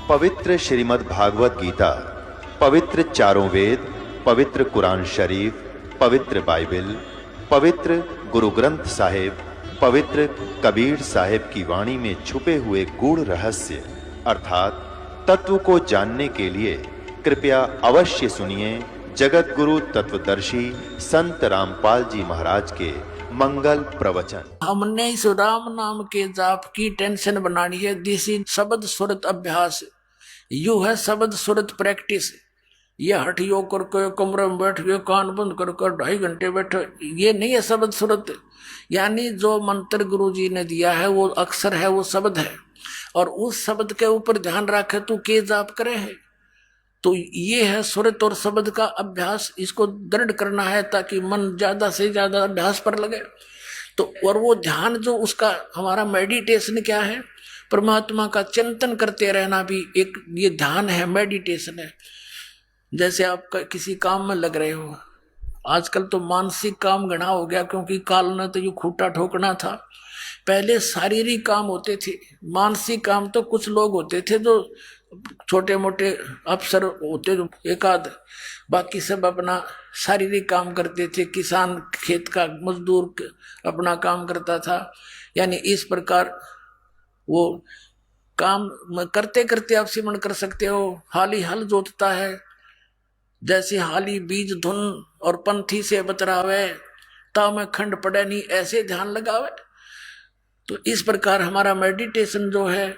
पवित्र श्रीमद् भागवत गीता, पवित्र चारों वेद, पवित्र कुरान शरीफ, पवित्र बाइबल, पवित्र गुरु ग्रंथ साहिब, पवित्र कबीर साहिब की वाणी में छुपे हुए गूढ़ रहस्य अर्थात तत्व को जानने के लिए कृपया अवश्य सुनिए जगत गुरु तत्वदर्शी संत रामपाल जी महाराज के मंगल प्रवचन। हमने इस राम नाम के जाप की टेंशन बनानी है। दिस इज शब्द सुरत अभ्यास, यू है शब्द सुरत प्रैक्टिस। ये हठ योग करके कमरे में बैठ के कान बंद कर 2.5 घंटे बैठो, ये नहीं है शब्द सुरत। यानी जो मंत्र गुरु जी ने दिया है वो अक्षर है, वो शब्द है, और उस शब्द के ऊपर ध्यान रखे तू के जाप करे है। तो ये है सुरत और शब्द का अभ्यास, इसको दृढ़ करना है ताकि मन ज्यादा से ज्यादा अभ्यास पर लगे। तो और वो ध्यान जो उसका हमारा मेडिटेशन क्या है, परमात्मा का चिंतन करते रहना भी एक ये ध्यान है, मेडिटेशन है। जैसे आप किसी काम में लग रहे हो, आजकल तो मानसिक काम घना हो गया, क्योंकि काल ने तो ये खूटा ठोकना था। पहले शारीरिक काम होते थे, मानसिक काम तो कुछ लोग होते थे जो छोटे मोटे अफसर होते जो एकाध, बाकी सब अपना शारीरिक काम करते थे। किसान खेत का मजदूर अपना काम करता था। यानी इस प्रकार वो काम करते करते आप सिमरण कर सकते हो। हाली हल जोतता है, जैसे हाली बीज धुन और पंथी से बतरावे, ता में खंड पड़े नहीं, ऐसे ध्यान लगावे। तो इस प्रकार हमारा मेडिटेशन जो है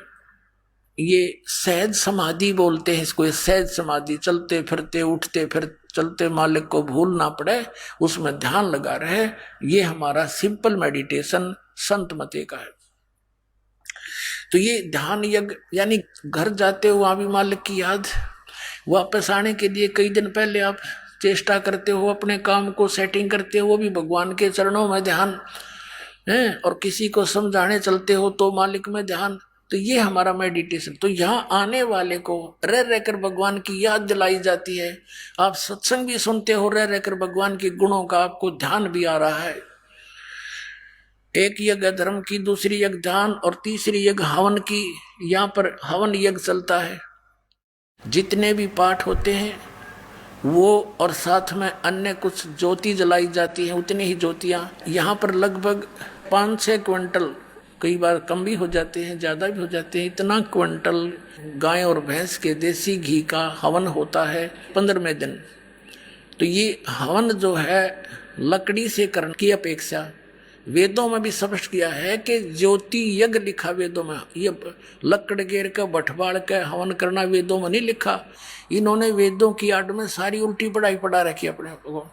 ये सहज समाधि बोलते हैं इसको। सहज समाधि, चलते फिरते उठते फिर चलते मालिक को भूल ना पड़े, उसमें ध्यान लगा रहे, ये हमारा सिंपल मेडिटेशन संत मते का है। तो ये ध्यान यज्ञ, यानी घर जाते हो वहां भी मालिक की याद, वापस आने के लिए कई दिन पहले आप चेष्टा करते हो, अपने काम को सेटिंग करते हो, वो भी भगवान के चरणों में ध्यान है, और किसी को समझाने चलते हो तो मालिक में ध्यान। तो ये हमारा मेडिटेशन। तो यहाँ आने वाले को रह रहकर भगवान की याद दिलाई जाती है। आप सत्संग भी सुनते हो, रह रहकर भगवान के गुणों का आपको ध्यान भी आ रहा है। एक यज्ञ धर्म की, दूसरी यज्ञ ध्यान, और तीसरी यज्ञ हवन की। यहाँ पर हवन यज्ञ चलता है। जितने भी पाठ होते हैं वो, और साथ में अन्य कुछ ज्योति जलाई जाती है, उतनी ही ज्योतियाँ। यहाँ पर लगभग 5-6 क्विंटल, कई बार कम भी हो जाते हैं, ज़्यादा भी हो जाते हैं, इतना क्विंटल गाय और भैंस के देसी घी का हवन होता है 15वें दिन। तो ये हवन जो है लकड़ी से करने की अपेक्षा वेदों में भी स्पष्ट किया है कि ज्योति यज्ञ लिखा वेदों में। ये लकड़ गेर के बठवाड़ के हवन करना वेदों में नहीं लिखा। इन्होंने वेदों की आड़ में सारी उल्टी पढ़ाई पढ़ा रखी अपने को।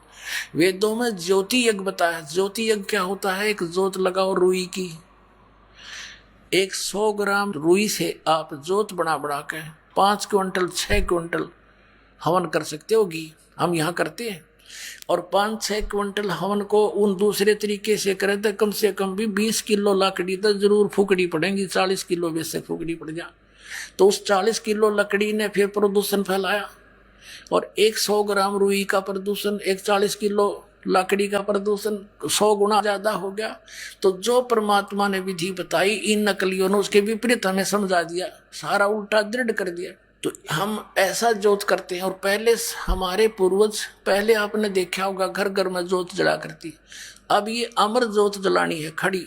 वेदों में ज्योति यज्ञ बताया। ज्योति यज्ञ क्या होता है, एक जोत लगाओ रुई की, 100 ग्राम रुई से आप जोत बना के 5 क्विंटल 6 क्विंटल हवन कर सकते हो घी। हम यहाँ करते हैं। और 5-6 क्विंटल हवन को उन दूसरे तरीके से करें तो कम से कम भी 20 किलो लकड़ी तो जरूर फूकनी पड़ेगी। 40 किलो वैसे फूकनी पड़ जा, तो उस 40 किलो लकड़ी ने फिर प्रदूषण फैलाया। और 100 ग्राम रुई का प्रदूषण, 140 किलो लकड़ी का प्रदूषण 100 गुना ज्यादा हो गया। तो जो परमात्मा ने विधि बताई, इन नकलियों ने उसके विपरीत हमें समझा दिया, सारा उल्टा दृढ़ कर दिया। तो हम ऐसा जोत करते हैं। और पहले हमारे पूर्वज, पहले आपने देखा होगा घर घर में जोत जला करती। अब ये अमर जोत जलानी है खड़ी।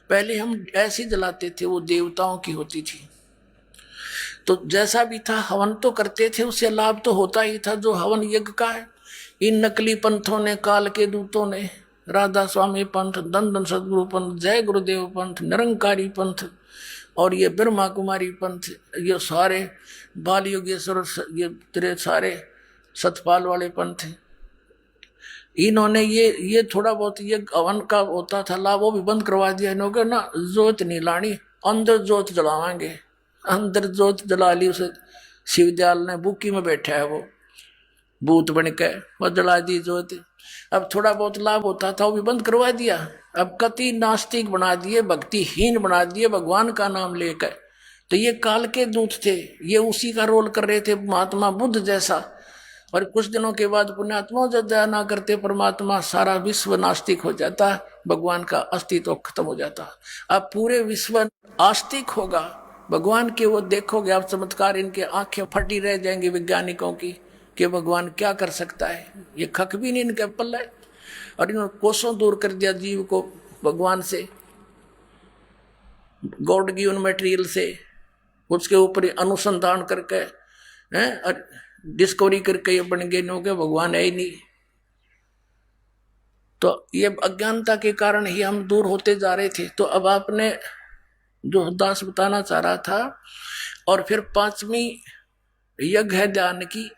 पहले हम ऐसी जलाते थे, वो देवताओं की होती थी। तो जैसा भी था हवन तो करते थे, उससे लाभ तो होता ही था जो हवन यज्ञ का है। इन नकली पंथों ने, काल के दूतों ने, राधा स्वामी पंथ, दंदन सदगुरु पंथ, जय गुरुदेव पंथ, निरंकारी पंथ, और ये ब्रह्मा कुमारी पंथ, ये सारे बाल योगेश्वर, ये तेरे सारे सतपाल वाले पंथ, इन्होंने ये थोड़ा बहुत ये हवन का होता था लाभ, वो भी बंद करवा दिया इन्होंने ना। जोत नहीं लानी, अंदर जोत जलावाएंगे। अंदर जोत जला ली, उसे शिवदयाल ने बुकी में बैठा है वो भूत बन के, वो जला दी जोत। अब थोड़ा बहुत लाभ होता था वो भी बंद करवा दिया। अब कति नास्तिक बना दिए, भक्तिहीन बना दिए भगवान का नाम लेकर। तो ये काल के दूत थे, ये उसी का रोल कर रहे थे, महात्मा बुद्ध जैसा। और कुछ दिनों के बाद पुण्यात्मा जब दया ना करते, परमात्मा सारा विश्व नास्तिक हो जाता, भगवान का अस्तित्व खत्म हो जाता। अब पूरे विश्व आस्तिक होगा भगवान के वो देखोगे आप चमत्कार, इनके आंखें फटी रह जाएंगी वैज्ञानिकों की कि भगवान क्या कर सकता है। ये खक भी नहीं इनके पल्ले, और इन्होंने कोसों दूर कर दिया जीव को भगवान से, गॉड गिवन मटेरियल से, उसके ऊपर अनुसंधान करके हैं और डिस्कवरी करके ये बन गए नो के भगवान है ही नहीं। तो ये अज्ञानता के कारण ही हम दूर होते जा रहे थे। तो अब आपने जो दास बताना चाह रहा था, और फिर पांचवी यज्ञ है ध्यान की,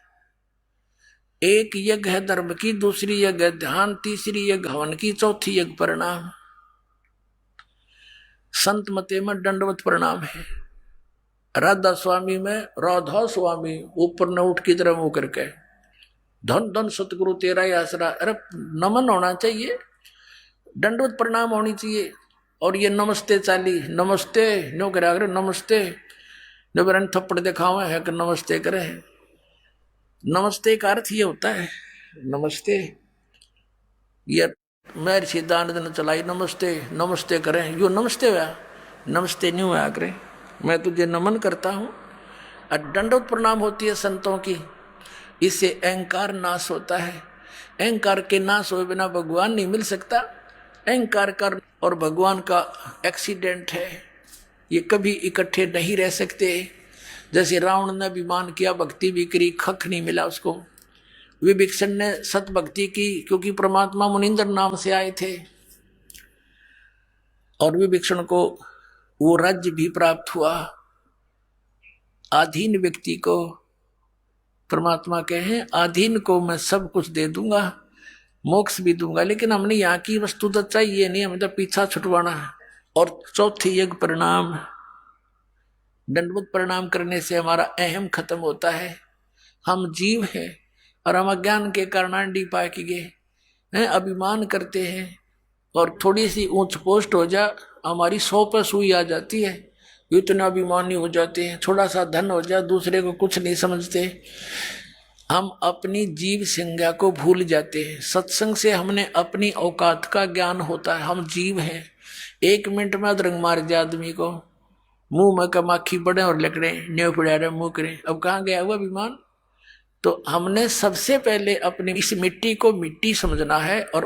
एक यज्ञ है धर्म की, दूसरी यज्ञ है ध्यान, तीसरी यज्ञ हवन की, चौथी यज्ञ प्रणाम। संत मते में दंडवत प्रणाम है, राधा स्वामी में राधा स्वामी ऊपर न उठ की तरह मुंह करके, धन धन सतगुरु तेरा ही आसरा। अरे नमन होना चाहिए, दंडवत प्रणाम होनी चाहिए। और ये नमस्ते चाली, नमस्ते नो करा करे, नमस्ते नो बरन थप्पड़ दिखावे है कि नमस्ते करे। नमस्ते का अर्थ ये होता है, नमस्ते ये महर्षि दानद ने चलाई, नमस्ते नमस्ते करें, यो नमस्ते हुआ, नमस्ते नहीं हुआ करें, मैं तुझे नमन करता हूँ। और दंडवत प्रणाम होती है संतों की, इससे अहंकार नाश होता है। अहंकार के नाश हुए बिना भगवान नहीं मिल सकता। अहंकार का और भगवान का एक्सीडेंट है, ये कभी इकट्ठे नहीं रह सकते। जैसे रावण ने अभिमान किया, भक्ति भी करी, खख नहीं मिला उसको। विभीषण ने सत भक्ति की क्योंकि परमात्मा मुनिंदर नाम से आए थे, और विभीषण को वो राज्य भी प्राप्त हुआ। आधीन व्यक्ति को परमात्मा कहे, आधीन को मैं सब कुछ दे दूंगा, मोक्ष भी दूंगा, लेकिन हमने यहाँ की वस्तु तो चाहिए नहीं, हमें तो पीछा छुटवाना है। और चौथी यज्ञ प्रणाम, दंडवत प्रणाम करने से हमारा अहम खत्म होता है। हम जीव हैं और हम अज्ञान के कारण अंडी पाए कि गए हैं, अभिमान करते हैं, और थोड़ी सी ऊंच पोस्ट हो जा हमारी 100 पर सुई आ जाती है, इतना अभिमानी हो जाते हैं। थोड़ा सा धन हो जाए दूसरे को कुछ नहीं समझते, हम अपनी जीव संज्ञा को भूल जाते हैं। सत्संग से हमने अपनी औकात का ज्ञान होता है, हम जीव हैं। 1 मिनट में अधरंग मार दिया आदमी को, मुंह में कमाखी बढ़े और लकड़े न्यू पड़ा रहे मुंह करें, अब कहाँ गया हुआ अभिमान। तो हमने सबसे पहले अपनी इस मिट्टी को मिट्टी समझना है और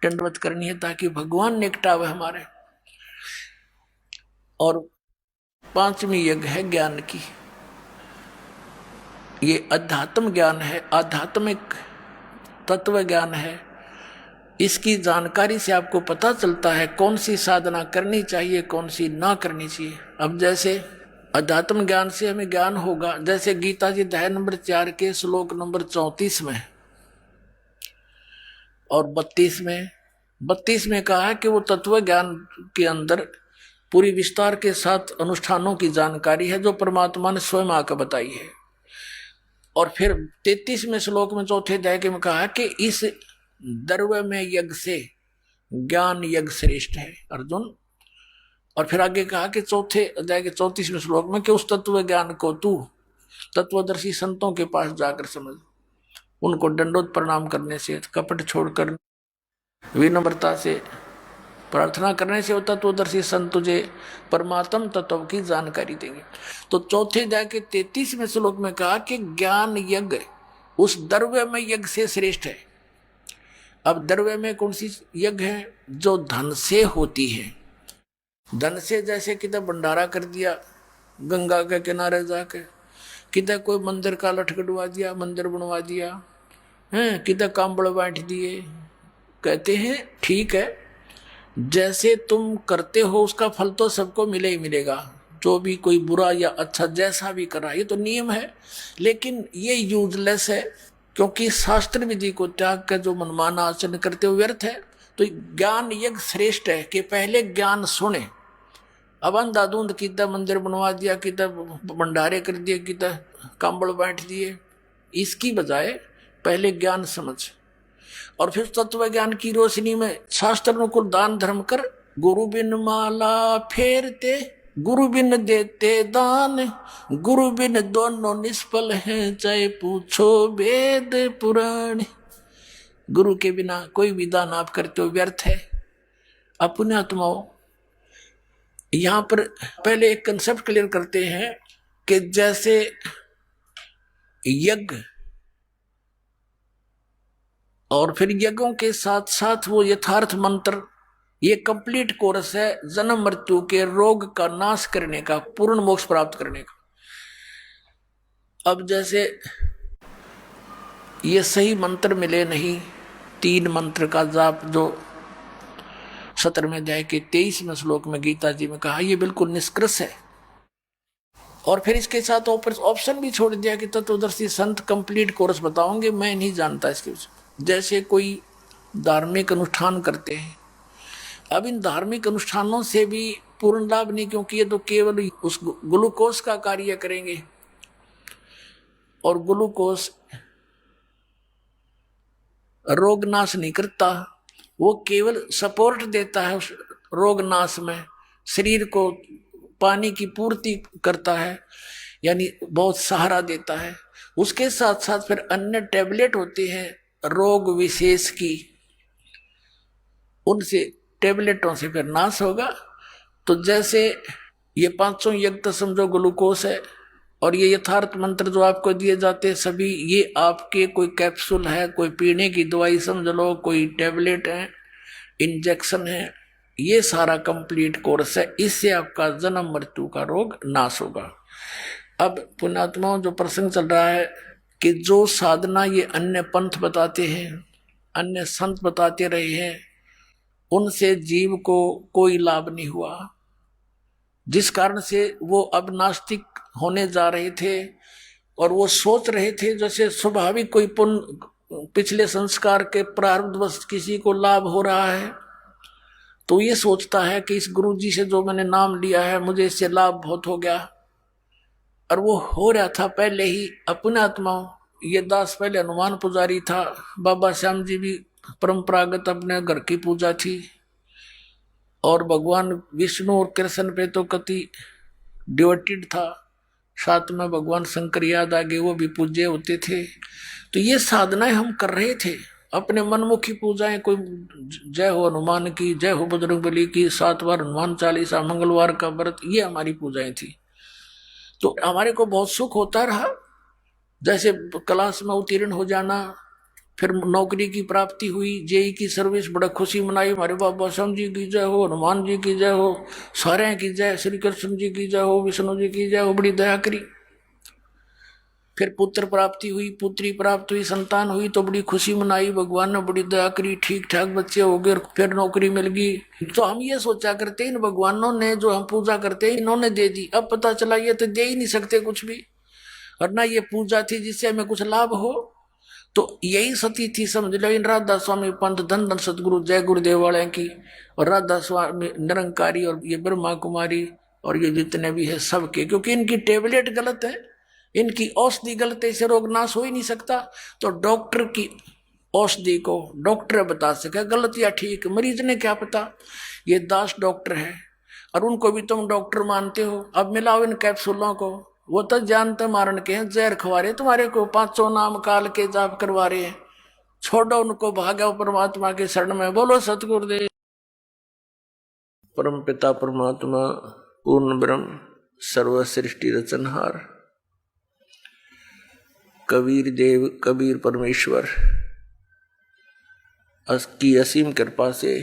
दंडवत करनी है, ताकि भगवान निकटावे हमारे। और पांचवी यज्ञ है ज्ञान की, ये अध्यात्म ज्ञान है, आध्यात्मिक तत्व ज्ञान है। इसकी जानकारी से आपको पता चलता है कौन सी साधना करनी चाहिए, कौन सी ना करनी चाहिए। अब जैसे अध्यात्म ज्ञान से हमें ज्ञान होगा, जैसे गीता जी अध्याय नंबर 4 के श्लोक नंबर 34 में और 32 में कहा है कि वो तत्व ज्ञान के अंदर पूरी विस्तार के साथ अनुष्ठानों की जानकारी है जो परमात्मा ने स्वयं आकर बताई है। और फिर 33वें श्लोक में चौथे अध्याय के में कहा है कि इस द्रव्य में यज्ञ से ज्ञान यज्ञ श्रेष्ठ है अर्जुन। और फिर आगे कहा कि चौथे अध्याय के 34वें श्लोक में कि उस तत्व ज्ञान को तू तत्वदर्शी संतों के पास जाकर समझ, उनको दंडोत प्रणाम करने से, कपट छोड़कर विनम्रता से प्रार्थना करने से वो तत्वदर्शी संत तुझे परमात्म तत्व की जानकारी देंगे। तो चौथे अध्याय के 33वें श्लोक में कहा कि ज्ञान यज्ञ उस द्रव्य में यज्ञ से श्रेष्ठ है। अब द्रव्य में कौन सी यज्ञ है? जो धन से होती है। धन से जैसे किधर भंडारा कर दिया गंगा के किनारे जाके, किधर कोई मंदिर का लटकटवा दिया, मंदिर बनवा दिया है, किधर कांबड़ बांट दिए। कहते हैं ठीक है, जैसे तुम करते हो उसका फल तो सबको मिले ही मिलेगा, जो भी कोई बुरा या अच्छा जैसा भी कर रहा है, ये तो नियम है। लेकिन ये यूजलेस है, क्योंकि शास्त्र विधि को त्याग कर जो मनमाना आचरण करते हुए व्यर्थ है। तो ज्ञान यज्ञ श्रेष्ठ है कि पहले ज्ञान सुने। अब अंधाधुंध कितना मंदिर बनवा दिया, कितना भंडारे कर दिए, कितना कांबड़ बांट दिए, इसकी बजाय पहले ज्ञान समझ और फिर तत्व ज्ञान की रोशनी में शास्त्र अनुकूल दान धर्म कर। गुरु बिन माला फेरते, गुरु बिन देते दान, गुरु बिन दोनों निष्फल हैं, चाहे पूछो वेद पुराण। गुरु के बिना कोई भी दान आप करते हो व्यर्थ है। अपने आत्माओं, यहां पर पहले एक कंसेप्ट क्लियर करते हैं कि जैसे यज्ञ और फिर यज्ञों के साथ साथ वो यथार्थ मंत्र, ये कंप्लीट कोर्स है जन्म मृत्यु के रोग का नाश करने का, पूर्ण मोक्ष प्राप्त करने का। अब जैसे ये सही मंत्र मिले नहीं, 3 मंत्र का जाप जो 17वें अध्याय के 23वें श्लोक में गीता जी में कहा, ये बिल्कुल निष्कृष है। और फिर इसके साथ ऑप्शन भी छोड़ दिया कि तत्वदर्शी संत कंप्लीट कोर्स बताओगे, मैं नहीं जानता इसके विषय। जैसे कोई धार्मिक अनुष्ठान करते हैं, अब इन धार्मिक अनुष्ठानों से भी पूर्ण लाभ नहीं, क्योंकि ये तो केवल उस ग्लूकोज का कार्य करेंगे, और ग्लूकोज रोग नाश नहीं करता, वो केवल सपोर्ट देता है उस रोग नाश में, शरीर को पानी की पूर्ति करता है, यानी बहुत सहारा देता है। उसके साथ साथ फिर अन्य टैबलेट होते हैं रोग विशेष की, उनसे टैबलेटों से फिर नाश होगा। तो जैसे ये 500 यज्ञ तो समझो ग्लूकोज है, और ये यथार्थ मंत्र जो आपको दिए जाते हैं सभी, ये आपके कोई कैप्सूल है, कोई पीने की दवाई समझ लो, कोई टैबलेट है, इंजेक्शन है, ये सारा कंप्लीट कोर्स है। इससे आपका जन्म मृत्यु का रोग नाश होगा। अब पुण्यात्माओं, जो प्रसंग चल रहा है कि जो साधना ये अन्य पंथ बताते हैं, अन्य संत बताते रहे हैं, उनसे जीव को कोई लाभ नहीं हुआ, जिस कारण से वो अब नास्तिक होने जा रहे थे। और वो सोच रहे थे जैसे स्वाभाविक कोई पुण्य पिछले संस्कार के प्रारब्धवश किसी को लाभ हो रहा है, तो ये सोचता है कि इस गुरु जी से जो मैंने नाम लिया है मुझे इससे लाभ बहुत हो गया, और वो हो रहा था पहले ही। अपने आत्माओं, ये दास पहले हनुमान पुजारी था, बाबा श्याम जी भी परंपरागत अपने घर की पूजा थी, और भगवान विष्णु और कृष्ण पे तो कति डिवोटेड था, साथ में भगवान शंकर याद आ गए, वो भी पूज्य होते थे। तो ये साधनाएं हम कर रहे थे, अपने मनमुखी पूजाएं, कोई जय हो हनुमान की, जय हो बजरंगबली की, 7 बार हनुमान चालीसा, मंगलवार का व्रत, ये हमारी पूजाएं थी। तो हमारे को बहुत सुख होता रहा, जैसे क्लास में उत्तीर्ण हो जाना, फिर नौकरी की प्राप्ति हुई, जेई की सर्विस, बड़ा खुशी मनाई, हमारे बाबा श्याम जी की जय हो, हनुमान जी की जय हो, सारे की जय, श्री कृष्ण जी की जय हो, विष्णु जी की जय हो, बड़ी दया करी। फिर पुत्र प्राप्ति हुई, पुत्री प्राप्त हुई, संतान हुई, तो बड़ी खुशी मनाई, भगवान ने बड़ी दया करी, ठीक ठाक बच्चे हो गए, फिर नौकरी मिल गई। तो हम ये सोचा करते इन भगवानों ने जो हम पूजा करते हैं इन्होंने दे दी, अब पता चला ये तो दे ही नहीं सकते कुछ भी, और ना ये पूजा थी जिससे हमें कुछ लाभ हो। तो यही सती थी, समझ लो, इन राधा स्वामी पंथ, धन धन सतगुरु जय गुरुदेव वाले की, और राधा स्वामी निरंकारी, और ये ब्रह्मा कुमारी, और ये जितने भी है सबके, क्योंकि इनकी टेबलेट गलत है, इनकी औषधि गलत है, इसे रोग नाश हो ही नहीं सकता। तो डॉक्टर की औषधि को डॉक्टर बता सके गलत या ठीक, मरीज ने क्या पता। ये दास डॉक्टर है, और उनको भी तुम डॉक्टर मानते हो। अब मिलाओ इन कैप्सूलों को, वो तो जानते मारन के हैं, जहर खवा रहे तुम्हारे को, 500 नाम काल के जाप करवा रहे हैं। छोड़ो उनको, भागो परमात्मा के शरण में। बोलो सतगुरुदेव। परम पिता परमात्मा पूर्ण ब्रह्म सर्व सृष्टि रचनहार कबीर देव कबीर परमेश्वर की असीम कृपा से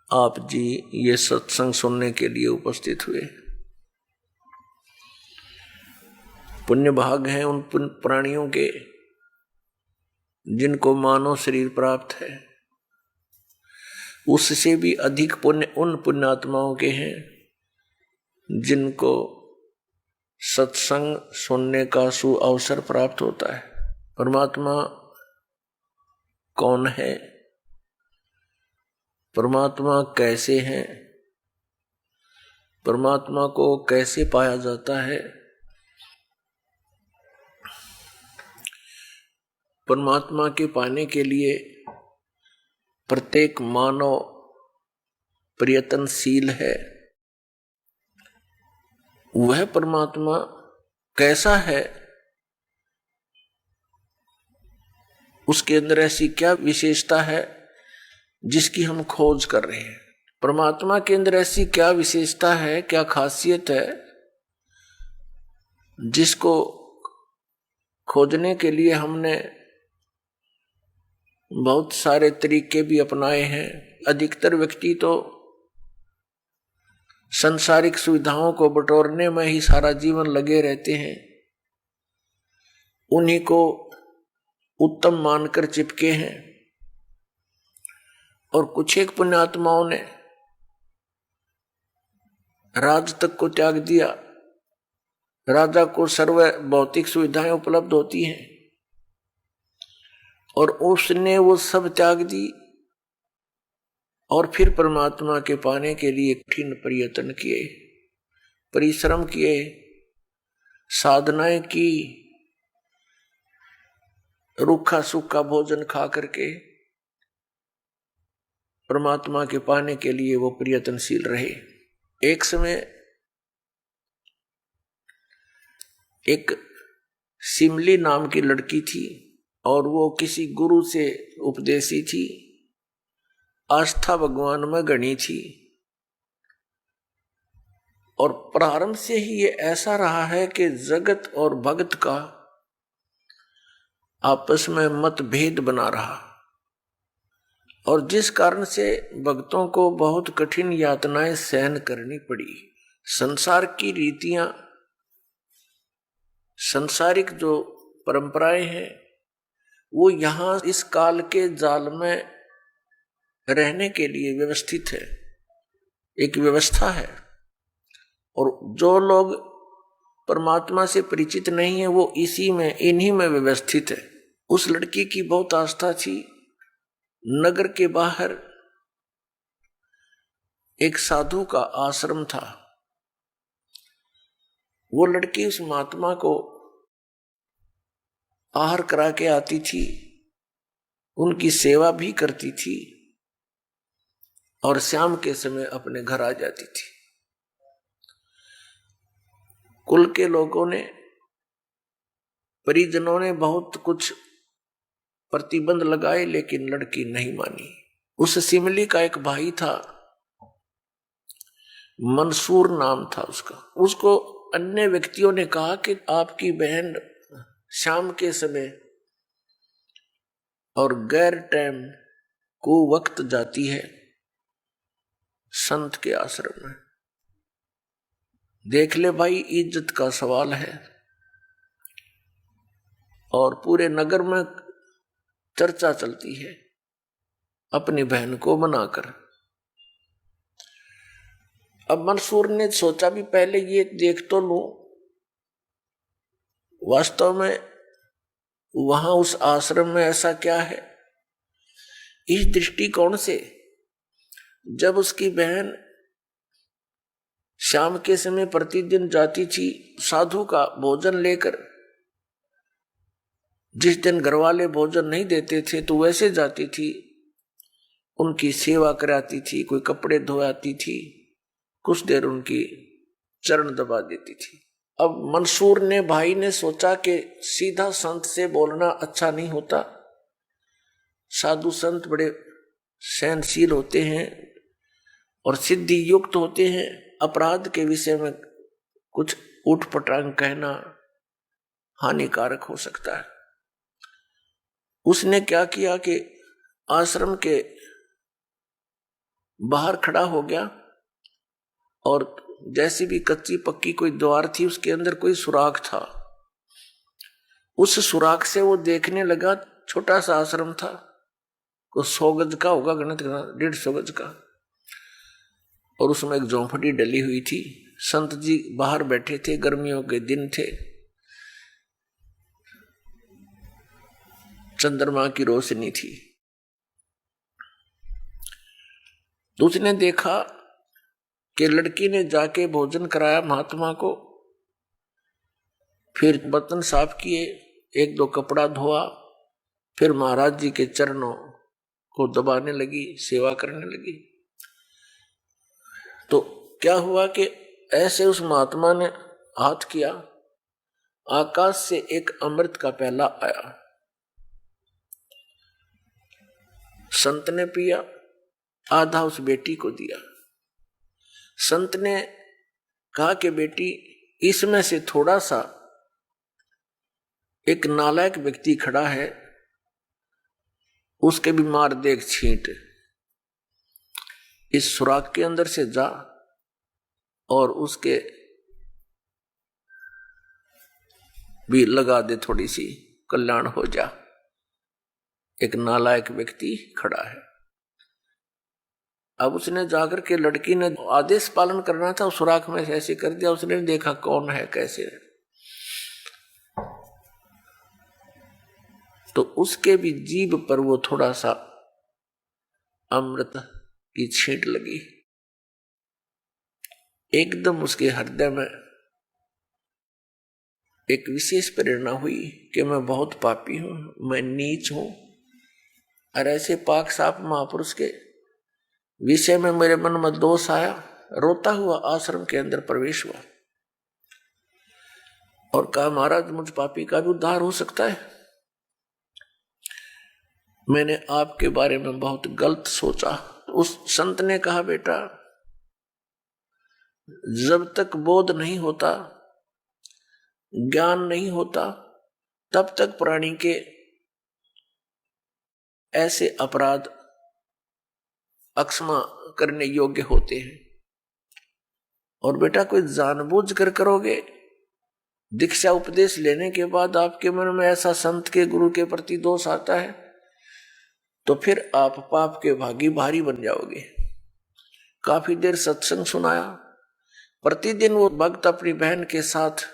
आप जी ये सत्संग सुनने के लिए उपस्थित हुए। पुण्य भाग हैं उन प्राणियों के जिनको मानव शरीर प्राप्त है, उससे भी अधिक पुण्य उन पुण्यात्माओं के हैं जिनको सत्संग सुनने का सु अवसर प्राप्त होता है। परमात्मा कौन है, परमात्मा कैसे हैं, परमात्मा को कैसे पाया जाता है, परमात्मा के पाने के लिए प्रत्येक मानव प्रयत्नशील है। वह परमात्मा कैसा है, उसके अंदर ऐसी क्या विशेषता है जिसकी हम खोज कर रहे हैं। परमात्मा के अंदर ऐसी क्या विशेषता है, क्या खासियत है, जिसको खोजने के लिए हमने बहुत सारे तरीके भी अपनाए हैं। अधिकतर व्यक्ति तो सांसारिक सुविधाओं को बटोरने में ही सारा जीवन लगे रहते हैं, उन्हीं को उत्तम मानकर चिपके हैं। और कुछ एक पुण्यात्माओं ने राज तक को त्याग दिया। राजा को सर्व भौतिक सुविधाएं उपलब्ध होती हैं और उसने वो सब त्याग दी और फिर परमात्मा के पाने के लिए कठिन प्रयत्न किए, परिश्रम किए, साधनाएं की, रूखा सूखा भोजन खा करके परमात्मा के पाने के लिए वो प्रयत्नशील रहे। एक समय एक सिमली नाम की लड़की थी और वो किसी गुरु से उपदेशी थी, आस्था भगवान में गणी थी। और प्रारंभ से ही ये ऐसा रहा है कि जगत और भगत का आपस में मतभेद बना रहा और जिस कारण से भक्तों को बहुत कठिन यातनाएं सहन करनी पड़ी। संसार की रीतियां, सांसारिक जो परंपराएं हैं, वो यहां इस काल के जाल में रहने के लिए व्यवस्थित है, एक व्यवस्था है। और जो लोग परमात्मा से परिचित नहीं है वो इसी में, इन्हीं में व्यवस्थित है। उस लड़की की बहुत आस्था थी। नगर के बाहर एक साधु का आश्रम था। वो लड़की उस महात्मा को आहार करा के आती थी, उनकी सेवा भी करती थी और शाम के समय अपने घर आ जाती थी। कुल के लोगों ने, परिजनों ने बहुत कुछ प्रतिबंध लगाए लेकिन लड़की नहीं मानी। उस सिमली का एक भाई था, मंसूर नाम था उसका। उसको अन्य व्यक्तियों ने कहा कि आपकी बहन शाम के समय और गैर टाइम को वक्त जाती है संत के आश्रम में। देख ले भाई, इज्जत का सवाल है और पूरे नगर में चर्चा चलती है अपनी बहन को बनाकर। अब मंसूर ने सोचा भी पहले ये देख तो लूं, वास्तव में वहां उस आश्रम में ऐसा क्या है। इस दृष्टिकोण से जब उसकी बहन शाम के समय प्रतिदिन जाती थी साधु का भोजन लेकर, जिस दिन घर वाले भोजन नहीं देते थे तो वैसे जाती थी, उनकी सेवा कराती थी, कोई कपड़े धोआती थी, कुछ देर उनकी चरण दबा देती थी। अब मंसूर ने, भाई ने सोचा कि सीधा संत से बोलना अच्छा नहीं होता। साधु संत बड़े सहनशील होते हैं और सिद्धि युक्त होते हैं, अपराध के विषय में कुछ उठपटांग कहना हानिकारक हो सकता है। उसने क्या किया कि आश्रम के बाहर खड़ा हो गया और जैसी भी कच्ची पक्की कोई द्वार थी उसके अंदर कोई सुराख था। उस सुराख से वो देखने लगा, छोटा सा आश्रम था, को 100 गज का होगा, गणित 150 गज का, और उसमें एक झोंपड़ी डली हुई थी। संत जी बाहर बैठे थे, गर्मियों के दिन थे, चंद्रमा की रोशनी थी। तो उसने देखा कि लड़की ने जाके भोजन कराया महात्मा को, फिर बर्तन साफ किए, 1-2 कपड़ा धोआ, फिर महाराज जी के चरणों को दबाने लगी, सेवा करने लगी। तो क्या हुआ कि ऐसे उस महात्मा ने हाथ किया, आकाश से एक अमृत का प्याला आया, संत ने पिया, आधा उस बेटी को दिया। संत ने कहा कि बेटी, इसमें से थोड़ा सा एक नालायक व्यक्ति खड़ा है, उसके भी मार दे एक छींट। इस सुराख के अंदर से जा और उसके भी लगा दे, थोड़ी सी कल्याण हो जा। एक नालायक व्यक्ति खड़ा है। अब उसने जाकर के, लड़की ने आदेश पालन करना था, उस सुराख में ऐसे कर दिया। उसने देखा कौन है कैसे है, तो उसके भी जीभ पर वो थोड़ा सा अमृत की छींट लगी। एकदम उसके हृदय में एक विशेष प्रेरणा हुई कि मैं बहुत पापी हूं, मैं नीच हूं, और ऐसे पाक साफ महापुरुष के विषय में मेरे मन में दोष आया। रोता हुआ आश्रम के अंदर प्रवेश हुआ और कहा, महाराज, मुझ पापी का भी उद्धार हो सकता है। मैंने आपके बारे में बहुत गलत सोचा। उस संत ने कहा, बेटा, जब तक बोध नहीं होता, ज्ञान नहीं होता, तब तक प्राणी के ऐसे अपराध अक्षमा करने योग्य होते हैं। और बेटा, कोई जानबूझ कर करोगे, दीक्षा उपदेश लेने के बाद आपके मन में ऐसा संत के, गुरु के प्रति दोष आता है, तो फिर आप पाप के भागी भारी बन जाओगे। काफी देर सत्संग सुनाया। प्रतिदिन वो भक्त अपनी बहन के साथ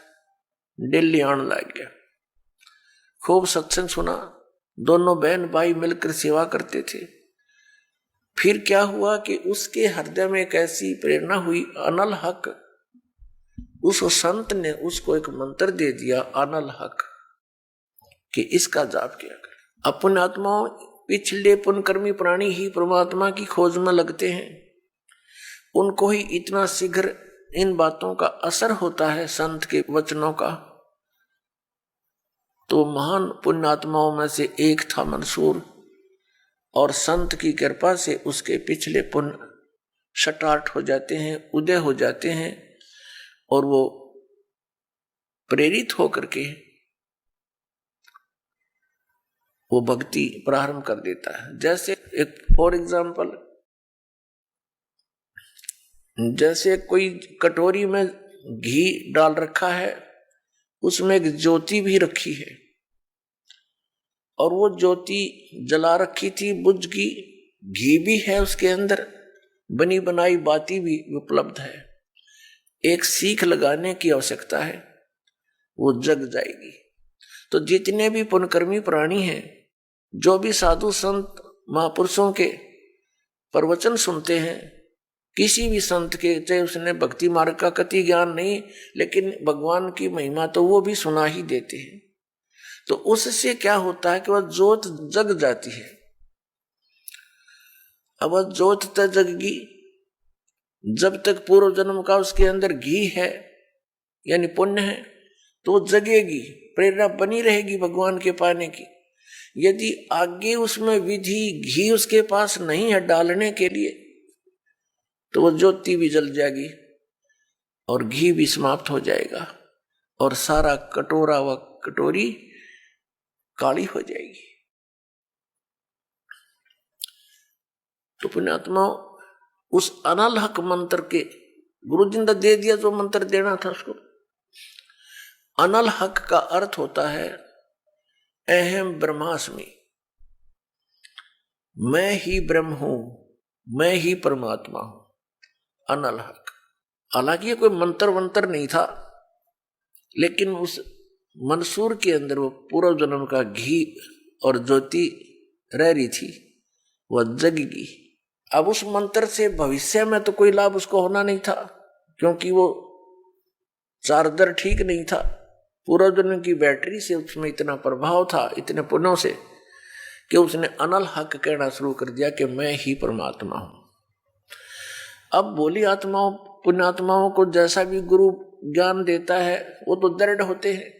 दिल्ली आने लग गया। खूब सत्संग सुना। दोनों बहन भाई मिलकर सेवा करते थे। फिर क्या हुआ कि उसके हृदय में एक ऐसी प्रेरणा हुई, अनल हक। उस संत ने उसको एक मंत्र दे दिया, अनल हक, कि इसका जाप किया कर। अपने आत्माओं, पिछले पुण्यकर्मी प्राणी ही परमात्मा की खोज में लगते हैं। उनको ही इतना शीघ्र इन बातों का असर होता है, संत के वचनों का। तो महान पुण्यात्माओं में से एक था मंसूर, और संत की कृपा से उसके पिछले पुण्य शटार्ट हो जाते हैं, उदय हो जाते हैं, और वो प्रेरित होकर के वो भक्ति प्रारंभ कर देता है। जैसे एक फॉर एग्जाम्पल, जैसे कोई कटोरी में घी डाल रखा है, उसमें एक ज्योति भी रखी है, और वो ज्योति जला रखी थी, बुझ गई, घी भी है उसके अंदर, बनी बनाई बाती भी उपलब्ध है। एक सीख लगाने की आवश्यकता है, वो जग जाएगी। तो जितने भी पुण्यकर्मी प्राणी हैं, जो भी साधु संत महापुरुषों के प्रवचन सुनते हैं, किसी भी संत के, चाहे उसने भक्ति मार्ग का कति ज्ञान नहीं, लेकिन भगवान की महिमा तो वो भी सुना ही देते हैं। तो उससे क्या होता है कि वह ज्योत जग जाती है। अब वह ज्योत तक जगगी, जब तक पूर्व जन्म का उसके अंदर घी है, यानी पुण्य है, तो जगेगी, प्रेरणा बनी रहेगी भगवान के पाने की। यदि आगे उसमें विधि, घी उसके पास नहीं है डालने के लिए, तो वो ज्योति भी जल जाएगी और घी भी समाप्त हो जाएगा, और सारा कटोरा व कटोरी काली हो जाएगी। तो पुण्यात्मा, उस अनल हक मंत्र के गुरु जी ने दे दिया, जो मंत्र देना था उसको। अनल हक का अर्थ होता है अहम ब्रह्मास्मि, मैं ही ब्रह्म हूं, मैं ही परमात्मा हूं। अनल हक। हालांकि ये कोई मंत्र वंत्र नहीं था, लेकिन उस मंसूर के अंदर वो पूर्व जन्म का घी और ज्योति रह रही थी, वह जगेगी। अब उस मंत्र से भविष्य में तो कोई लाभ उसको होना नहीं था, क्योंकि वो चार्जर ठीक नहीं था। पूर्व जन्म की बैटरी से उसमें इतना प्रभाव था, इतने पुण्यों से, कि उसने अनल हक कहना शुरू कर दिया कि मैं ही परमात्मा हूं। अब भोली आत्माओं, पुण्यात्माओं को जैसा भी गुरु ज्ञान देता है, वो तो दृढ़ होते हैं।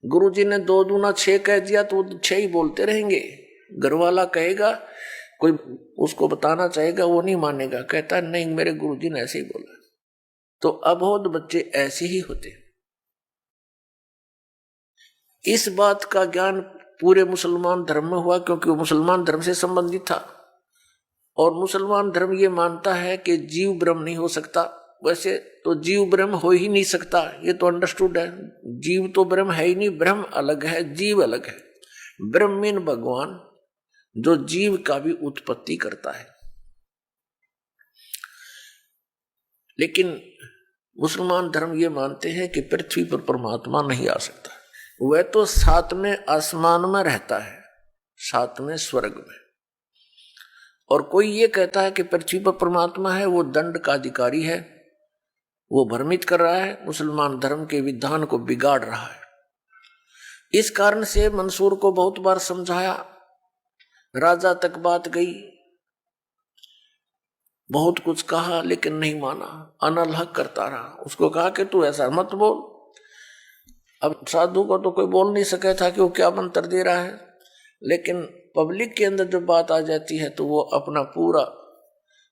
गुरु जी ने 2 दूना 6 कह दिया तो वो 6 ही बोलते रहेंगे। घरवाला कहेगा कोई उसको बताना चाहेगा, वो नहीं मानेगा, कहता नहीं मेरे गुरुजी ने ऐसे ही बोला। तो अबोध बच्चे ऐसे ही होते। इस बात का ज्ञान पूरे मुसलमान धर्म में हुआ, क्योंकि वो मुसलमान धर्म से संबंधित था। और मुसलमान धर्म ये मानता है कि जीव ब्रह्म नहीं हो सकता। वैसे तो जीव ब्रह्म हो ही नहीं सकता, ये तो अंडरस्टूड है। जीव तो ब्रह्म है ही नहीं, ब्रह्म अलग है, जीव अलग है। ब्रह्म मीन भगवान, जो जीव का भी उत्पत्ति करता है। लेकिन मुसलमान धर्म ये मानते हैं कि पृथ्वी पर परमात्मा नहीं आ सकता। वह तो सातवें आसमान में रहता है, सातवें स्वर्ग में। और कोई ये कहता है कि पृथ्वी पर परमात्मा है, वो दंड का अधिकारी है, वो भ्रमित कर रहा है, मुसलमान धर्म के विधान को बिगाड़ रहा है। इस कारण से मंसूर को बहुत बार समझाया, राजा तक बात गई, बहुत कुछ कहा, लेकिन नहीं माना, अनलहक करता रहा। उसको कहा कि तू ऐसा मत बोल। अब साधु को तो कोई बोल नहीं सका था कि वो क्या मंत्र दे रहा है, लेकिन पब्लिक के अंदर जब बात आ जाती है तो वो अपना पूरा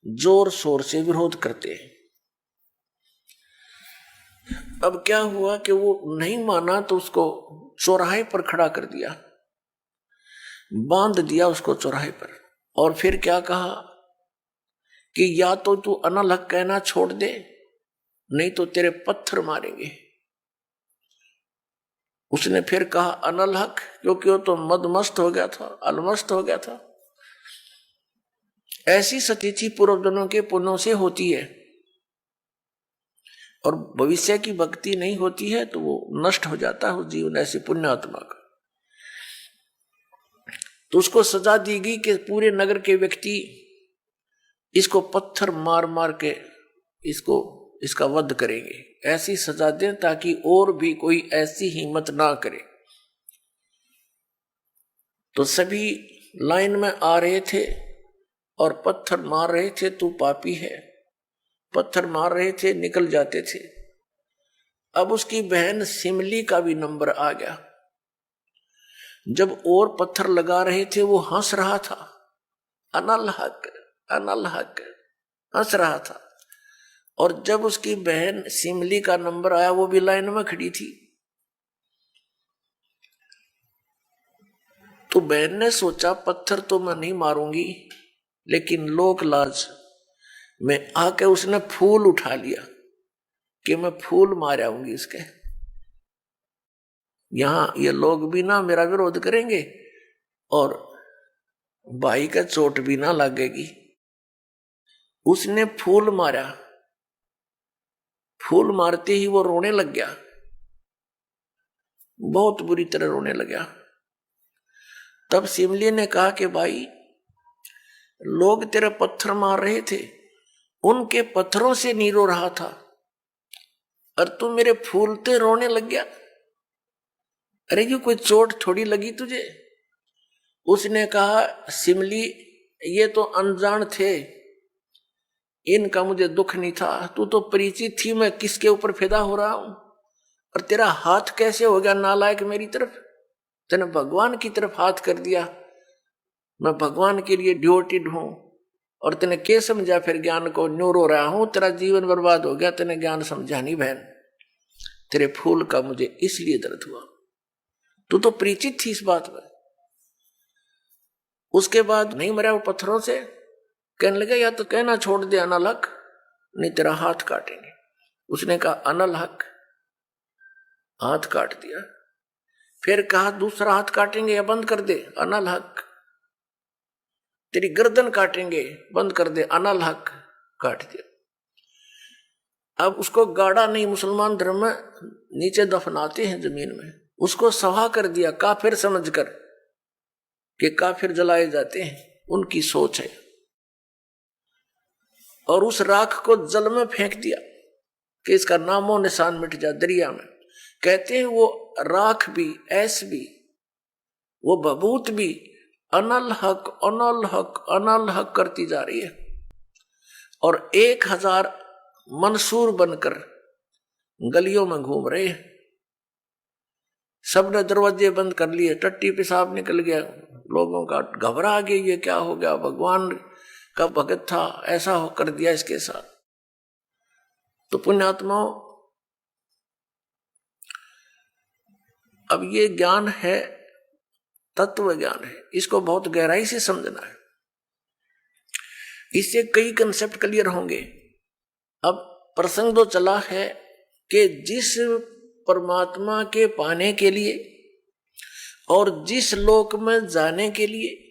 जोर शोर से विरोध करते हैं। अब क्या हुआ कि वो नहीं माना तो उसको चौराहे पर खड़ा कर दिया, बांध दिया उसको चौराहे पर। और फिर क्या कहा कि या तो तू अनलहक कहना छोड़ दे, नहीं तो तेरे पत्थर मारेंगे। उसने फिर कहा अनलहक, क्योंकि वो तो मदमस्त हो गया था, अलमस्त हो गया था। ऐसी सतीथि पूर्वजन्मों के पुण्यों से होती है, और भविष्य की भक्ति नहीं होती है तो वो नष्ट हो जाता है उस जीवन, ऐसी पुण्यात्मा का। तो उसको सजा दी गई कि पूरे नगर के व्यक्ति इसको पत्थर मार मार के इसका वध करेंगे। ऐसी सजा दें ताकि और भी कोई ऐसी हिम्मत ना करे। तो सभी लाइन में आ रहे थे और पत्थर मार रहे थे, तू पापी है, पत्थर मार रहे थे, निकल जाते थे। अब उसकी बहन सिमली का भी नंबर आ गया। जब और पत्थर लगा रहे थे वो हंस रहा था, अनलहक अनलहक हंस रहा था। और जब उसकी बहन सिमली का नंबर आया, वो भी लाइन में खड़ी थी। तो बहन ने सोचा पत्थर तो मैं नहीं मारूंगी, लेकिन लोक लाज में आके उसने फूल उठा लिया कि मैं फूल मार आऊंगी इसके। यहां ये लोग भी ना मेरा विरोध करेंगे और भाई का चोट भी ना लगेगी। उसने फूल मारा, फूल मारते ही वो रोने लग गया, बहुत बुरी तरह रोने लगा। तब सिमली ने कहा कि भाई, लोग तेरे पत्थर मार रहे थे, उनके पत्थरों से नहीं रो रहा था, और तू मेरे फूलते रोने लग गया। अरे ये कोई चोट थोड़ी लगी तुझे? उसने कहा सिमली, ये तो अनजान थे, इनका मुझे दुख नहीं था। तू तो परिचित थी मैं किसके ऊपर फिदा हो रहा हूं, और तेरा हाथ कैसे हो गया नालायक मेरी तरफ? तूने भगवान की तरफ हाथ कर दिया। मैं भगवान के लिए ड्यूटीड हूं, और तूने क्या समझा फिर ज्ञान को? न्यू रो रहा हूं, तेरा जीवन बर्बाद हो गया, तूने ज्ञान समझा नहीं बहन। तेरे फूल का मुझे इसलिए दर्द हुआ, तू तो परिचित थी इस बात में। उसके बाद नहीं मरा वो पत्थरों से, कहने लगा या तो कहना छोड़ दे अनलहक, नहीं तेरा हाथ काटेंगे। उसने कहा अनलहक, हाथ काट दिया। फिर कहा दूसरा हाथ काटेंगे या बंद कर दे, अनलहक। तेरी गर्दन काटेंगे, बंद कर दे, अनलहक, काट दिया। अब उसको गाड़ा नहीं, मुसलमान धर्म में नीचे दफनाते हैं जमीन में, उसको सवा कर दिया काफिर समझकर कि काफिर जलाए जाते हैं, उनकी सोच है। और उस राख को जल में फेंक दिया कि इसका नामो निशान मिट जा, दरिया में। कहते हैं वो राख भी, ऐस भी, वो बबूत भी अनलहक अनलहक अनलहक करती जा रही है। और 1000 मंसूर बनकर गलियों में घूम रहे हैं। सबने दरवाजे बंद कर लिए, टट्टी पेशाब निकल गया, लोगों का घबरा गए, ये क्या हो गया, भगवान का भगत था, ऐसा हो कर दिया इसके साथ। तो पुण्यात्माओं, अब ये ज्ञान है, तत्व ज्ञान है, इसको बहुत गहराई से समझना है, इससे कई कंसेप्ट क्लियर होंगे। अब प्रसंग तो चला है कि जिस परमात्मा के पाने के लिए और जिस लोक में जाने के लिए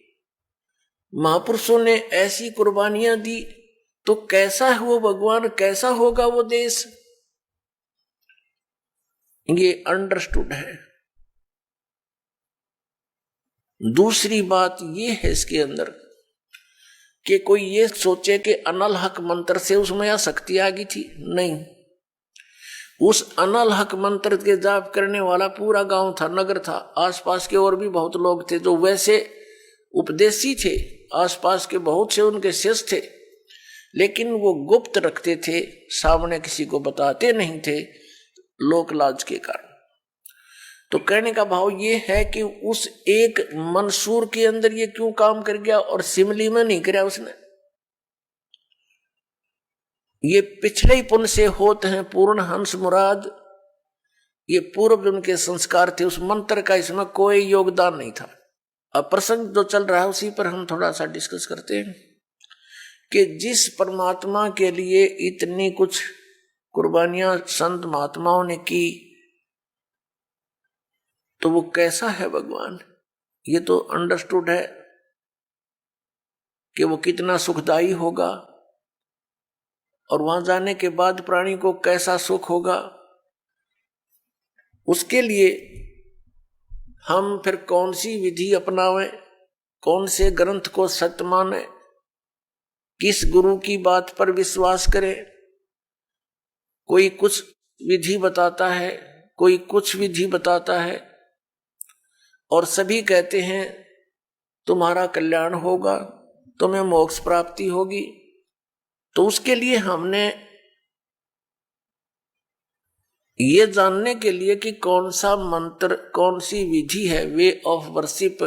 महापुरुषों ने ऐसी कुर्बानियां दी, तो कैसा है वो भगवान, कैसा होगा वो देश, ये अंडरस्टूड है। दूसरी बात ये है इसके अंदर कि कोई ये सोचे कि अनल हक मंत्र से उसमें या शक्ति आ गई थी, नहीं। उस अनल हक मंत्र के जाप करने वाला पूरा गांव था, नगर था, आसपास के और भी बहुत लोग थे जो वैसे उपदेशी थे, आसपास के बहुत से उनके शिष्य थे, लेकिन वो गुप्त रखते थे, सामने किसी को बताते नहीं थे, लोक लाज के कारण। तो कहने का भाव ये है कि उस एक मंसूर के अंदर ये क्यों काम कर गया और सिमली में नहीं कराया उसने। ये पिछले ही पुण्य से होते हैं पूर्ण हंस मुराद, ये पूर्व जन्म के संस्कार थे, उस मंत्र का इसमें कोई योगदान नहीं था। अब प्रसंग जो चल रहा है उसी पर हम थोड़ा सा डिस्कस करते हैं कि जिस परमात्मा के लिए इतनी कुछ कुर्बानियां संत महात्माओं ने की, तो वो कैसा है भगवान, ये तो अंडरस्टूड है कि वो कितना सुखदाई होगा, और वहां जाने के बाद प्राणी को कैसा सुख होगा। उसके लिए हम फिर कौन सी विधि अपनावें, कौन से ग्रंथ को सत्य माने, किस गुरु की बात पर विश्वास करें। कोई कुछ विधि बताता है, कोई कुछ विधि बताता है, और सभी कहते हैं तुम्हारा कल्याण होगा, तुम्हें मोक्ष प्राप्ति होगी। तो उसके लिए हमने ये जानने के लिए कि कौन सा मंत्र, कौन सी विधि है, वे ऑफ वर्शिप,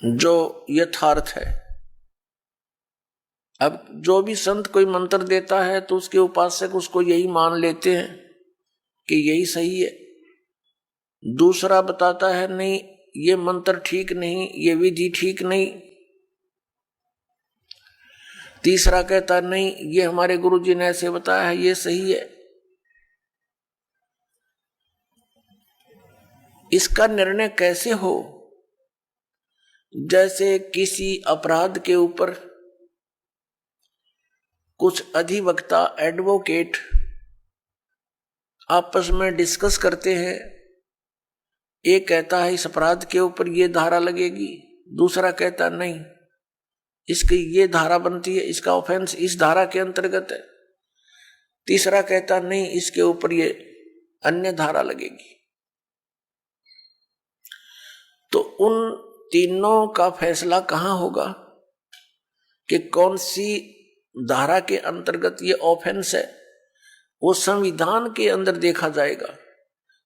जो यथार्थ है। अब जो भी संत कोई मंत्र देता है तो उसके उपासक उसको यही मान लेते हैं कि यही सही है। दूसरा बताता है नहीं ये मंत्र ठीक नहीं, ये विधि ठीक नहीं। तीसरा कहता नहीं ये हमारे गुरुजी ने ऐसे बताया है, ये सही है। इसका निर्णय कैसे हो? जैसे किसी अपराध के ऊपर कुछ अधिवक्ता, एडवोकेट आपस में डिस्कस करते हैं। एक कहता है इस अपराध के ऊपर ये धारा लगेगी, दूसरा कहता नहीं इसकी ये धारा बनती है, इसका ऑफेंस इस धारा के अंतर्गत है, तीसरा कहता नहीं इसके ऊपर ये अन्य धारा लगेगी। तो उन तीनों का फैसला कहां होगा कि कौन सी धारा के अंतर्गत ये ऑफेंस है? वो संविधान के अंदर देखा जाएगा,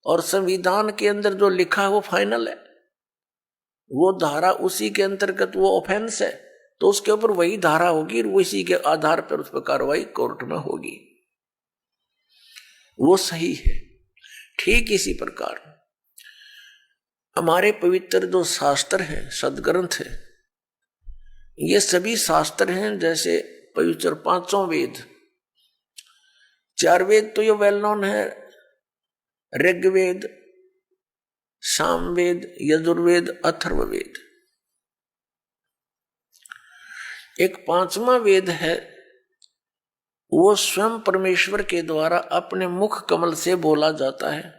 और संविधान के अंदर जो लिखा है वो फाइनल है, वो धारा उसी के अंतर्गत वो ऑफेंस है, तो उसके ऊपर वही धारा होगी, वो इसी के आधार पर उस पर कार्रवाई कोर्ट में होगी, वो सही है। ठीक इसी प्रकार हमारे पवित्र जो शास्त्र हैं, सदग्रंथ है, ये सभी शास्त्र हैं जैसे पवित्र पांचों वेद। चार वेद तो ये वेल नोन है, ऋग्वेद, सामवेद, यजुर्वेद, अथर्ववेद। एक पांचवा वेद है, वो स्वयं परमेश्वर के द्वारा अपने मुख कमल से बोला जाता है।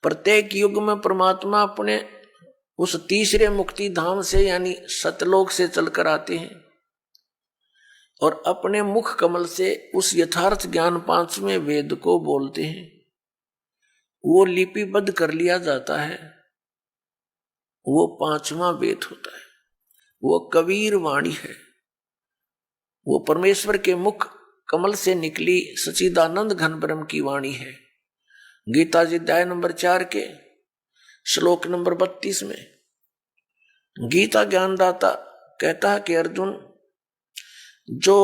प्रत्येक युग में परमात्मा अपने उस तीसरे मुक्ति धाम से यानी सतलोक से चलकर आते हैं और अपने मुख कमल से उस यथार्थ ज्ञान पांचवें वेद को बोलते हैं। वो लिपिबद्ध कर लिया जाता है, वो पांचवा वेद होता है, वो कबीर वाणी है, वो परमेश्वर के मुख कमल से निकली सच्चिदानंद घन ब्रह्म की वाणी है। गीता जी अध्याय नंबर 4 के श्लोक नंबर 32 में गीता ज्ञानदाता कहता है कि अर्जुन, जो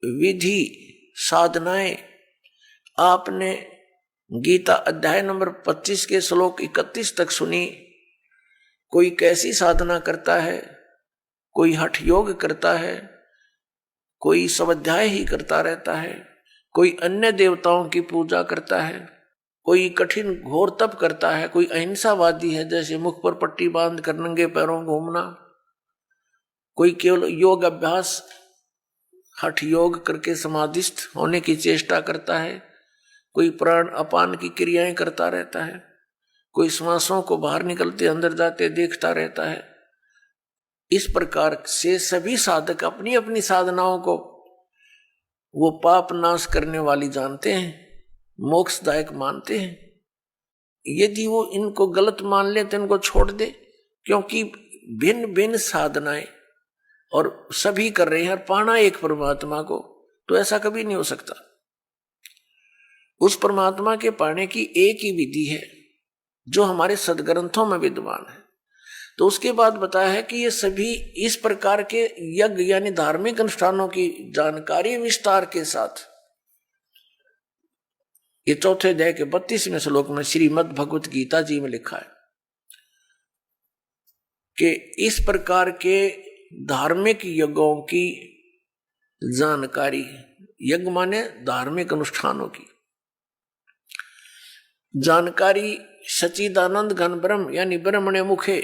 विधि साधनाएं आपने गीता अध्याय नंबर 25 के श्लोक 31 तक सुनी, कोई कैसी साधना करता है, कोई हठ योग करता है, कोई स्वाध्याय ही करता रहता है, कोई अन्य देवताओं की पूजा करता है, कोई कठिन घोर तप करता है, कोई अहिंसावादी है जैसे मुख पर पट्टी बांध कर नंगे पैरों घूमना, कोई केवल योग अभ्यास हठ योग करके समाधिस्थ होने की चेष्टा करता है, कोई प्राण अपान की क्रियाएं करता रहता है, कोई श्वासों को बाहर निकलते अंदर जाते देखता रहता है। इस प्रकार से सभी साधक अपनी अपनी साधनाओं को वो पाप नाश करने वाली जानते हैं, मोक्षदायक मानते हैं। यदि वो इनको गलत मान ले तो इनको छोड़ दे, क्योंकि भिन्न भिन्न साधनाएं और सभी कर रहे हैं और पाना एक परमात्मा को, तो ऐसा कभी नहीं हो सकता। उस परमात्मा के पाने की एक ही विधि है जो हमारे सदग्रंथों में विद्यमान है। तो उसके बाद बताया है कि ये सभी इस प्रकार के यज्ञ यानी धार्मिक अनुष्ठानों की जानकारी विस्तार के साथ, ये चौथे अध्याय के 32वें श्लोक में श्रीमद् भगवत गीता जी में लिखा है कि इस प्रकार के धार्मिक यज्ञों की जानकारी, यज्ञ माने धार्मिक अनुष्ठानों की जानकारी सच्चिदानंद घन ब्रह्म यानी ब्रह्मणे मुखे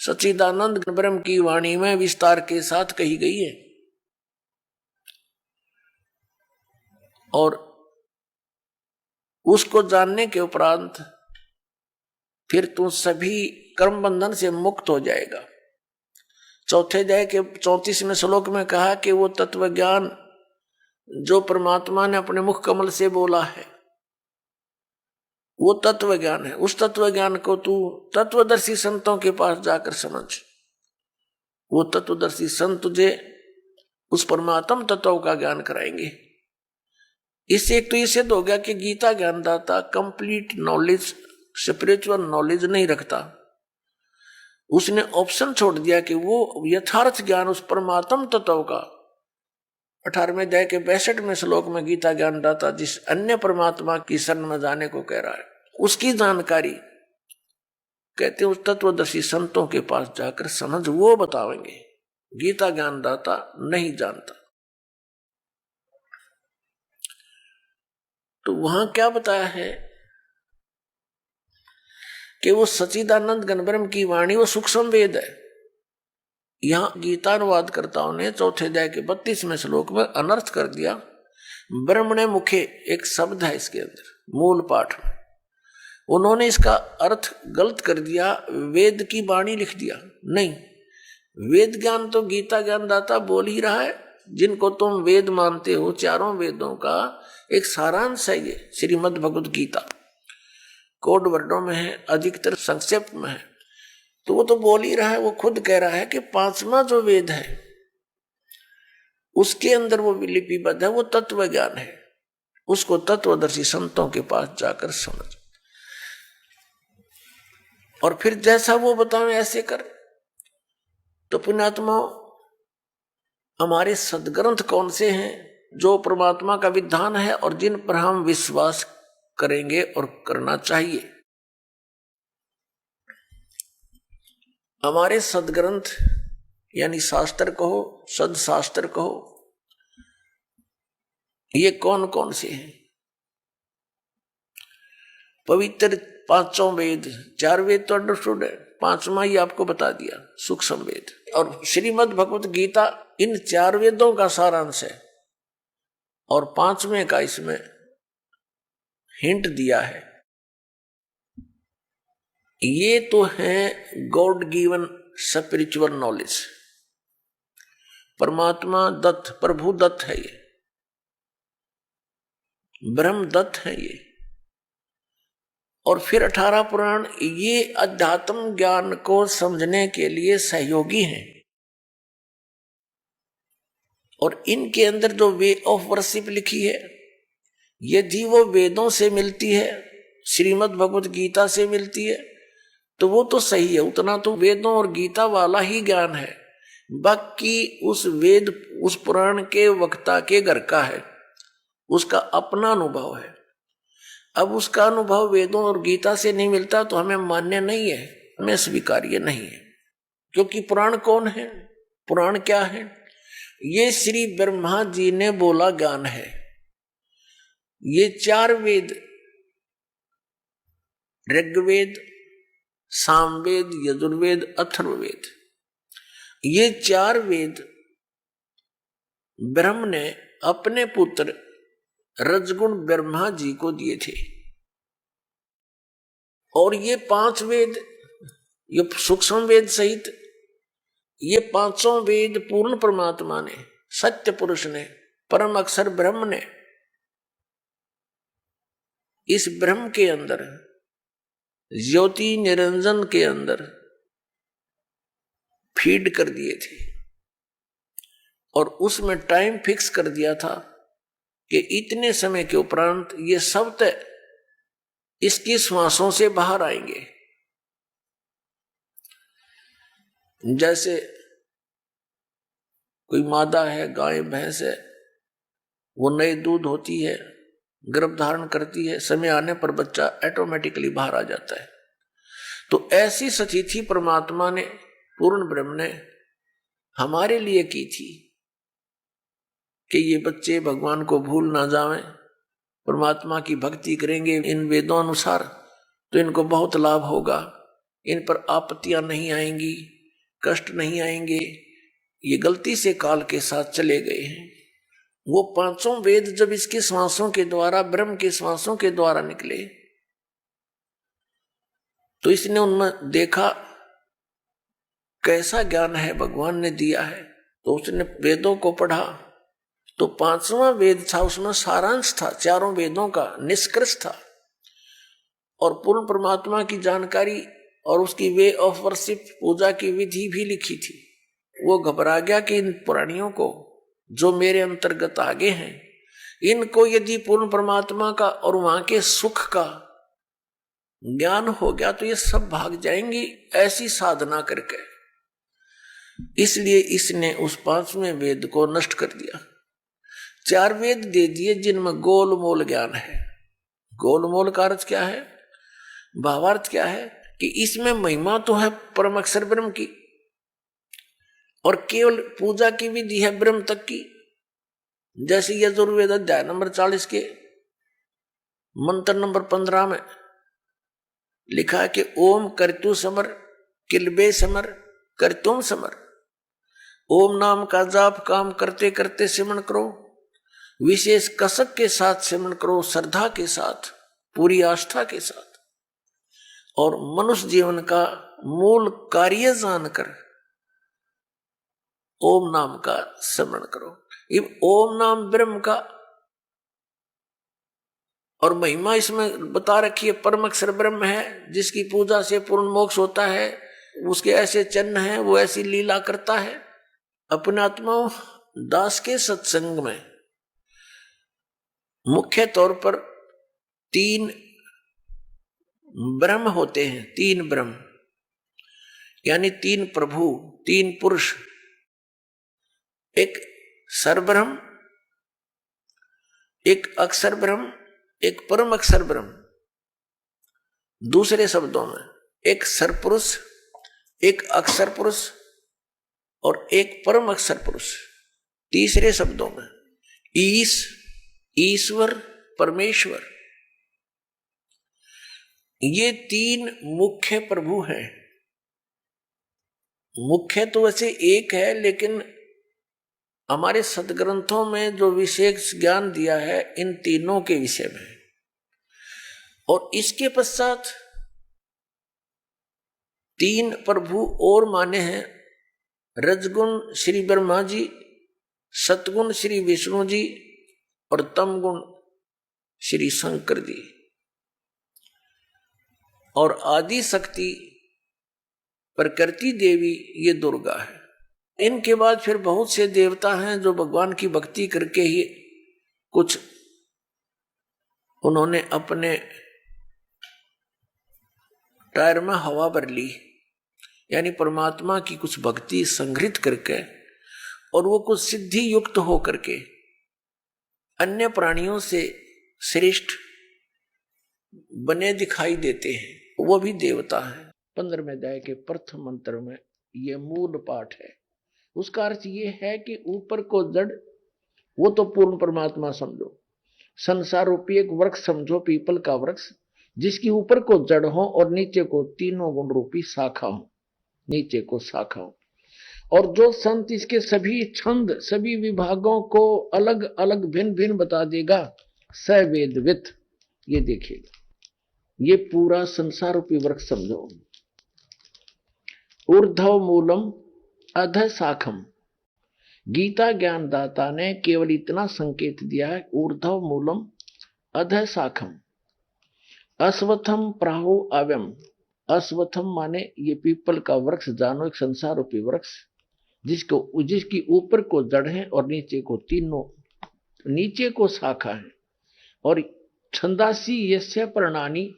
सच्चिदानंद घन ब्रह्म की वाणी में विस्तार के साथ कही गई है। और उसको जानने के उपरांत फिर तू सभी कर्म बंधन से मुक्त हो जाएगा। चौथे अध्याय के 34वें श्लोक में कहा कि वो तत्व ज्ञान जो परमात्मा ने अपने मुख कमल से बोला है वो तत्व ज्ञान है। उस तत्व ज्ञान को तू तत्वदर्शी संतों के पास जाकर समझ। वो तत्वदर्शी संत तुझे उस परमात्म तत्व का ज्ञान कराएंगे। इससे एक तो ये सिद्ध हो गया कि गीता ज्ञानदाता कंप्लीट नॉलेज, स्पिरिचुअल नॉलेज नहीं रखता। उसने ऑप्शन छोड़ दिया कि वो यथार्थ ज्ञान उस परमात्म तत्व का 18वें अध्याय के 62वें श्लोक में गीता ज्ञानदाता जिस अन्य परमात्मा की शरण में जाने को कह रहा है, उसकी जानकारी कहते हैं उस तत्वदर्शी संतों के पास जाकर समझ, वो बतावेंगे। गीता ज्ञानदाता नहीं जानता। तो वहां क्या बताया है कि वो सच्चिदानंद घन ब्रह्म की वाणी वो सूक्ष्म वेद है। यहां गीतानुवादकर्ताओं ने चौथे अध्याय के 32वें श्लोक में अनर्थ कर दिया। ब्रह्मणे मुखे एक शब्द है इसके अंदर मूल पाठ में, उन्होंने इसका अर्थ गलत कर दिया, वेद की वाणी लिख दिया। नहीं, वेद ज्ञान तो गीता ज्ञानदाता बोल ही रहा है। जिनको तुम वेद मानते हो, चारों वेदों का एक सारांश है ये श्रीमद् भगवत गीता। कोड वर्डों में है, अधिकतर संक्षेप में है। तो वो तो बोल ही रहा है, वो खुद कह रहा है कि 5वां जो वेद है उसके अंदर वो लिपिबद्ध है, वो तत्व ज्ञान है। उसको तत्वदर्शी संतों के पास जाकर समझ और फिर जैसा वो बताएं ऐसे कर। तो पुण्यात्मा, हमारे सदग्रंथ कौन से हैं जो परमात्मा का विधान है और जिन पर हम विश्वास करेंगे और करना चाहिए? हमारे सदग्रंथ यानी शास्त्र कहो, सदशास्त्र कहो, ये कौन कौन से हैं? पवित्र 5 वेद, 4 वेद तो अंडरस्टूड है, 5वां ही आपको बता दिया सूक्ष्म वेद। और श्रीमद् भगवत गीता इन 4 वेदों का सारांश है और 5वें का इसमें हिंट दिया है। ये तो है गॉड गिवन स्पिरिचुअल नॉलेज, परमात्मा दत्त, प्रभु दत्त है ये, ब्रह्म दत्त है ये। और फिर 18 पुराण ये अध्यात्म ज्ञान को समझने के लिए सहयोगी हैं और इनके अंदर जो वे ऑफ वर्शिप लिखी है, यदि वो वेदों से मिलती है, श्रीमद् भगवत गीता से मिलती है, तो वो तो सही है, उतना तो वेदों और गीता वाला ही ज्ञान है। बाकी उस वेद, उस पुराण के वक्ता के घर का है, उसका अपना अनुभव है। अब उसका अनुभव वेदों और गीता से नहीं मिलता तो हमें मान्य नहीं है, हमें स्वीकार्य नहीं है। क्योंकि पुराण कौन है, पुराण क्या है? ये श्री ब्रह्मा जी ने बोला ज्ञान है। ये 4 वेद, ऋग्वेद, सामवेद, यजुर्वेद, अथर्ववेद, ये 4 वेद ब्रह्म ने अपने पुत्र रजगुण ब्रह्मा जी को दिए थे। और ये 5 वेद, ये सूक्ष्म वेद सहित ये 5 वेद पूर्ण परमात्मा ने, सत्य पुरुष ने, परम अक्षर ब्रह्म ने इस ब्रह्म के अंदर, ज्योति निरंजन के अंदर फीड कर दिए थे। और उसमें टाइम फिक्स कर दिया था कि इतने समय के उपरांत ये सब तय इसकी श्वासों से बाहर आएंगे। जैसे कोई मादा है, गाय भैंस है, वो नए दूध होती है, गर्भ धारण करती है, समय आने पर बच्चा ऑटोमेटिकली बाहर आ जाता है। तो ऐसी स्थिति परमात्मा ने, पूर्ण ब्रह्म ने हमारे लिए की थी कि ये बच्चे भगवान को भूल ना जावें, परमात्मा की भक्ति करेंगे इन वेदों अनुसार तो इनको बहुत लाभ होगा, इन पर आपत्तियां नहीं आएंगी, कष्ट नहीं आएंगे। ये गलती से काल के साथ चले गए हैं। वो 5 वेद जब इसके श्वासों के द्वारा, ब्रह्म के श्वासों के द्वारा निकले, तो इसने उनमें देखा कैसा ज्ञान है भगवान ने दिया है। तो उसने वेदों को पढ़ा, तो 5वां वेद था, उसमें सारांश था, 4 वेदों का निष्कर्ष था और पूर्ण परमात्मा की जानकारी और उसकी वे ऑफ वर्शिप, पूजा की विधि भी लिखी थी। वो घबरा गया कि इन प्राणियों को जो मेरे अंतर्गत आगे हैं, इनको यदि पूर्ण परमात्मा का और वहां के सुख का ज्ञान हो गया तो ये सब भाग जाएंगी ऐसी साधना करके। इसलिए इसने उस 5वें वेद को नष्ट कर दिया। 4 वेद दे दिए जिनमें गोलमोल ज्ञान है। गोलमोल का अर्थ क्या है, भावार्थ क्या है कि इसमें महिमा तो है परम अक्षर ब्रह्म की और केवल पूजा की विधि है ब्रह्म तक की। जैसे यजुर्वेद अध्याय नंबर 40 के मंत्र नंबर 15 में लिखा है कि ओम करतु समर किलबे समर करतुम समर। ओम नाम का जाप काम करते करते सिमरण करो, विशेष कसक के साथ सिमरण करो, श्रद्धा के साथ, पूरी आस्था के साथ, और मनुष्य जीवन का मूल कार्य जानकर ओम नाम का स्मरण करो। ये ओम नाम ब्रह्म का और महिमा इसमें बता रखी है। परम अक्षर ब्रह्म है जिसकी पूजा से पूर्ण मोक्ष होता है, उसके ऐसे चिन्ह हैं, वो ऐसी लीला करता है। अपने आत्माओं दास के सत्संग में मुख्य तौर पर 3 ब्रह्म होते हैं, 3 ब्रह्म यानी 3 प्रभु, 3 पुरुष। एक सरब्रह्म, एक अक्षर ब्रह्म, एक परम अक्षर ब्रह्म। दूसरे शब्दों में एक सरपुरुष, एक अक्षर पुरुष और एक परम अक्षर पुरुष। तीसरे शब्दों में ईश्वर, परमेश्वर। ये 3 मुख्य प्रभु हैं। मुख्य तो वैसे एक है, लेकिन हमारे सदग्रंथों में जो विशेष ज्ञान दिया है इन तीनों के विषय में। और इसके पश्चात 3 प्रभु और माने हैं, रजगुण श्री ब्रह्मा जी, सतगुण श्री विष्णु जी और तमगुण श्री शंकर जी। और आदि शक्ति प्रकृति देवी ये दुर्गा है। इनके बाद फिर बहुत से देवता हैं जो भगवान की भक्ति करके ही कुछ उन्होंने अपने टायर में हवा भर ली, यानी परमात्मा की कुछ भक्ति संग्रहित करके, और वो कुछ सिद्धि युक्त हो करके अन्य प्राणियों से श्रेष्ठ बने दिखाई देते हैं, वो भी देवता है। 15वें अध्याय के प्रथम मंत्र में ये मूल पाठ है। उसका अर्थ ये है कि ऊपर को जड़, वो तो पूर्ण परमात्मा समझो, संसार रूपी एक वृक्ष समझो, पीपल का वृक्ष, जिसकी ऊपर को जड़ हो और नीचे को तीनों गुण रूपी शाखा हो, नीचे को शाखा हो। और जो संत इसके सभी छंद, सभी विभागों को अलग अलग भिन्न भिन्न बता देगा, सवेदवित, ये देखिएगा, ये पूरा संसार रूपी वृक्ष समझो। ऊर्ध्व मूलम अध शाखम, गीता ज्ञान दाता ने केवल इतना संकेत दिया है, ऊर्ध्व मूलम अध शाखम, अश्वत्थम प्राहु अव्यम। अश्वत्थम माने ये पीपल का वृक्ष जानो, एक संसार रूपी वृक्ष जिसकी ऊपर को जड़ है और नीचे को तीनों, नीचे को शाखा है। और छंदासी यस्य पर्णानि,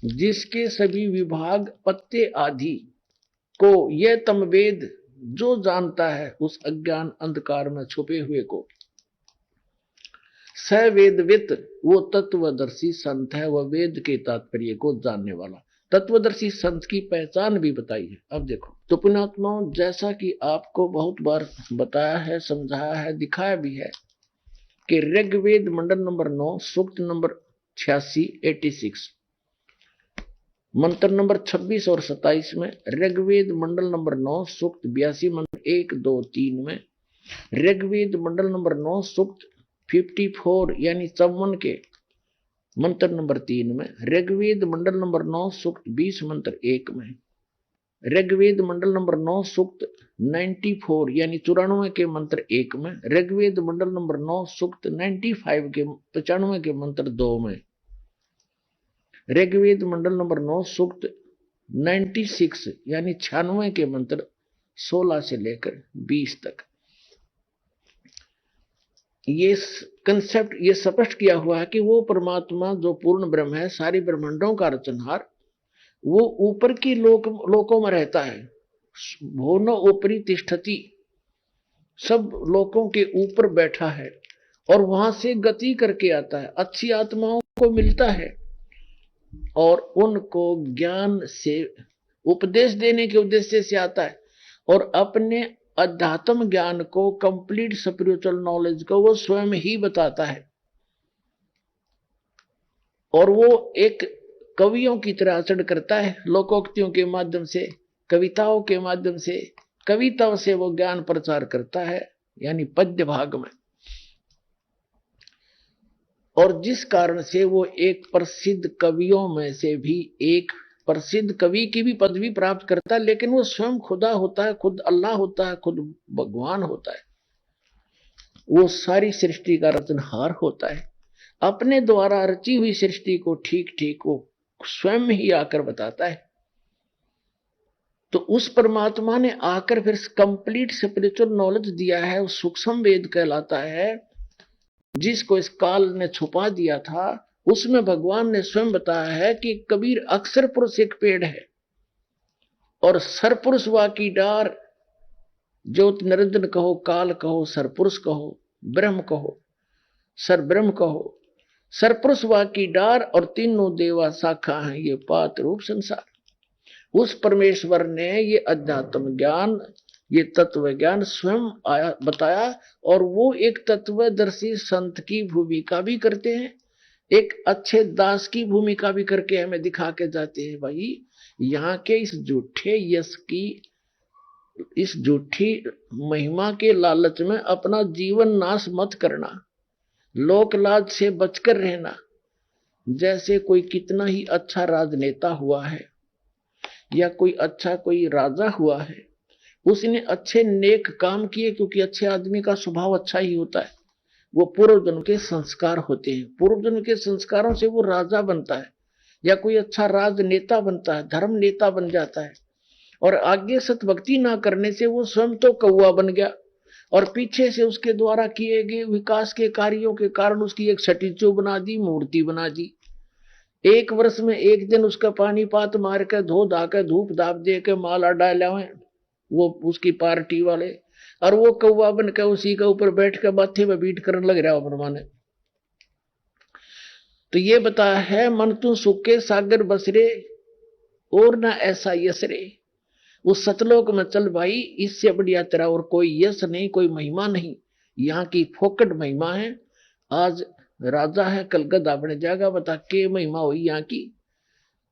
जिसके सभी विभाग पत्ते आदि को यह तम वेद, जो जानता है उस अज्ञान अंधकार में छुपे हुए को। स वेदवित, वो तत्वदर्शी संत है, वह वेद के तात्पर्य को जानने वाला। तत्वदर्शी संत की पहचान भी बताई है। अब देखो तो पुण्यात्माओं, जैसा कि आपको बहुत बार बताया है, समझाया है, दिखाया भी है कि ऋग्वेद मंडल नंबर 9 सूक्त नंबर 86 86, मंत्र नंबर 26 और 27 में, ऋग्वेद मंडल नंबर 9 सूक्त 82 मंत्र 1 2 3 में, ऋग्वेद मंडल नंबर 9 सूक्त 54 यानी 54 के मंत्र नंबर 3 में, ऋग्वेद मंडल नंबर 9 सूक्त 20 मंत्र 1 में, ऋग्वेद मंडल नंबर 9 सूक्त 94 यानी 94 के मंत्र 1 में, ऋग्वेद मंडल नंबर 9 सूक्त 95 के 95 के मंत्र 2 में, ऋग्वेद मंडल नंबर 9 सूक्त 96 यानी 96 के मंत्र 16 से लेकर 20 तक। ये कंसेप्ट ये स्पष्ट किया हुआ है कि वो परमात्मा जो पूर्ण ब्रह्म है, सारी ब्रह्मांडों का रचनहार, वो ऊपर की लोकों में रहता है। भुवनो ऊपरी तिष्ठति, सब लोकों के ऊपर बैठा है और वहां से गति करके आता है, अच्छी आत्माओं को मिलता है और उनको ज्ञान से उपदेश देने के उद्देश्य से आता है, और अपने अध्यात्म ज्ञान को, कंप्लीट स्पिरिचुअल नॉलेज को वो स्वयं ही बताता है। और वो एक कवियों की तरह आचरण करता है, लोकोक्तियों के माध्यम से, कविताओं के माध्यम से, कविताओं से वो ज्ञान प्रचार करता है, यानी पद्य भाग में। और जिस कारण से वो एक प्रसिद्ध कवियों में से भी एक प्रसिद्ध कवि की भी पदवी प्राप्त करता है, लेकिन वो स्वयं खुदा होता है, खुद अल्लाह होता है, खुद भगवान होता है। वो सारी सृष्टि का रचनहार होता है, अपने द्वारा रची हुई सृष्टि को ठीक ठीक वो स्वयं ही आकर बताता है। तो उस परमात्मा ने आकर फिर कंप्लीट स्पिरिचुअल नॉलेज दिया है, वो सूक्ष्म वेद कहलाता है, जिसको इस काल ने छुपा दिया था। उसमें भगवान ने स्वयं बताया है कि कबीर अक्षर पुरुष एक पेड़ है और सरपुरुष वा की डार, ज्योति निरंजन कहो, काल कहो, सरपुरुष कहो, ब्रह्म कहो, सर ब्रह्म कहो, सरपुरुष वा की डार और तीनों देवा शाखा हैं, ये पात रूप संसार। उस परमेश्वर ने ये अध्यात्म ज्ञान, ये तत्व ज्ञान स्वयं आया बताया, और वो एक तत्वदर्शी संत की भूमिका भी करते हैं, एक अच्छे दास की भूमिका भी करके हमें दिखा के जाते हैं। भाई यहाँ के इस झूठे यश की, इस झूठी महिमा के लालच में अपना जीवन नाश मत करना, लोक लाज से बचकर रहना। जैसे कोई कितना ही अच्छा राजनेता हुआ है या कोई अच्छा कोई राजा हुआ है, उसने अच्छे नेक काम किए, क्योंकि अच्छे आदमी का स्वभाव अच्छा ही होता है, वो पूर्व जन्म के संस्कार होते हैं, पूर्व जन्म के संस्कारों से वो राजा बनता है या कोई अच्छा राजनेता बनता है, धर्म नेता बन जाता है। और आगे सत भक्ति ना करने से वो स्वयं तो कौवा बन गया और पीछे से उसके द्वारा किए गए विकास के कार्यों के कारण उसकी एक स्टैच्यू बना दी, मूर्ति बना दी। एक वर्ष में एक दिन उसका पानी पात मार के धो धा के धूप धाप दे के माला डाला वो उसकी पार्टी वाले, और वो कौवा बन के उसी के ऊपर बैठ के माथे में बीट करने लग रहा हो ने। तो ये बताया है मन तू सुखे सागर बसरे और ना ऐसा यसरे, उस सतलोक में चल भाई, इससे बढ़िया तेरा और कोई यश नहीं, कोई महिमा नहीं। यहाँ की फोकट महिमा है। आज राजा है कल गधा बन जाएगा, बता के महिमा हुई यहाँ की।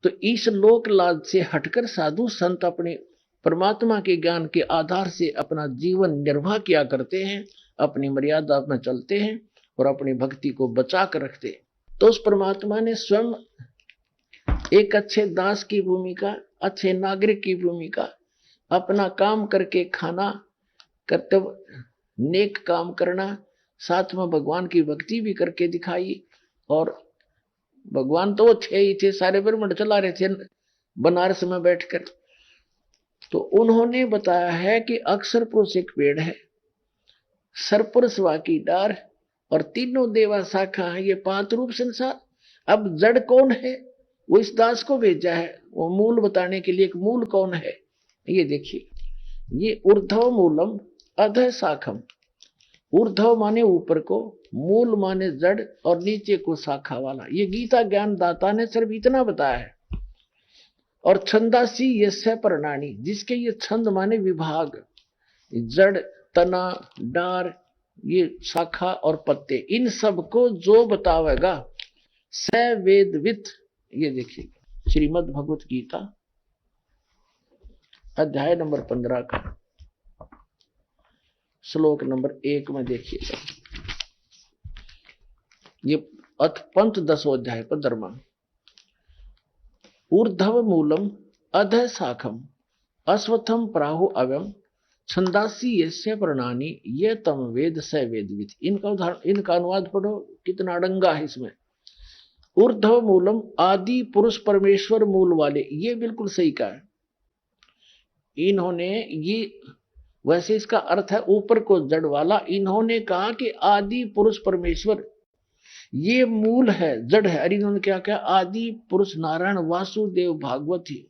तो इस लोक लाज से हटकर साधु संत अपने परमात्मा के ज्ञान के आधार से अपना जीवन निर्वाह किया करते हैं, अपनी मर्यादा में चलते हैं और अपनी भक्ति को बचा कर रखते हैं। तो उस परमात्मा ने स्वयं एक अच्छे दास की भूमिका, अच्छे नागरिक की भूमिका, अपना काम करके खाना, कर्तव्य नेक काम करना, साथ में भगवान की भक्ति भी करके दिखाई। और भगवान तो वो थे ही थे, सारे ब्रह्मांड चला रहे थे बनारस में बैठकर। तो उन्होंने बताया है कि अक्षर पुरुष एक पेड़ है, सरपुरुष वाकी डार और तीनों देवा शाखा है, ये पांच रूप संसार। अब जड़ कौन है, वो इस दास को भेजा है वो मूल बताने के लिए। एक मूल कौन है ये देखिए, ये ऊर्ध्व मूलम अधः शाखम। ऊर्ध्व माने ऊपर को, मूल माने जड़ और नीचे को शाखा वाला। ये गीता ज्ञान दाता ने सिर्फ इतना बताया है। और छंदासी यस्य प्रणानी, जिसके ये छंद माने विभाग, जड़, तना, डार, ये शाखा और पत्ते, इन सब को जो बतावेगा स वेदवित। ये देखिए श्रीमद् भगवत गीता अध्याय नंबर 15 का श्लोक नंबर 1 में देखिएगा। ये अथ पंथ 10वां अध्याय 15वां। ऊर्ध्व मूलम अधः शाखम अश्वत्थम प्राहु अव्यम छंदासी यस्य प्रणानी ये तम वेद स वेदविद। इनका उदाहरण, इनका अनुवाद पढ़ो, कितना अड़ंगा है इसमें। ऊर्ध्व मूलम, आदि पुरुष परमेश्वर मूल वाले, ये बिल्कुल सही कहा है इन्होंने। ये वैसे इसका अर्थ है ऊपर को जड़ वाला। इन्होंने कहा कि आदि पुरुष परमेश्वर ये मूल है, जड़ है। अरे इन्होंने क्या कहा, आदि पुरुष नारायण वासुदेव भागवत ही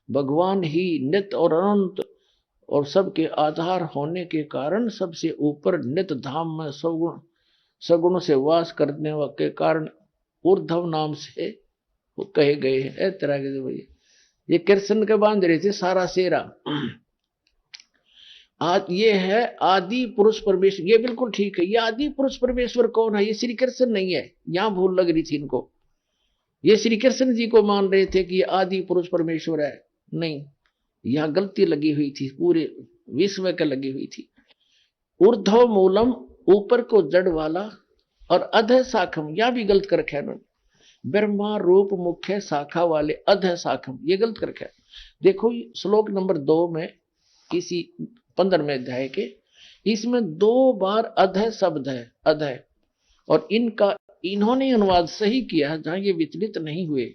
भगवान ही नित्य और अनंत और सबके आधार होने के कारण सबसे ऊपर नित्य धाम में सगुण से वास करने के कारण ऊर्ध्व नाम से वो कहे गए हैं। तरह के ये कृष्ण के बांध रहे थे सारा सेरा। आज ये है आदि पुरुष परमेश्वर, ये बिल्कुल ठीक है। ये आदि पुरुष परमेश्वर कौन है, ये श्री कृष्ण नहीं है। यहां भूल लग रही थी इनको, ये श्री कृष्ण जी को मान रहे थे कि ये आदि पुरुष परमेश्वर है। नहीं, यहां गलती लगी हुई थी, पूरे विश्व के लगी हुई थी। ऊर्ध्व मूलम, ऊपर को जड़ वाला, और अधः शाखम, यहां भी गलत कर रखा है उन्होंने। ब्रह्मा रूप मुख्य शाखा वाले अधः शाखम, ये गलत कर रखा है। देखो श्लोक नंबर 2 में, किसी 15वें अध्याय के, इसमें 2 बार अधः शब्द है, अधः। और इनका इन्होंने अनुवाद सही किया जहां ये विचलित नहीं हुए।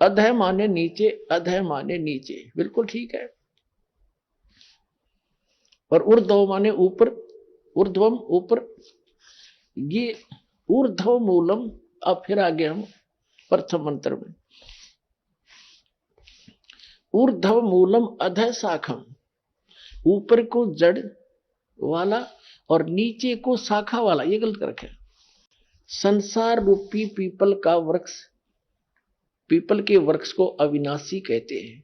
अधः माने नीचे, अधः माने नीचे, बिल्कुल ठीक है। और ऊर्ध्व माने ऊपर, ऊर्ध्वम ऊपर। ये ऊर्ध्व मूलम। अब फिर आगे हम प्रथम मंत्र में, ऊर्ध्व मूलम अधः शाखम, ऊपर को जड़ वाला और नीचे को शाखा वाला, ये गलत कर रखा है। संसार रूपी पीपल का वृक्ष, पीपल के वृक्ष को अविनाशी कहते हैं।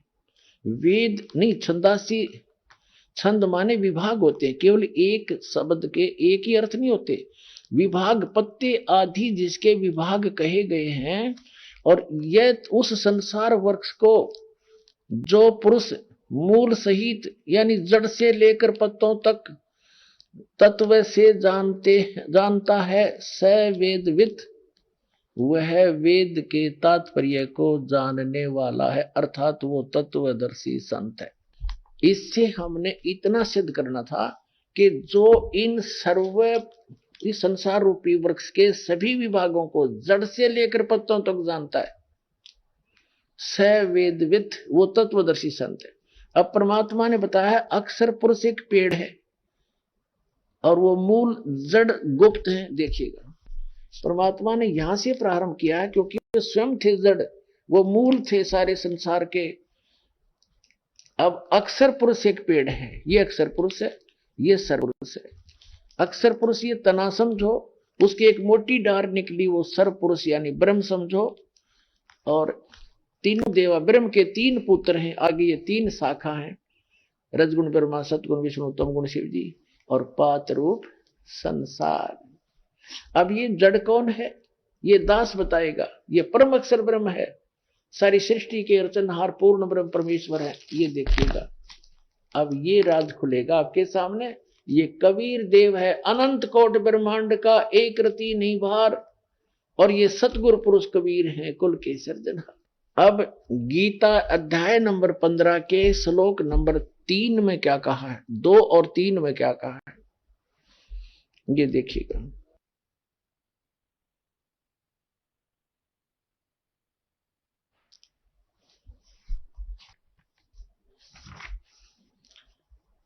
वेद नहीं, छंदासी, छंद माने विभाग होते हैं। केवल एक शब्द के एक ही अर्थ नहीं होते, विभाग, पत्ते आदि जिसके विभाग कहे गए हैं। और यह उस संसार वृक्ष को जो पुरुष मूल सहित यानी जड़ से लेकर पत्तों तक तत्व से जानता है, स वेदवित, वह वेद के तात्पर्य को जानने वाला है, अर्थात वो तत्वदर्शी संत है। इससे हमने इतना सिद्ध करना था कि जो इस संसार रूपी वृक्ष के सभी विभागों को जड़ से लेकर पत्तों तक जानता है, स वेदविद, वो तत्वदर्शी संत है। अब परमात्मा ने बताया अक्षर पुरुष एक पेड़ है और वो मूल जड़ गुप्त है। देखिएगा परमात्मा ने यहां से प्रारंभ किया है क्योंकि वो स्वयं थे जड़, वो मूल थे सारे संसार के। अब अक्षर पुरुष एक पेड़ है, ये अक्षर पुरुष है, ये सर्वपुरुष है। अक्षर पुरुष ये तना समझो, उसकी एक मोटी डार निकली वो सर्वपुरुष यानी ब्रह्म समझो। और तीनों देवा ब्रह्म के तीन पुत्र हैं, आगे ये तीन शाखा हैं, रजगुण ब्रह्मा, सतगुण विष्णु, तमगुण शिव जी और पात रूप संसार। अब ये जड़ कौन है ये दास बताएगा, ये परम अक्षर ब्रह्म है, सारी सृष्टि के रचनहार पूर्ण ब्रह्म परमेश्वर है। ये देखिएगा अब ये राज खुलेगा आपके सामने। ये कबीर देव है, अनंत कोट ब्रह्मांड का एक रति नहीं भार, और ये सतगुरु पुरुष कबीर हैं कुल के सर्जनहार। अब गीता अध्याय नंबर 15 के श्लोक नंबर 3 में क्या कहा है, 2 और 3 में क्या कहा है, ये देखिएगा।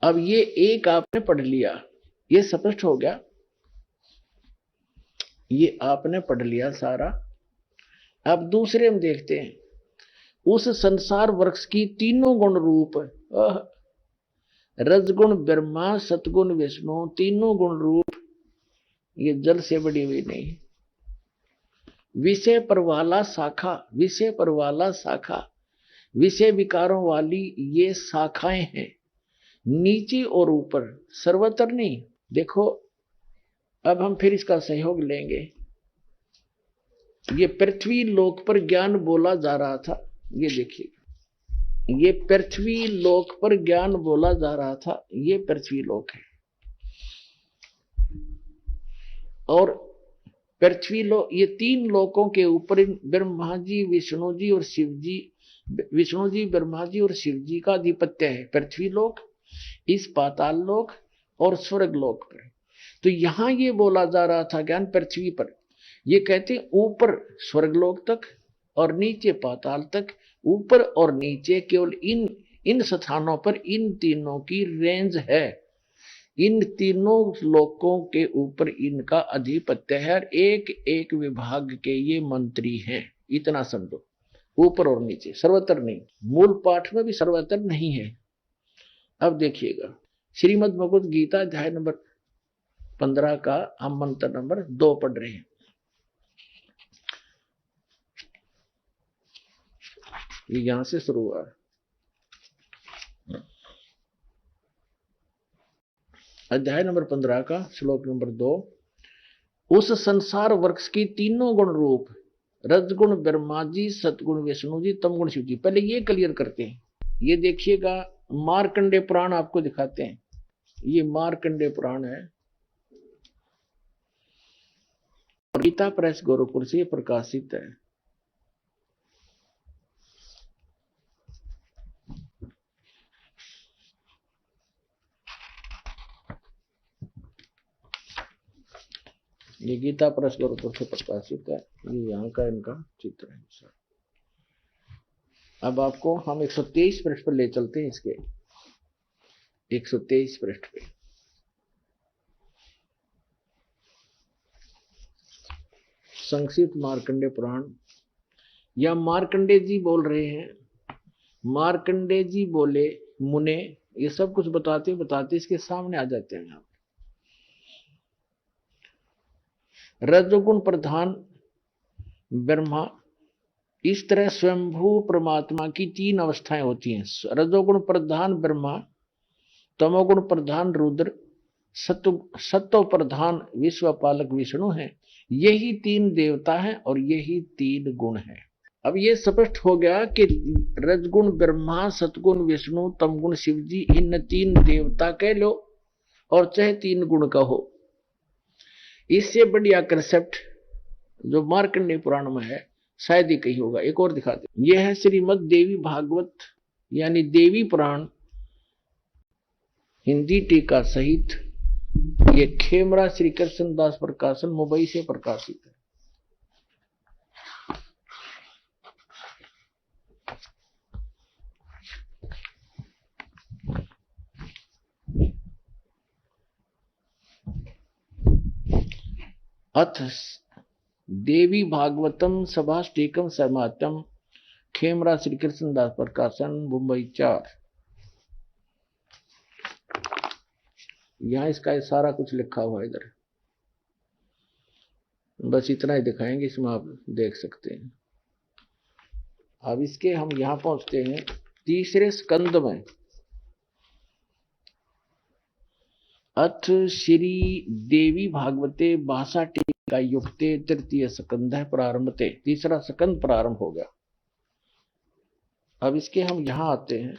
अब ये एक आपने पढ़ लिया, ये स्पष्ट हो गया, ये आपने पढ़ लिया सारा। अब दूसरे हम देखते हैं, उस संसार वृक्ष की तीनों गुण रूप, रजगुण ब्रह्मा, सतगुण विष्णु, तीनों गुण रूप, ये जल से बड़ी हुई नहीं। विषय परवाला शाखा, विषय परवाला शाखा, विषय विकारों वाली ये शाखाएं हैं, नीचे और ऊपर, सर्वत्र नहीं। देखो अब हम फिर इसका सहयोग लेंगे। ये पृथ्वी लोक पर ज्ञान बोला जा रहा था, ये देखिए, ये पृथ्वी लोक पर ज्ञान बोला जा रहा था, ये पृथ्वी लोक है। और पृथ्वी लोक, ये तीन लोकों के ऊपर ब्रह्मा जी, विष्णु जी और शिव जी, विष्णु जी, ब्रह्मा जी और शिव जी का आधिपत्य है। पृथ्वी लोक, इस पाताल लोक और स्वर्ग लोक पर। तो यहां ये बोला जा रहा था ज्ञान पृथ्वी पर, ये कहते ऊपर स्वर्ग लोक तक और नीचे पाताल तक। ऊपर और नीचे केवल इन स्थानों पर इन तीनों की रेंज है, इन तीनों लोकों के ऊपर इनका अधिपत्य है, और एक एक विभाग के ये मंत्री हैं। इतना समझो, ऊपर और नीचे, सर्वत्र नहीं। मूल पाठ में भी सर्वत्र नहीं है। अब देखिएगा श्रीमद् भगवद गीता अध्याय नंबर 15 का हम मंत्र नंबर 2 पढ़ रहे हैं। ये यहां से शुरू हुआ है। अध्याय नंबर 15 का श्लोक नंबर 2। उस संसार वृक्ष की तीनों गुण रूप, रजगुण ब्रह्मा जी, सतगुण विष्णु जी, तमगुण शिव जी। पहले ये क्लियर करते हैं। ये देखिएगा मार्कंडे पुराण आपको दिखाते हैं, ये मार्कंडे पुराण है, गीता प्रेस गोरखपुर से प्रकाशित है। ये गीता प्रेस गोरखपुर से प्रकाशित है, ये यहाँ का इनका चित्र है सर। अब आपको हम 123 पृष्ठ पर ले चलते हैं, इसके 123 पृष्ठ पे। संक्षिप्त मार्कंडे पुराण, या मार्कंडे जी बोल रहे हैं। मार्कंडे जी बोले मुने, ये सब कुछ बताते बताते इसके सामने आ जाते हैं। रजोगुण प्रधान ब्रह्मा, इस तरह स्वयंभू परमात्मा की 3 अवस्थाएं होती हैं। रजोगुण प्रधान ब्रह्मा, तमोगुण प्रधान रुद्र, सत्व प्रधान विश्वपालक विष्णु हैं। यही 3 देवता हैं और यही 3 गुण हैं। अब ये स्पष्ट हो गया कि रजगुण ब्रह्मा, सतगुण विष्णु, तमगुण शिव जी, इन 3 देवता कह लो और चाहे 3 गुण कहो। इससे बढ़िया कंसेप्ट जो मार्कंडेय पुराण में है शायद ही कहीं होगा। एक और दिखा दे, यह है श्रीमद् देवी भागवत यानी देवी पुराण, हिंदी टीका सहित। ये खेमरा श्री कृष्ण दास प्रकाशन मुंबई से प्रकाशित है। अथ देवी भागवतम सभाष्टिकम समातम, खेमरा श्री कृष्णदास प्रकाशन, मुंबई 4। यहां इसका सारा कुछ लिखा हुआ है इधर, बस इतना ही दिखाएंगे, इसमें आप देख सकते हैं। अब इसके हम यहां पहुंचते हैं तीसरे स्कंद में। अथ श्री देवी भागवते भाषा टीका युक्ते तृतीय स्कंद है प्रारंभते, तीसरा स्कंद प्रारंभ हो गया। अब इसके हम यहां आते हैं।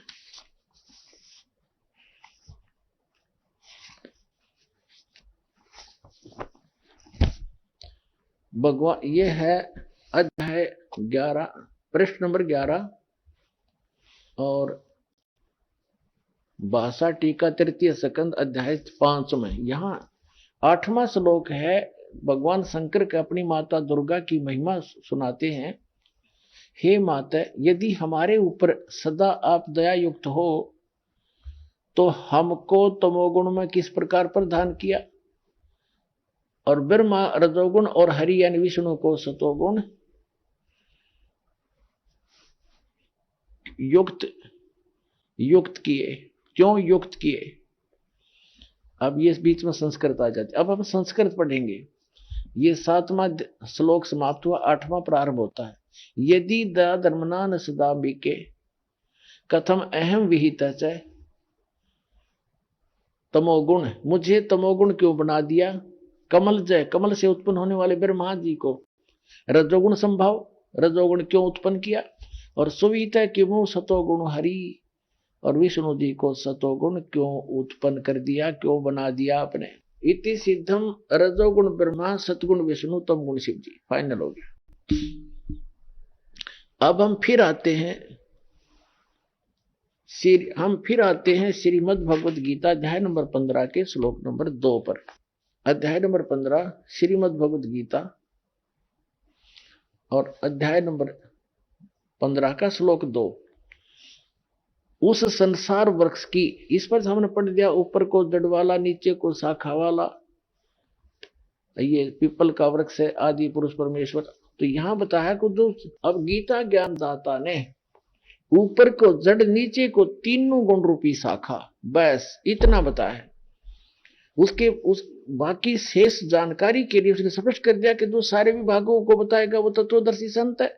भगवान, ये है अध्याय 11, पृष्ठ नंबर 11 और भाषा टीका तृतीय स्कंद अध्याय 5 में। यहाँ 8वां श्लोक है। भगवान शंकर के अपनी माता दुर्गा की महिमा सुनाते हैं। हे माता, यदि हमारे ऊपर सदा आप दया युक्त हो तो हमको तमोगुण में किस प्रकार प्रदान किया, और ब्रह्मा रजोगुण और हरि यानी विष्णु को सतोगुण युक्त किए। क्यों युक्त किए? अब ये बीच में संस्कृत आ जाती। अब हम संस्कृत पढ़ेंगे। ये 7वां श्लोक समाप्त हुआ, 8वां प्रारंभ होता है। यदि दया धर्मना न सदा बीके कथम अहम विहित च तमोगुण, मुझे तमोगुण क्यों बना दिया? कमल जय, कमल से उत्पन्न होने वाले ब्रह्मा जी को रजोगुण संभाव, रजोगुण क्यों उत्पन्न किया? और सुवित है कि मुंह सतोगुण हरि, और विष्णु जी को सतोगुण क्यों उत्पन्न कर दिया, क्यों बना दिया आपने? इति सिद्धम रजोगुण ब्रह्मा सतगुण विष्णु तम गुण शिव जी। फाइनल हो गया। अब हम फिर आते हैं श्रीमद् भगवत गीता अध्याय नंबर 15 के श्लोक नंबर 2 पर। अध्याय नंबर 15 श्रीमद् भगवत गीता और अध्याय नंबर 15 का श्लोक 2। उस संसार वृक्ष की, इस पर हमने पढ़ दिया, ऊपर को जड़ वाला, नीचे को शाखा वाला, ये पीपल का वृक्ष है, आदि पुरुष परमेश्वर। तो यहां बताया कि जो अब गीता ज्ञानदाता ने ऊपर को जड़, नीचे को तीनों गुण रूपी शाखा, बस इतना बताया। उसके बाकी शेष जानकारी के लिए उसने स्पष्ट कर दिया कि जो सारे विभागों को बताएगा वो तत्वदर्शी संत है।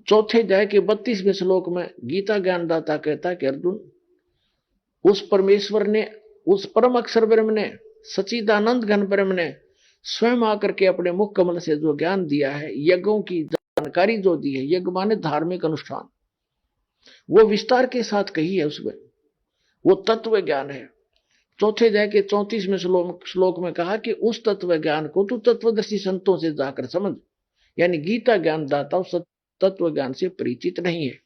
चौथे अध्याय के 32वें श्लोक में गीता ज्ञानदाता कहता कि अर्जुन, उस परमेश्वर ने, उस परम अक्षर ब्रह्म ने, सच्चिदानंद घन ब्रह्म ने स्वयं आकर के अपने मुख कमल से जो ज्ञान दिया है, यज्ञों की जानकारी जो दी है, यज्ञ माने धार्मिक अनुष्ठान, वो विस्तार के साथ कही है, उसमें वो तत्व ज्ञान है। चौथे अध्याय के 34वें श्लोक में कहा कि उस तत्व ज्ञान को तू तत्वदर्शी संतों से जाकर समझ, यानी गीता ज्ञानदाता उस तत्व ज्ञान से परिचित नहीं है,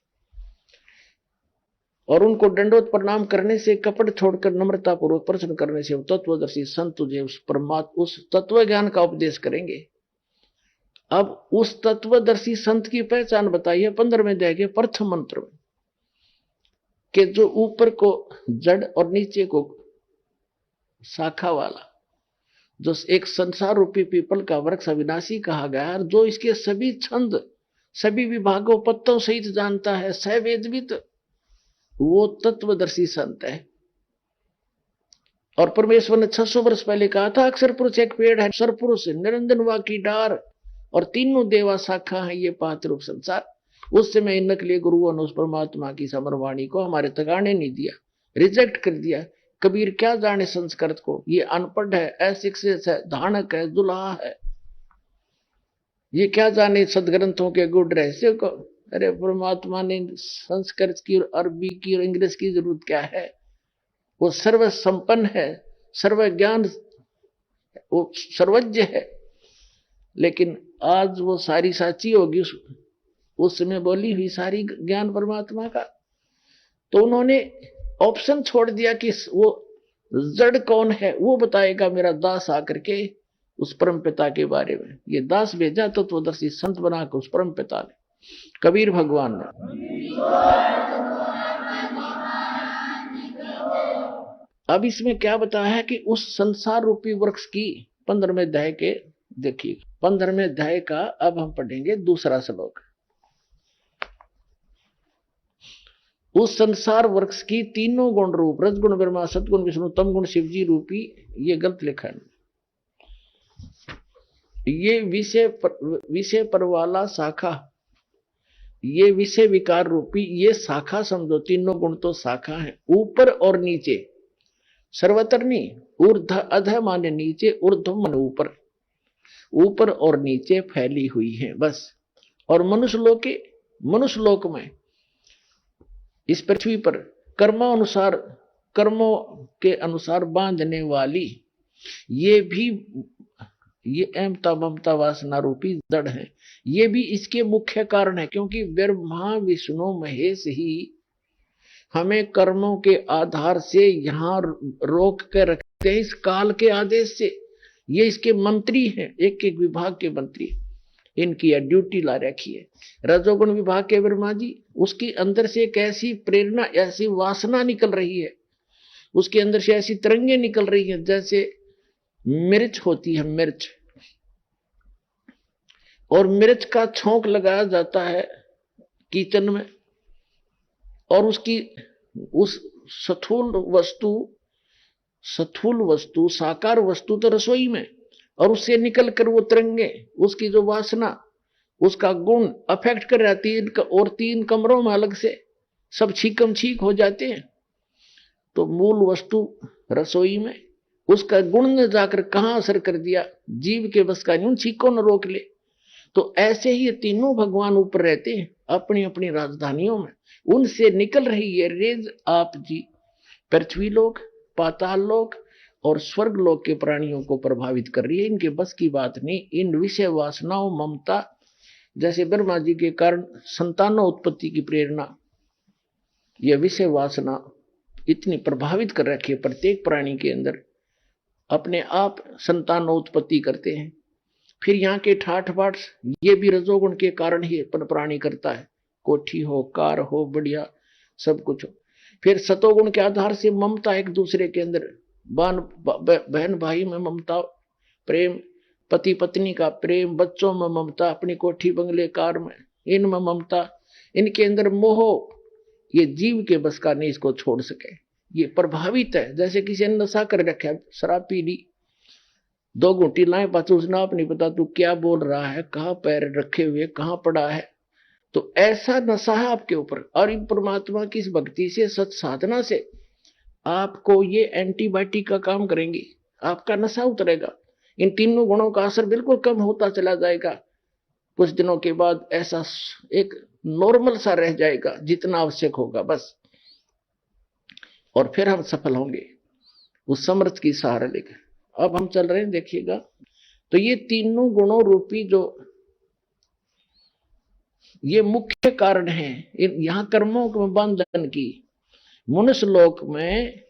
और उनको दंडवत प्रणाम करने से, कपट छोड़कर नम्रता पूर्वक प्रश्न करने से वो तत्वदर्शी संत तुझे उस तत्व ज्ञान का उपदेश करेंगे। अब उस तत्वदर्शी संत की पहचान बताई है 15वें अध्याय के प्रथम मंत्र में, कि जो ऊपर को जड़ और नीचे को शाखा वाला, जो एक संसार रूपी पीपल का वृक्ष अविनाशी कहा गया है, जो इसके सभी छंद, सभी विभागों पत्तों सहित जानता है, सवेदवित, वो तत्वदर्शी संत है। और परमेश्वर ने 600 वर्ष पहले कहा था, अक्षर पुरुष एक पेड़ है, सर पुरुष निरंजन वा की डार, और तीनों देवा शाखा है ये पात्र रूप संसार। उस समय इन नकली गुरुओं ने उस परमात्मा की समरवाणी को हमारे तक आने नहीं दिया, रिजेक्ट कर दिया। कबीर क्या जाने संस्कृत को, ये अनपढ़ है, अशिक्षित है, धानक है, दुल्हा है, ये क्या जाने सदग्रंथों के गुड़ रहस्य को। अरे परमात्मा ने संस्कृत की और अरबी की और इंग्लिश की जरूरत क्या है? वो सर्व संपन्न है, सर्व ज्ञान, वो सर्वज्ञ है। लेकिन आज वो सारी साची होगी उस समय बोली हुई सारी ज्ञान परमात्मा का। तो उन्होंने ऑप्शन छोड़ दिया कि वो जड़ कौन है, वो बताएगा मेरा दास आकर के उस परम पिता के बारे में। ये दास भेजा तत्वदर्शी संत बनाकर उस परम पिता ने, कबीर भगवान ने। अब इसमें क्या बताया है कि उस संसार रूपी वृक्ष की 15वें अध्याय के देखिए, 15वें अध्याय का अब हम पढ़ेंगे दूसरा श्लोक। उस संसार वृक्ष की तीनों गुण रूप रजगुण ब्रह्मा सतगुण विष्णु तम गुण शिव जी रूपी, ये गलत लिखा है, ये विषय पर वाला शाखा, ये विषय विकार रूपी ये शाखा समझो। तीनों गुण तो शाखा है, ऊपर और नीचे, सर्वत्र नहीं, ऊर्ध अध माने नीचे, ऊर्ध्व माने ऊपर, ऊपर और नीचे फैली हुई है बस। और मनुष्य लोक में इस पृथ्वी पर कर्मों के अनुसार बांधने वाली ये भी ये अहमता ममता वासना रूपी जड़ है, ये भी इसके मुख्य कारण है। क्योंकि ब्रह्मा विष्णु महेश ही हमें कर्मों के आधार से यहाँ रोक के रखते हैं, इस काल के आदेश से। ये इसके मंत्री हैं, एक एक विभाग के मंत्री, इनकी ड्यूटी ला रखी है। रजोगुण विभाग के ब्रह्मा जी, उसके अंदर से एक ऐसी प्रेरणा, ऐसी वासना निकल रही है, उसके अंदर से ऐसी तरंगे निकल रही है, जैसे मिर्च होती है, मिर्च, और मिर्च का छोंक लगाया जाता है किचन में, और उसकी उस स्थूल वस्तु साकार वस्तु तो रसोई में, और उससे निकलकर वो तरंगे, उसकी जो वासना, उसका गुण अफेक्ट कर रहा है और 3 कमरों में अलग से सब छीकम छीक हो जाते हैं। तो मूल वस्तु रसोई में, उसका गुण ने जाकर कहां असर कर दिया, जीव के बस का नहीं, उन छीकों ने रोक ले। तो ऐसे ही तीनों भगवान ऊपर रहते हैं अपनी अपनी राजधानियों में, उनसे निकल रही ये रेज आप जी पृथ्वी लोक, पाताल लोक और स्वर्ग लोक के प्राणियों को प्रभावित कर रही है। इनके बस की बात नहीं। इन विषय वासनाओं, ममता, जैसे ब्रह्मा जी के कारण संतानों उत्पत्ति की प्रेरणा, यह विषय वासना इतनी प्रभावित कर रखी है प्रत्येक प्राणी के अंदर, अपने आप संतानों उत्पत्ति करते हैं। फिर यहाँ के ठाठ बाट, ये भी रजोगुण के कारण ही प्राणी करता है, कोठी हो, कार हो, बढ़िया सब कुछ हो। फिर सतोगुण के आधार से ममता, एक दूसरे के अंदर बहन भाई में ममता, प्रेम, पति पत्नी का प्रेम, बच्चों में ममता, अपनी कोठी बंगले कार में इनमें ममता, इनके अंदर मोह, ये जीव के बस का नहीं, इसको छोड़ सके, ये प्रभावित है। जैसे किसी ने नशा कर रखा है, शराब पी ली, 2 घूंटी लाए, पाछू उसने आप नहीं पता तू क्या बोल रहा है, कहाँ पैर रखे हुए, कहाँ पड़ा है। तो ऐसा नशा है आपके ऊपर। और इन परमात्मा की इस भक्ति से, सत साधना से आपको ये एंटीबायोटिक का काम करेंगी, आपका नशा उतरेगा, इन तीनों गुणों का असर बिल्कुल कम होता चला जाएगा। कुछ दिनों के बाद ऐसा एक नॉर्मल सा रह जाएगा, जितना आवश्यक होगा बस, और फिर हम सफल होंगे उस समर्थ की सहारा लेकर। अब हम चल रहे हैं, देखिएगा। तो ये तीनों गुणों रूपी जो ये मुख्य कारण है यहाँ कर्मों के बंधन की, मनुष्य लोक में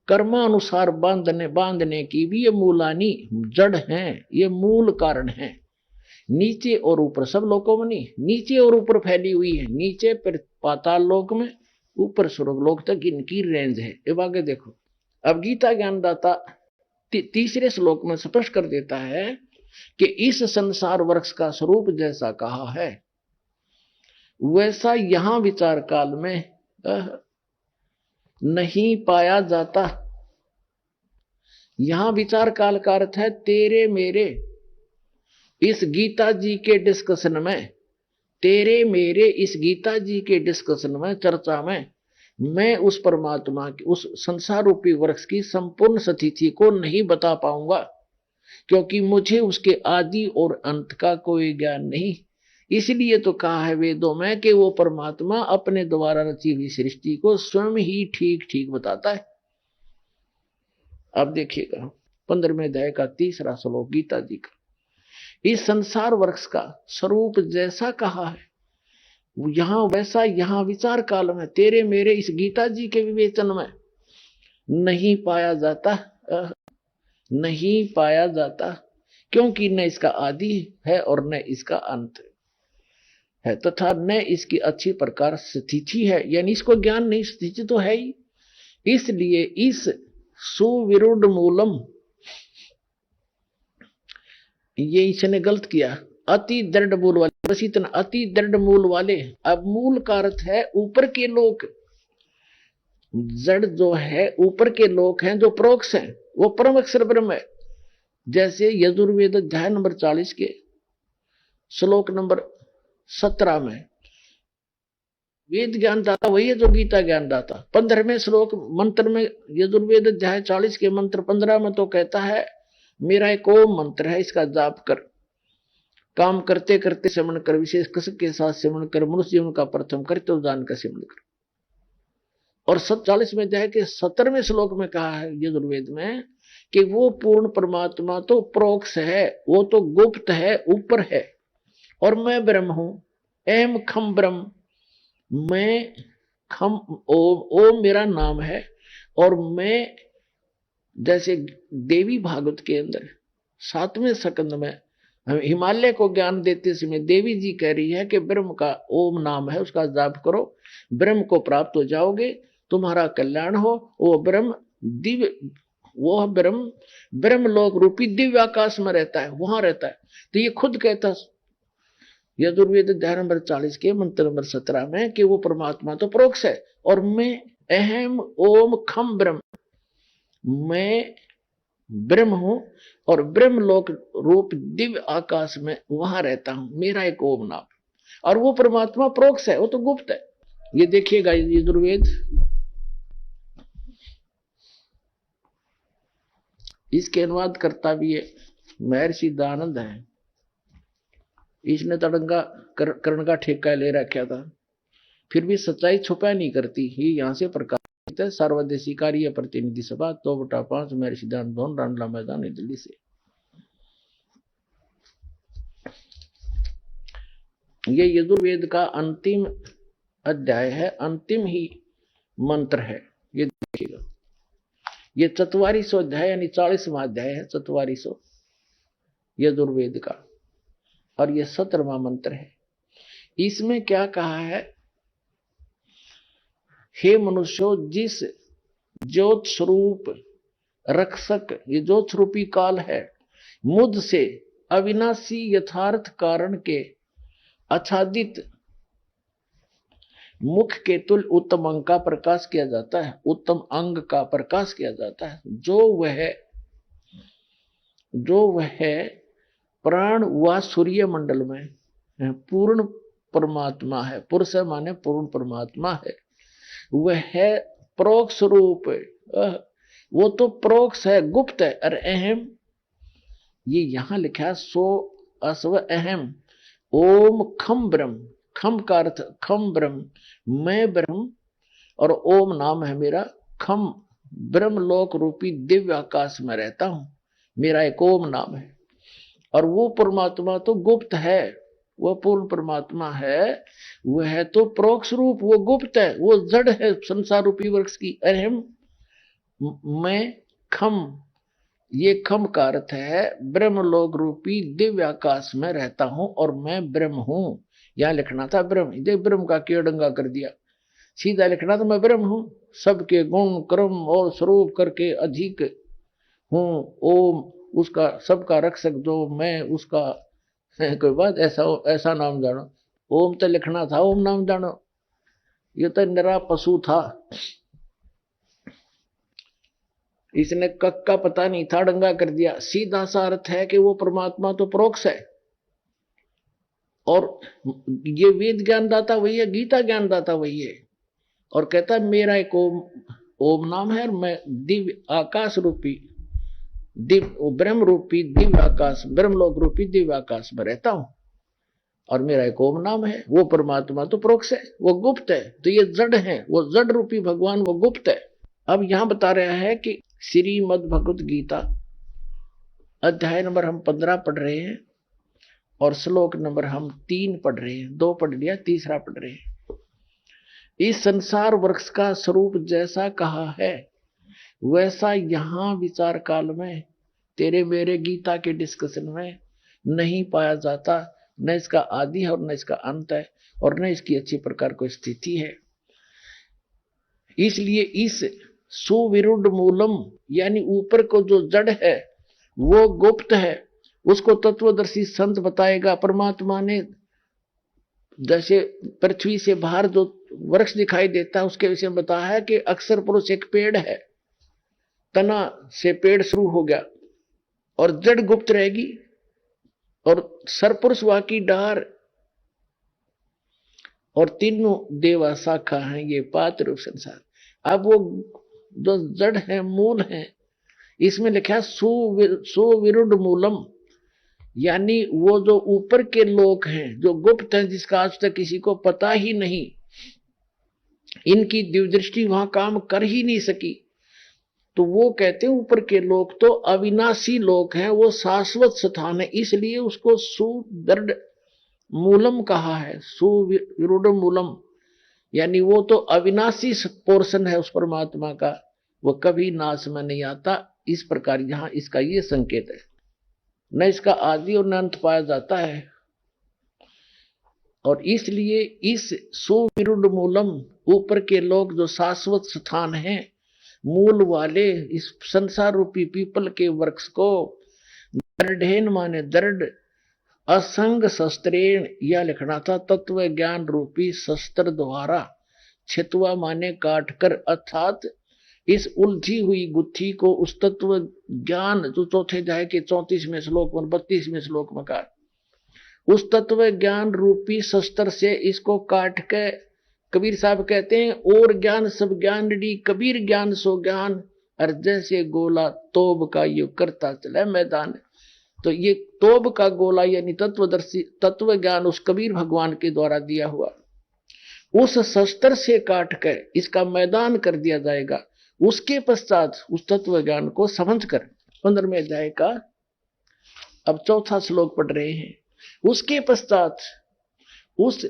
कर्मानुसार बांधने की भी ये मूलानी जड़ हैं, ये मूल कारण है। नीचे और ऊपर, सब लोकों में नहीं, नीचे और ऊपर फैली हुई है। नीचे पाताल लोक में, ऊपर स्वर्ग लोक तक इनकी रेंज है। अब आगे देखो, अब गीता ज्ञानदाता तीसरे श्लोक में स्पष्ट कर देता है कि इस संसार वृक्ष का स्वरूप जैसा कहा है वैसा यहां विचार काल में नहीं पाया जाता। यहां विचार काल का अर्थ है तेरे मेरे इस गीता जी के डिस्कशन में, तेरे मेरे इस गीता जी के डिस्कशन में, चर्चा में, मैं उस परमात्मा की, उस संसार रूपी वृक्ष की संपूर्ण स्थिति को नहीं बता पाऊंगा, क्योंकि मुझे उसके आदि और अंत का कोई ज्ञान नहीं। इसलिए तो कहा है वेदों में कि वो परमात्मा अपने द्वारा रची हुई सृष्टि को स्वयं ही ठीक ठीक बताता है। अब देखिएगा 15वें अध्याय का 3रा श्लोक गीता जी का, इस संसार वृक्ष का स्वरूप जैसा कहा है यहां वैसा यहां विचार काल में तेरे मेरे इस गीता जी के विवेचन में नहीं पाया जाता, नहीं पाया जाता, क्योंकि न इसका आदि है और न इसका अंत है, तथा न इसकी अच्छी प्रकार स्थिति है, यानी इसको ज्ञान नहीं, स्थिति तो है ही। इसलिए इस सुविरुद्ध मूलम, ये इसने गलत किया। अति दृढ़ मूल वाले, बस इतना, अति दृढ़ मूल वाले। अब मूल का अर्थ है ऊपर के लोक। जड़ जो है ऊपर के लोक हैं, जो प्रोक्ष हैं, वो परम अक्षर ब्रह्म है। जैसे यजुर्वेद अध्याय नंबर 40 के श्लोक नंबर 17 में वेद ज्ञानदाता वही है जो गीता ज्ञानदाता। 15वें श्लोक मंत्र में यजुर्वेद अध्याय 40 के मंत्र 15 में तो कहता है मेरा एक ओम मंत्र है, इसका जाप कर, काम करते करते सिमरण कर, विशेष कसक के साथ सिमरण कर, मनुष्य जीवन का प्रथम कर, तो जान का सिमरण कर। और 40 में अध्याय के 17वें श्लोक में कहा है यजुर्वेद में कि वो पूर्ण परमात्मा तो प्रोक्ष है, वो तो गुप्त है, ऊपर है, और मैं ब्रह्म हूं। एम खम ब्रह्म, मैं खम ओम मेरा नाम है। और मैं, जैसे देवी भागवत के अंदर 7वें स्कंद में हिमालय को ज्ञान देते समय देवी जी कह रही है कि ब्रह्म का ओम नाम है, उसका जाप करो, ब्रह्म को प्राप्त हो जाओगे, तुम्हारा कल्याण हो। वो ब्रह्म दिव्य, वो ब्रह्म ब्रह्म लोक रूपी दिव्य आकाश में रहता है, वहां रहता है। तो ये खुद कहता यजुर्वेद अध्याय नंबर 40 के मंत्र नंबर 17 में कि वो परमात्मा तो प्रोक्ष है, और मैं अहम ओम खम ब्रह्म, मैं ब्रह्म हूं और ब्रह्म लोक रूप दिव्य आकाश में वहां रहता हूं, मेरा एक ओम नाम। और वो परमात्मा प्रोक्ष है, वो तो गुप्त है। ये देखिएगा यजुर्वेद, इसके अनुवाद करता भी है महर्षि दयानंद है। इसने तड़ंगा कर्ण का ठेका ले रखा था, फिर भी सच्चाई छुपा नहीं करती। ये यहां से प्रकाशित है सर्वदेशी कार्य प्रतिनिधि सभा 2/5 महर्षि दयानंद, रांडला मैदान, नई दिल्ली से। ये यजुर्वेद का अंतिम अध्याय है, अंतिम ही मंत्र है। ये देखिएगा, ये 4400 अध्याय यानी 40वां अध्याय है, 4400 यजुर्वेद का, और ये 17वां मंत्र है। इसमें क्या कहा है, हे मनुष्यों, जिस ज्योत स्वरूप रक्षक, ये ज्योत स्वरूपी काल है, मुझ से अविनाशी यथार्थ कारण के आच्छादित मुख के तुल्य उत्तम अंग का प्रकाश किया जाता है, उत्तम अंग का प्रकाश किया जाता है। जो वह प्राण व सूर्य मंडल में पूर्ण परमात्मा है, पुरुष माने पूर्ण परमात्मा है, वह है प्रोक्ष रूप, वो तो प्रोक्ष है, गुप्त है। और अहम, ये यहां लिखा सो अस्व अहम ओम खम ब्रह्म, खम का अर्थ खम ब्रह्म, मैं ब्रह्म, और ओम नाम है मेरा, खम ब्रह्म लोक रूपी दिव्य आकाश में रहता हूं, मेरा एक ओम नाम है। और वो परमात्मा तो गुप्त है, वह पूर्ण परमात्मा है, वह तो प्रोक्ष रूप, वो गुप्त है, वो जड़ है संसार रूपी वृक्ष की। अहम मैं खम, ये खम का अर्थ है ब्रह्म लोक रूपी दिव्य आकाश में रहता हूं, और मैं ब्रह्म हूं। यहां लिखना था ब्रह्म, देख ब्रह्म का केडंगा कर दिया, सीधा लिखना था मैं ब्रह्म हूं, सबके गुण क्रम और स्वरूप करके अधिक हूं, ओम उसका सबका रक्षक जो मैं उसका कोई बात, ऐसा नाम जानो। ओम तो लिखना था ओम नाम जानो, ये तो निरा पशु था, इसने कक का पता नहीं था, डंगा कर दिया। सीधा सा अर्थ है कि वो परमात्मा तो प्रोक्ष है, और ये वेद ज्ञानदाता वही है, गीता ज्ञानदाता वही है, और कहता है मेरा एक ओम नाम है, और मैं दिव्य आकाश रूपी ब्रह्म रूपी दिव्य आकाश, ब्रह्मलोक रूपी दिव्य आकाश में रहता हूं, और मेरा एक ओम नाम है। वो परमात्मा तो प्रोक्ष है, वो गुप्त है। तो ये जड़ है, वो जड़ रूपी भगवान वो गुप्त है। अब यहां बता रहा है कि श्रीमद् भगवत गीता अध्याय नंबर हम 15 पढ़ रहे हैं, और श्लोक नंबर हम 3 पढ़ रहे हैं, 2 पढ़ लिया, तीसरा पढ़ रहे हैं। इस संसार वृक्ष का स्वरूप जैसा कहा है वैसा यहां विचार काल में तेरे मेरे गीता के डिस्कशन में नहीं पाया जाता। न इसका आदि है और न इसका अंत है, और न इसकी अच्छी प्रकार कोई स्थिति है। इसलिए इस सुविरुद्ध मूलम, यानी ऊपर को जो जड़ है वो गुप्त है, उसको तत्वदर्शी संत बताएगा। परमात्मा ने जैसे पृथ्वी से बाहर जो वृक्ष दिखाई देता है उसके विषय में बताया है कि अक्षर पुरुष एक पेड़ है, तना से पेड़ शुरू हो गया और जड़ गुप्त रहेगी, और सरपुरुष वहां की डार, और तीनों देवा शाखा हैं ये पात्र रूप संसार। अब वो जो जड़ है, मूल है, इसमें लिखा है सुविरुद्ध मूलम, यानी वो जो ऊपर के लोग हैं जो गुप्त हैं, जिसका आज तक किसी को पता ही नहीं, इनकी दिव्यदृष्टि वहां काम कर ही नहीं सकी, तो वो कहते हैं ऊपर के लोग तो अविनाशी लोग हैं, वो शाश्वत स्थान है, इसलिए उसको सुदृढ़ मूलम कहा है, सुविरुद्ध मूलम, यानी वो तो अविनाशी पोर्शन है उस परमात्मा का, वो कभी नाश में नहीं आता। इस प्रकार यहां इसका ये संकेत है, न इसका आदि और न अंत पाया जाता है। और इसलिए इस सुविरुद्ध मूलम, ऊपर के लोग जो शाश्वत स्थान है, मूल वाले इस संसार रूपी पीपल के वृक्ष को दृढ़ेन माने दृढ़, असंग शस्त्रेण, यह लिखना था तत्व ज्ञान रूपी शस्त्र द्वारा, छितवा माने काट कर, अर्थात इस उलझी हुई गुत्थी को उस तत्व ज्ञान जो चौथे अध्याय के 34वें श्लोक में 32वें श्लोक में कहा, उस तत्व ज्ञान रूपी शस्त्र से इसको काट के, कबीर साहब कहते हैं और ज्ञान सब ज्ञान डी, कबीर ज्ञान सो ज्ञान, और जैसे गोला तोब का ये करता चला मैदान। तो ये तोब का गोला यानी तत्वदर्शी तत्व ज्ञान उस कबीर भगवान के द्वारा दिया हुआ, उस शस्त्र से काट कर इसका मैदान कर दिया जाएगा। उसके पश्चात उस तत्व ज्ञान को समझ कर 15वें अध्याय का अब 4था श्लोक पढ़ रहे हैं, उसके पश्चात उस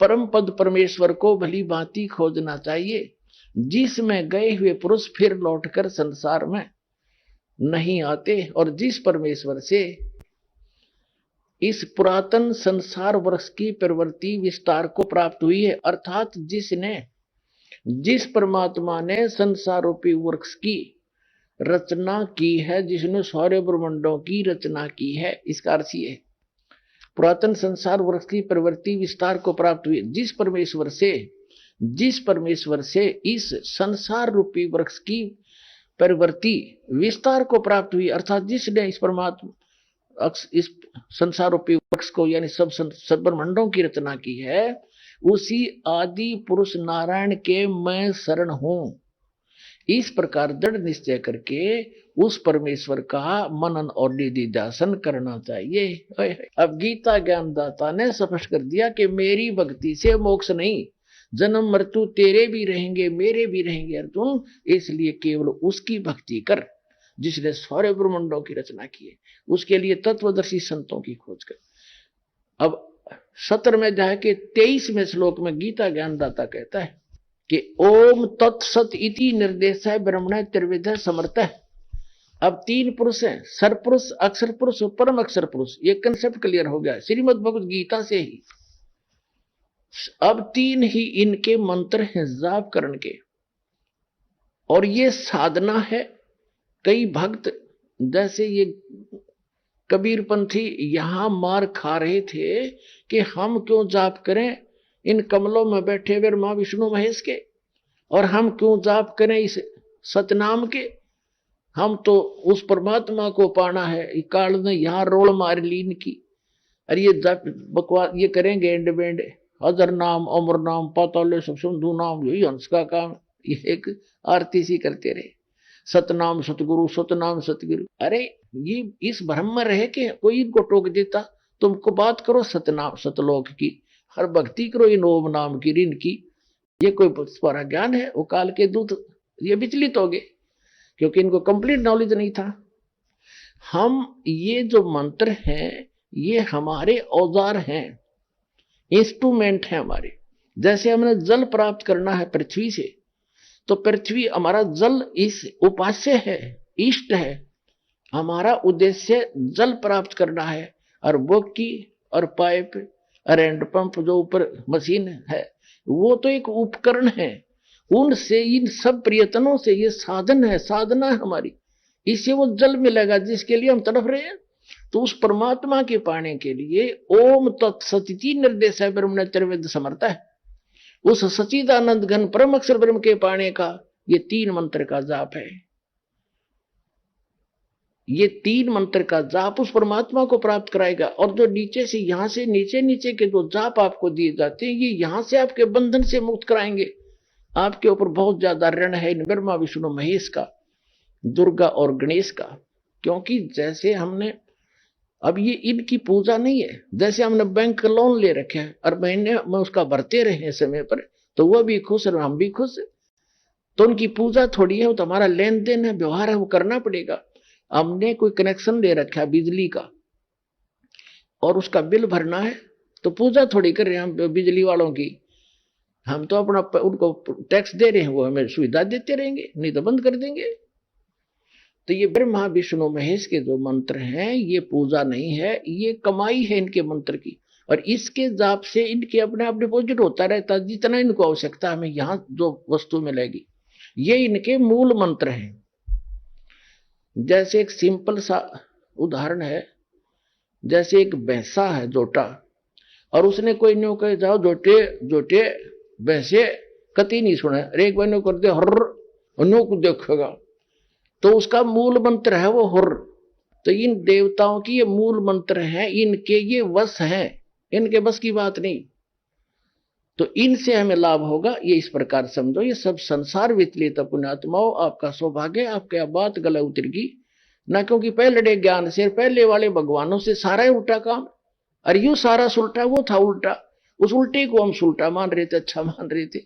परम पद परमेश्वर को भली भांति खोजना चाहिए, जिसमें गए हुए पुरुष फिर लौटकर संसार में नहीं आते, और जिस परमेश्वर से इस पुरातन संसार वृक्ष की प्रवृत्ति विस्तार को प्राप्त हुई है, अर्थात जिस परमात्मा ने संसार रूपी वृक्ष की रचना की है, जिसने सारे ब्रह्मांडों की रचना की है, इसका अर्थ ये है पुरातन संसार वृक्ष की प्रवृत्ति विस्तार को प्राप्त हुई, जिस परमेश्वर से इस संसार रूपी वृक्ष की प्रवृत्ति विस्तार को प्राप्त हुई, अर्थात जिसने इस परमात्मा इस संसार रूपी वृक्ष को यानी सब ब्रह्मांडों की रचना की है, उसी आदि पुरुष नारायण के मैं शरण हूं। इस प्रकार दृढ़ निश्चय करके उस परमेश्वर का मनन और निधिध्यासन करना चाहिए। अब गीता ज्ञानदाता ने स्पष्ट कर दिया कि मेरी भक्ति से मोक्ष नहीं, जन्म मृत्यु तेरे भी रहेंगे मेरे भी रहेंगे अर्जुन, इसलिए केवल उसकी भक्ति कर जिसने सारे ब्रह्मांडों की रचना की है, उसके लिए तत्वदर्शी संतों की खोज कर। अब 17वें अध्याय के 23वें श्लोक में गीता ज्ञानदाता कहता है कि ओम तत्सत इति निर्देश है ब्रह्मण त्रिविध समर्थ। अब 3 पुरुष हैं, सरपुरुष, अक्षर पुरुष और परम अक्षर पुरुष, ये कंसेप्ट क्लियर हो गया श्रीमद् भगवद गीता से ही। अब 3 ही इनके मंत्र हैं जाप करने के, और ये साधना है। कई भक्त जैसे ये कबीरपंथी यहां मार खा रहे थे कि हम क्यों जाप करें इन कमलों में बैठे हुए मां विष्णु महेश के, और हम क्यों जाप करें इस सतनाम के, हम तो उस परमात्मा को पाना है। काल ने यहाँ रोल मार ली इनकी, अरे ये जाप बकवास ये करेंगे एंड बेंड, अदर नाम अमर नाम पाताल सब सिंधु नाम, यही हंस का काम। ये एक आरती सी करते रहे, सतनाम सतगुरु सतनाम सतगुरु। अरे ये इस भ्रम में रहे कि कोई इनको टोक देता, तुमको बात करो सतनाम सतलोक की, हर भक्ति करो इन ओम नाम की ऋण की। ये कोई सारा ज्ञान है? वो काल के दूत ये विचलित हो गए क्योंकि इनको कंप्लीट नॉलेज नहीं था। हम ये जो मंत्र हैं ये हमारे औजार हैं, इंस्ट्रूमेंट है हमारे। जैसे हमने जल प्राप्त करना है पृथ्वी से, तो पृथ्वी हमारा जल इस उपास्य है, इष्ट है। हमारा उद्देश्य जल प्राप्त करना है, और बोकी और पाइप और हैंड पंप जो ऊपर मशीन है वो तो एक उपकरण है। उनसे इन सब प्रयत्नों से ये साधन है, साधना है हमारी, इससे वो जल मिलेगा जिसके लिए हम तड़प रहे हैं। तो उस परमात्मा के पाने के लिए ओम तत्सति निर्देश है ब्रह्म त्रैवेद समर्थ है। उस सचिदानंद घन परम अक्षर ब्रह्म के पाने का ये 3 मंत्र का जाप है। ये 3 मंत्र का जाप उस परमात्मा को प्राप्त कराएगा। और जो नीचे से यहां से नीचे नीचे के जो जाप आपको दिए जाते हैं, ये यहां से आपके बंधन से मुक्त कराएंगे। आपके ऊपर बहुत ज्यादा ऋण है इन ब्रह्मा विष्णु महेश का, दुर्गा और गणेश का। क्योंकि जैसे हमने अब ये इनकी पूजा नहीं है, जैसे हमने बैंक का लोन ले रखे है और महीने में उसका भरते रहे समय पर, तो वह भी खुश और हम भी खुश। तो उनकी पूजा थोड़ी है, वो तो हमारा लेन देन है, व्यवहार है, वो करना पड़ेगा। हमने कोई कनेक्शन ले रखा है बिजली का और उसका बिल भरना है, तो पूजा थोड़ी कर रहे हैं हम बिजली वालों की। हम तो अपना उनको टैक्स दे रहे हैं, वो हमें सुविधा देते रहेंगे, नहीं तो बंद कर देंगे। तो ये ब्रह्मा विष्णु महेश के जो मंत्र हैं, ये पूजा नहीं है, ये कमाई है इनके मंत्र की। और इसके जाप से इनके अपने आप डिपॉजिट होता रहता, जितना इनको आवश्यकता हमें यहां जो वस्तु मिलेगी। ये इनके मूल मंत्र हैं। जैसे एक सिंपल सा उदाहरण है, जैसे एक भैंसा है जोटा, और उसने कोई न्यू कहे जाओ जोटे जोटे भैंसे, कति नहीं सुना, एक बार न्यू कर दे हर न्यू को देखेगा, तो उसका मूल मंत्र है वो हुर। तो इन देवताओं की ये मूल मंत्र हैं, इनके ये वश हैं, इनके बस की बात नहीं। तो इनसे हमें लाभ होगा, ये इस प्रकार समझो। ये सब संसार विचलित पुण्यात्माओं, आपका सौभाग्य, आपके बात गला उतरेगी ना, क्योंकि पहले ज्ञान से पहले वाले भगवानों से सारा उल्टा काम, और यूं सारा सुलटा, वो था उल्टा, उस उल्टे को हम सुलटा मान रहे थे, अच्छा मान रहे थे।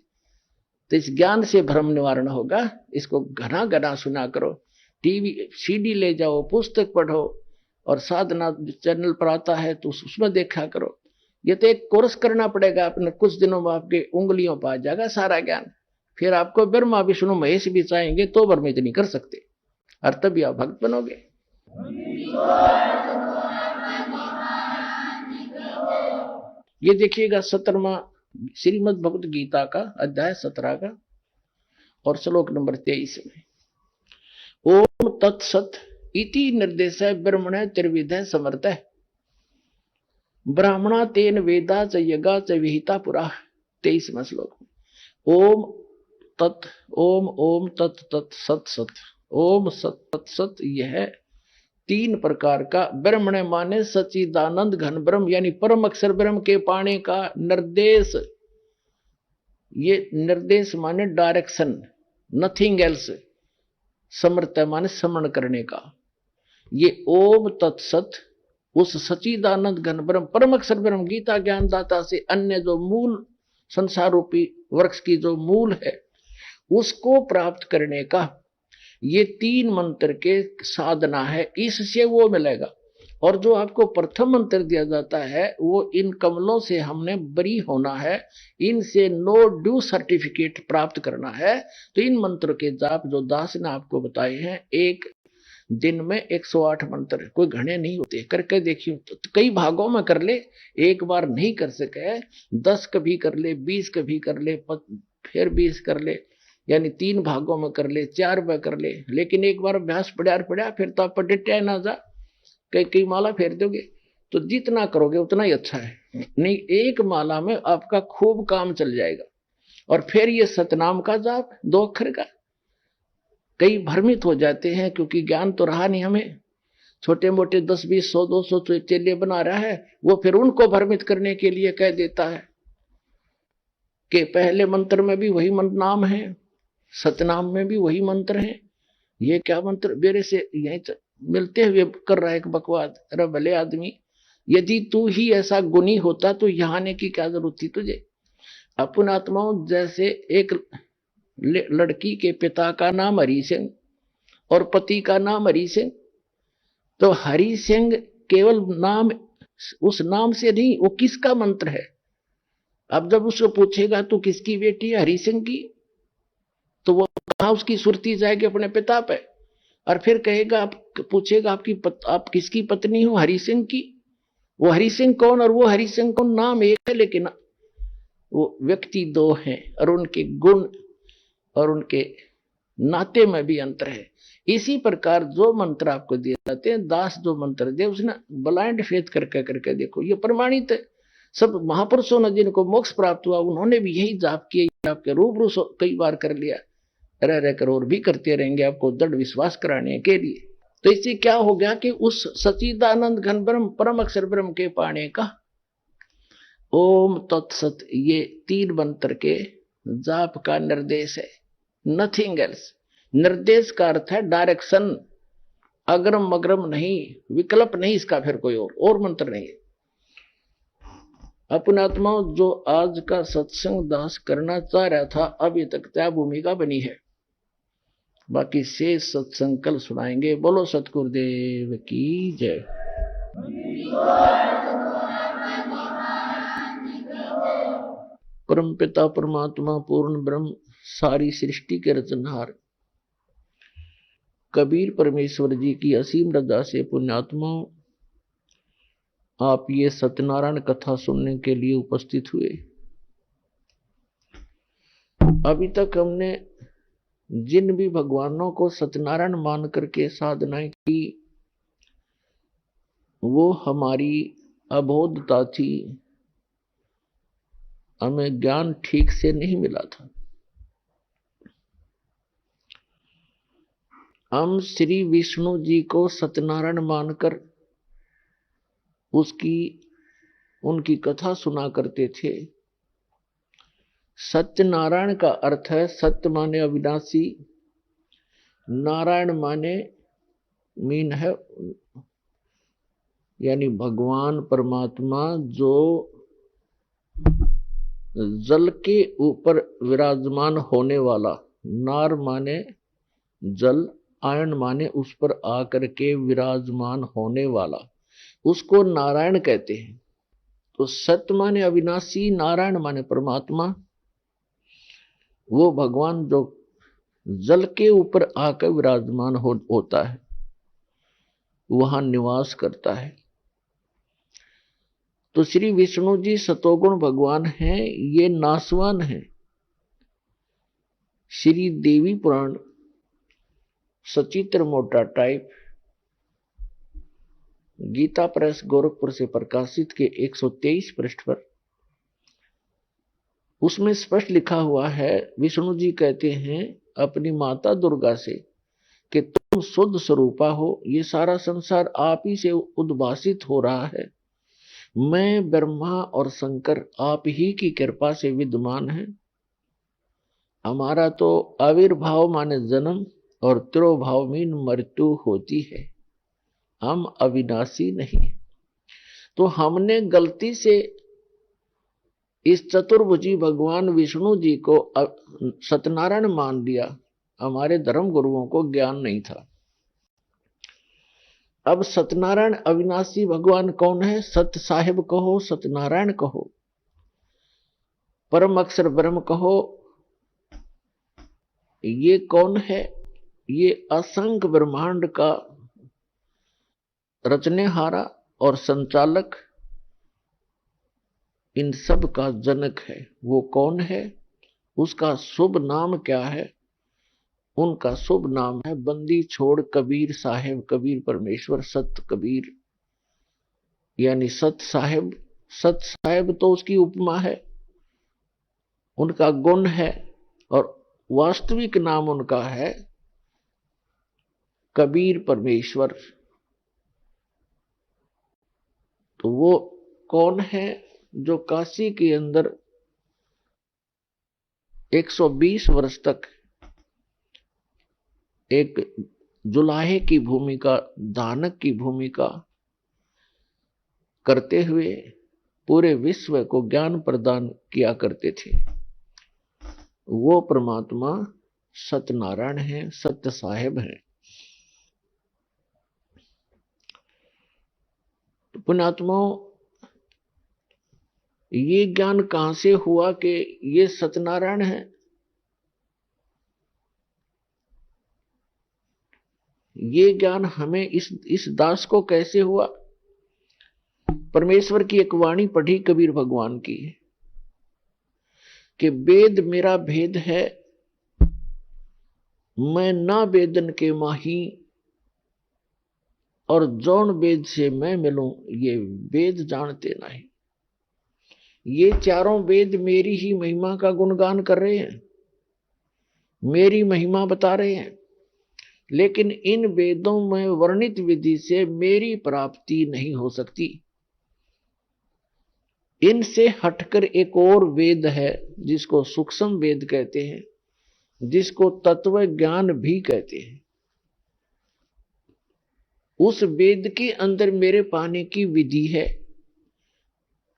तो इस ज्ञान से भ्रम निवारण होगा। इसको घना घना सुना करो, टीवी सीडी ले जाओ, पुस्तक पढ़ो, और साधना चैनल पर आता है तो उसमें देखा करो। ये तो एक कोर्स करना पड़ेगा, अपने कुछ दिनों में आपके उंगलियों पर आ जाएगा सारा ज्ञान। फिर आपको ब्रह्मा विष्णु महेश भी चाहेंगे तो भ्रमित नहीं कर सकते, और तभी आप भक्त बनोगे। ये देखिएगा 17वां श्रीमद् भगवत गीता का अध्याय 17 का और श्लोक नंबर 23 में ओम तत्सत इति निर्देश ब्रह्मण त्रिविध समर्थ ब्राह्मणा तेन वेदा च यज्ञा च विहिता पुरा। 23वां श्लोक ओम तत् ओम ओम तत् तत् सत सत ओम सत तत् सत। यह 3 प्रकार का ब्रह्मण माने सच्चिदानंद घन ब्रह्म, यानी परम अक्षर ब्रह्म के पाने का निर्देश। ये निर्देश माने डायरेक्शन, नथिंग एल्स। समर्थ माने समरण करने का। ये ओम तत्सत उस सच्चिदानंद घन ब्रह्म परम अक्षर ब्रह्म गीता ज्ञानदाता से अन्य जो मूल संसार रूपी वृक्ष की जो मूल है उसको प्राप्त करने का ये 3 मंत्र के साधना है, इससे वो मिलेगा। और जो आपको प्रथम मंत्र दिया जाता है वो इन कमलों से हमने बरी होना है, इनसे नो ड्यू सर्टिफिकेट प्राप्त करना है। तो इन मंत्र के जाप जो दास ने आपको बताए हैं, एक दिन में 108 मंत्र, कोई घने नहीं होते, करके देखियो। तो कई भागों में कर ले, एक बार नहीं कर सके 10 कभी कर ले, 20 कभी कर ले, फिर 20 कर ले, यानी 3 भागों में कर ले, 4 में कर ले। लेकिन एक बार अभ्यास पड़ा फिर तो आप डिट्या ना जा, कई माला फेर दोगे। तो जितना करोगे उतना ही अच्छा है। नहीं, एक माला में आपका खूब काम चल जाएगा। और फिर ये सतनाम का जाप 2 अक्षर का। कई भ्रमित हो जाते हैं क्योंकि ज्ञान तो रहा नहीं हमें, छोटे मोटे 10 20 100 200 चेले बना रहा है, वो फिर उनको भ्रमित करने के लिए कह देता है कि पहले मंत्र में भी वही नाम है, सतनाम में भी वही मंत्र है। ये क्या मंत्र मेरे से यहीं मिलते हुए कर रहा है एक बकवाद। अरे भले आदमी, यदि तू ही ऐसा गुणी होता तो यहाँ आने की क्या जरूरत थी तुझे। अपन आत्माओं, जैसे एक लड़की के पिता का नाम हरि सिंह और पति का नाम हरि सिंह, तो हरि सिंह केवल नाम, उस नाम से नहीं, वो किसका मंत्र है। अब जब उसको पूछेगा तू किसकी बेटी है, हरि सिंह की, तो वो कहाँ उसकी सुरती जाएगी अपने पिता पे। और फिर कहेगा, आप पूछेगा आप किसकी पत्नी हो, हरि सिंह की। वो हरि सिंह कौन और वो हरि सिंह कौन, नाम एक है लेकिन वो व्यक्ति 2 हैं, और उनके गुण और उनके नाते में भी अंतर है। इसी प्रकार जो मंत्र आपको दिए जाते हैं, दास जो मंत्र दे उसने ब्लाइंड फेथ करके करके देखो, ये प्रमाणित है। सब महापुरुषों ने जिनको मोक्ष प्राप्त हुआ उन्होंने भी यही जाप किया, आपके रूबरू कई बार कर लिया, रह रहकर और भी करते रहेंगे आपको दृढ़ विश्वास कराने के लिए। तो इससे क्या हो गया कि उस सच्चिदानंद घन ब्रह्म परम अक्षर ब्रह्म के पाने का ओम तत्सत, ये 3 मंत्र के जाप का निर्देश है, नथिंग एल्स। निर्देश का अर्थ है डायरेक्शन, अग्रम अग्रम नहीं, विकल्प नहीं इसका, फिर कोई और मंत्र नहीं है। अपने आत्माओं, जो आज का सत्संग दास करना चाह रहा था अभी तक त्या भूमिका बनी है, बाकी शेष सत्संग कल सुनाएंगे। बोलो सतगुरुदेव की जय। परम पिता परमात्मा पूर्ण ब्रह्म सारी सृष्टि के रचनहार कबीर परमेश्वर जी की असीम रजा से पुण्यात्माओं, आप ये सत्यनारायण कथा सुनने के लिए उपस्थित हुए। अभी तक हमने जिन भी भगवानों को सत्यनारायण मान करके साधनाएं की, वो हमारी अबोधता थी, हमें ज्ञान ठीक से नहीं मिला था। हम श्री विष्णु जी को सत्यनारायण मानकर उनकी कथा सुना करते थे। सत्यनारायण का अर्थ है, सत्य माने अविनाशी, नारायण माने मीन है यानी भगवान परमात्मा जो जल के ऊपर विराजमान होने वाला। नार माने जल, आयन माने उस पर आकर के विराजमान होने वाला, उसको नारायण कहते हैं। तो सत्य माने अविनाशी, नारायण माने परमात्मा, वो भगवान जो जल के ऊपर आकर विराजमान होता है, वहां निवास करता है। तो श्री विष्णु जी सतोगुण भगवान हैं, ये नासवान हैं। श्री देवी पुराण सचित्र मोटा टाइप गीता प्रेस गोरखपुर से प्रकाशित के 123 पृष्ठ पर, उसमें स्पष्ट लिखा हुआ है, विष्णु जी कहते हैं अपनी माता दुर्गा से कि तुम शुद्ध स्वरूपा हो, ये सारा संसार आप ही से उद्भासित हो रहा है, मैं ब्रह्मा और शंकर आप ही की कृपा से विद्यमान है। हमारा तो आविर्भाव माने जन्म और तिरोभाव में मृत्यु होती है, हम अविनाशी नहीं। तो हमने गलती से इस चतुर्भुजी भगवान विष्णु जी को सत्यनारायण मान लिया, हमारे धर्म गुरुओं को ज्ञान नहीं था। अब सत्यनारायण अविनाशी भगवान कौन है? सत्य साहिब कहो, सत्यनारायण कहो, परम अक्षर ब्रह्म कहो, ये कौन है? ये असंख्य ब्रह्मांड का रचनेहारा और संचालक, इन सब का जनक है। वो कौन है? उसका शुभ नाम क्या है? उनका शुभ नाम है बंदी छोड़ कबीर साहेब, कबीर परमेश्वर सत कबीर, यानी सत साहेब। सत साहेब तो उसकी उपमा है, उनका गुण है, और वास्तविक नाम उनका है कबीर परमेश्वर। तो वो कौन है? जो काशी के अंदर 120 वर्ष तक एक जुलाहे की भूमिका, दानक की भूमिका करते हुए पूरे विश्व को ज्ञान प्रदान किया करते थे। वो परमात्मा सत्यनारायण है, सत्य साहेब है। तो पुण्यात्माओं, ये ज्ञान कहां से हुआ कि ये सत्यनारायण है? ये ज्ञान हमें इस दास को कैसे हुआ? परमेश्वर की एक वाणी पढ़ी कबीर भगवान की कि वेद मेरा भेद है, मैं ना वेदन के माही और जौन वेद से मैं मिलूं, ये वेद जानते नहीं। ये चारों वेद मेरी ही महिमा का गुणगान कर रहे हैं, मेरी महिमा बता रहे हैं, लेकिन इन वेदों में वर्णित विधि से मेरी प्राप्ति नहीं हो सकती। इनसे हटकर एक और वेद है जिसको सूक्ष्म वेद कहते हैं, जिसको तत्व ज्ञान भी कहते हैं। उस वेद के अंदर मेरे पाने की विधि है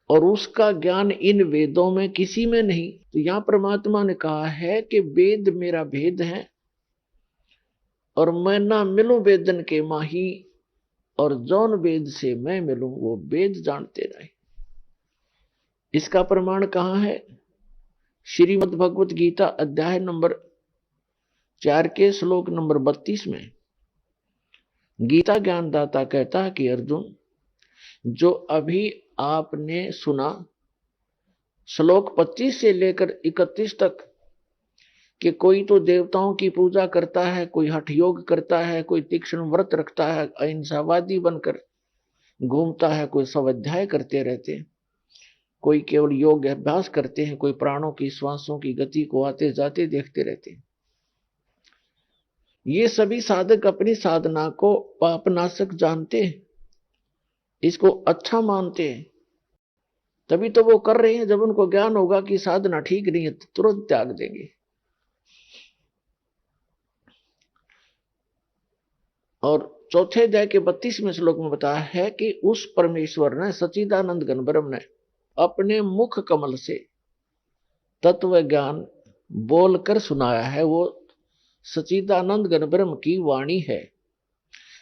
और उसका ज्ञान इन वेदों में किसी में नहीं। तो यहां परमात्मा ने कहा है कि वेद मेरा भेद है और मैं ना मिलूं वेदन के माही, और जौन वेद से मैं मिलूं वो वेद जानते नहीं। इसका प्रमाण कहां है? श्रीमद् भगवत गीता अध्याय नंबर 4 के श्लोक नंबर 32 में गीता ज्ञानदाता कहता है कि अर्जुन, जो अभी आपने सुना श्लोक 25 से लेकर 31 तक कि कोई तो देवताओं की पूजा करता है, कोई हठ योग करता है, कोई तीक्ष्ण व्रत रखता है, अहिंसावादी बनकर घूमता है, कोई स्वाध्याय करते रहते हैं, कोई केवल योग अभ्यास करते हैं, कोई प्राणों की श्वासों की गति को आते जाते देखते रहते हैं। ये सभी साधक अपनी साधना को पापनाशक जानते हैं, इसको अच्छा मानते हैं, तभी तो वो कर रहे हैं। जब उनको ज्ञान होगा कि साधना ठीक नहीं है तो तुरंत त्याग देंगे। और चौथे अध्याय के 32वें श्लोक में बताया है कि उस परमेश्वर ने, सच्चिदानंद घन ब्रह्म ने अपने मुख कमल से तत्व ज्ञान बोलकर सुनाया है। वो सच्चिदानंद घन ब्रह्म की वाणी है,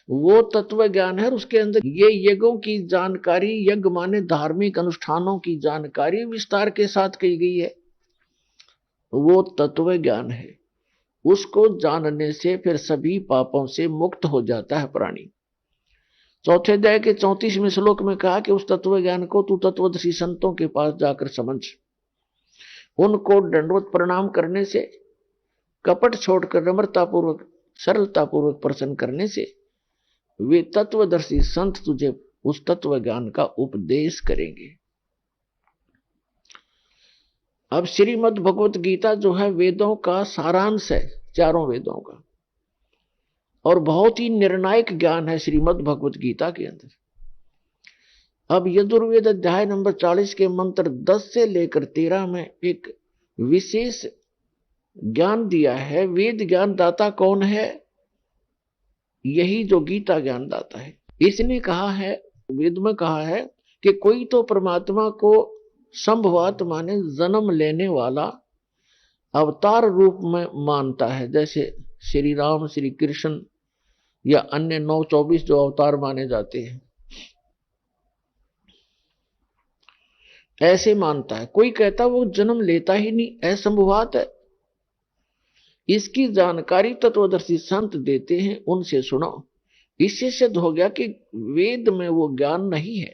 वो तत्व ज्ञान है। उसके अंदर ये यज्ञों की जानकारी, यज्ञ माने धार्मिक अनुष्ठानों की जानकारी विस्तार के साथ की गई है, वो तत्व ज्ञान है। उसको जानने से फिर सभी पापों से मुक्त हो जाता है प्राणी। चौथे अध्याय के 34वें श्लोक में कहा कि उस तत्व ज्ञान को तू तत्वदर्शी संतों के पास जाकर समझ। उनको दंडवत प्रणाम करने से, कपट छोड़कर नम्रतापूर्वक सरलतापूर्वक प्रसन्न करने से वे तत्वदर्शी संत तुझे उस तत्व ज्ञान का उपदेश करेंगे। अब श्रीमद् भगवत गीता जो है वेदों का सारांश है, चारों वेदों का, और बहुत ही निर्णायक ज्ञान है श्रीमद् भगवत गीता के अंदर। अब यजुर्वेद अध्याय नंबर 40 के मंत्र 10 से लेकर 13 में एक विशेष ज्ञान दिया है। वेद ज्ञान दाता कौन है? यही जो गीता ज्ञान दाता है। इसने कहा है, वेद में कहा है कि कोई तो परमात्मा को संभवात माने जन्म लेने वाला अवतार रूप में मानता है, जैसे श्री राम, श्री कृष्ण या अन्य 9-24 जो अवतार माने जाते हैं, ऐसे मानता है। कोई कहता वो जन्म लेता ही नहीं, असंभवात है। इसकी जानकारी तत्वदर्शी संत देते हैं, उनसे सुनो। इससे सिद्ध हो गया कि वेद में वो ज्ञान नहीं है।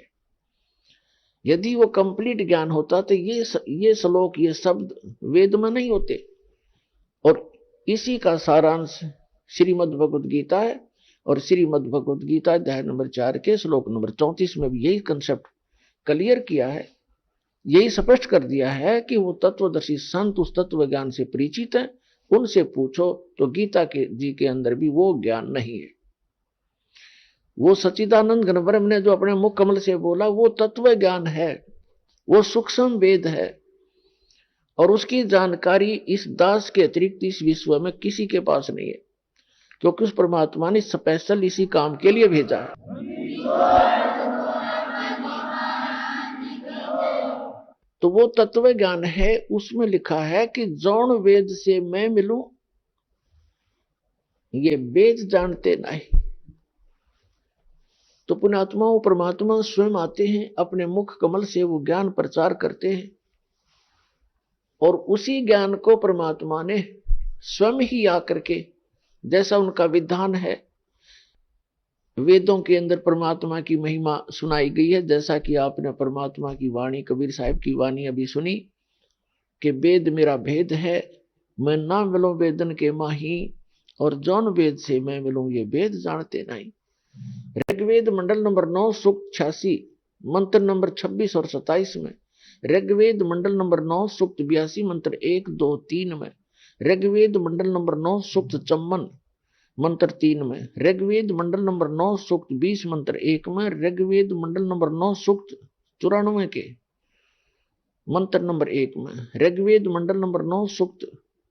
यदि वो कंप्लीट ज्ञान होता तो ये श्लोक, ये शब्द वेद में नहीं होते। और इसी का सारांश श्रीमद् भगवत गीता है। और श्रीमद् भगवत गीता अध्याय नंबर 4 के श्लोक नंबर 34 में भी यही कंसेप्ट क्लियर किया है, यही स्पष्ट कर दिया है कि वो तत्वदर्शी संत उस तत्व ज्ञान से परिचित है, उनसे पूछो। तो गीता के जी के अंदर भी वो ज्ञान नहीं है। वो सच्चिदानंद घन ब्रह्म ने जो अपने मुख कमल से बोला वो तत्व ज्ञान है, वो सूक्ष्म वेद है, और उसकी जानकारी इस दास के अतिरिक्त इस विश्व में किसी के पास नहीं है, क्योंकि उस परमात्मा ने स्पेशल इसी काम के लिए भेजा है। तो वो तत्व ज्ञान है, उसमें लिखा है कि जौन वेद से मैं मिलूं, ये वेद जानते नहीं। तो पुण्यात्मा वो परमात्मा स्वयं आते हैं, अपने मुख कमल से वो ज्ञान प्रचार करते हैं, और उसी ज्ञान को परमात्मा ने स्वयं ही आकर के, जैसा उनका विधान है, वेदों के अंदर परमात्मा की महिमा सुनाई गई है। जैसा कि आपने परमात्मा की वाणी, कबीर साहिब की वाणी अभी सुनी कि वेद मेरा भेद है, मैं ना मिलो वेदन के माही, और जौन वेद से मैं मिलूं ये वेद जानते नहीं। ऋग्वेद मंडल नंबर 9 सूक्त 86 मंत्र नंबर 26 और 27 में, ऋग्वेद मंडल नंबर 9 सूक्त 82 मंत्र 1, 2, 3 में, ऋग्वेद मंडल नंबर 9 सूक्त 54 मंत्र 3 में, ऋग्वेद मंडल नंबर 9 सूक्त 20 मंत्र 1 में, ऋग्वेद मंडल नंबर 9 सूक्त 94 के मंत्र नंबर 1 में, ऋग्वेद मंडल नंबर 9 सूक्त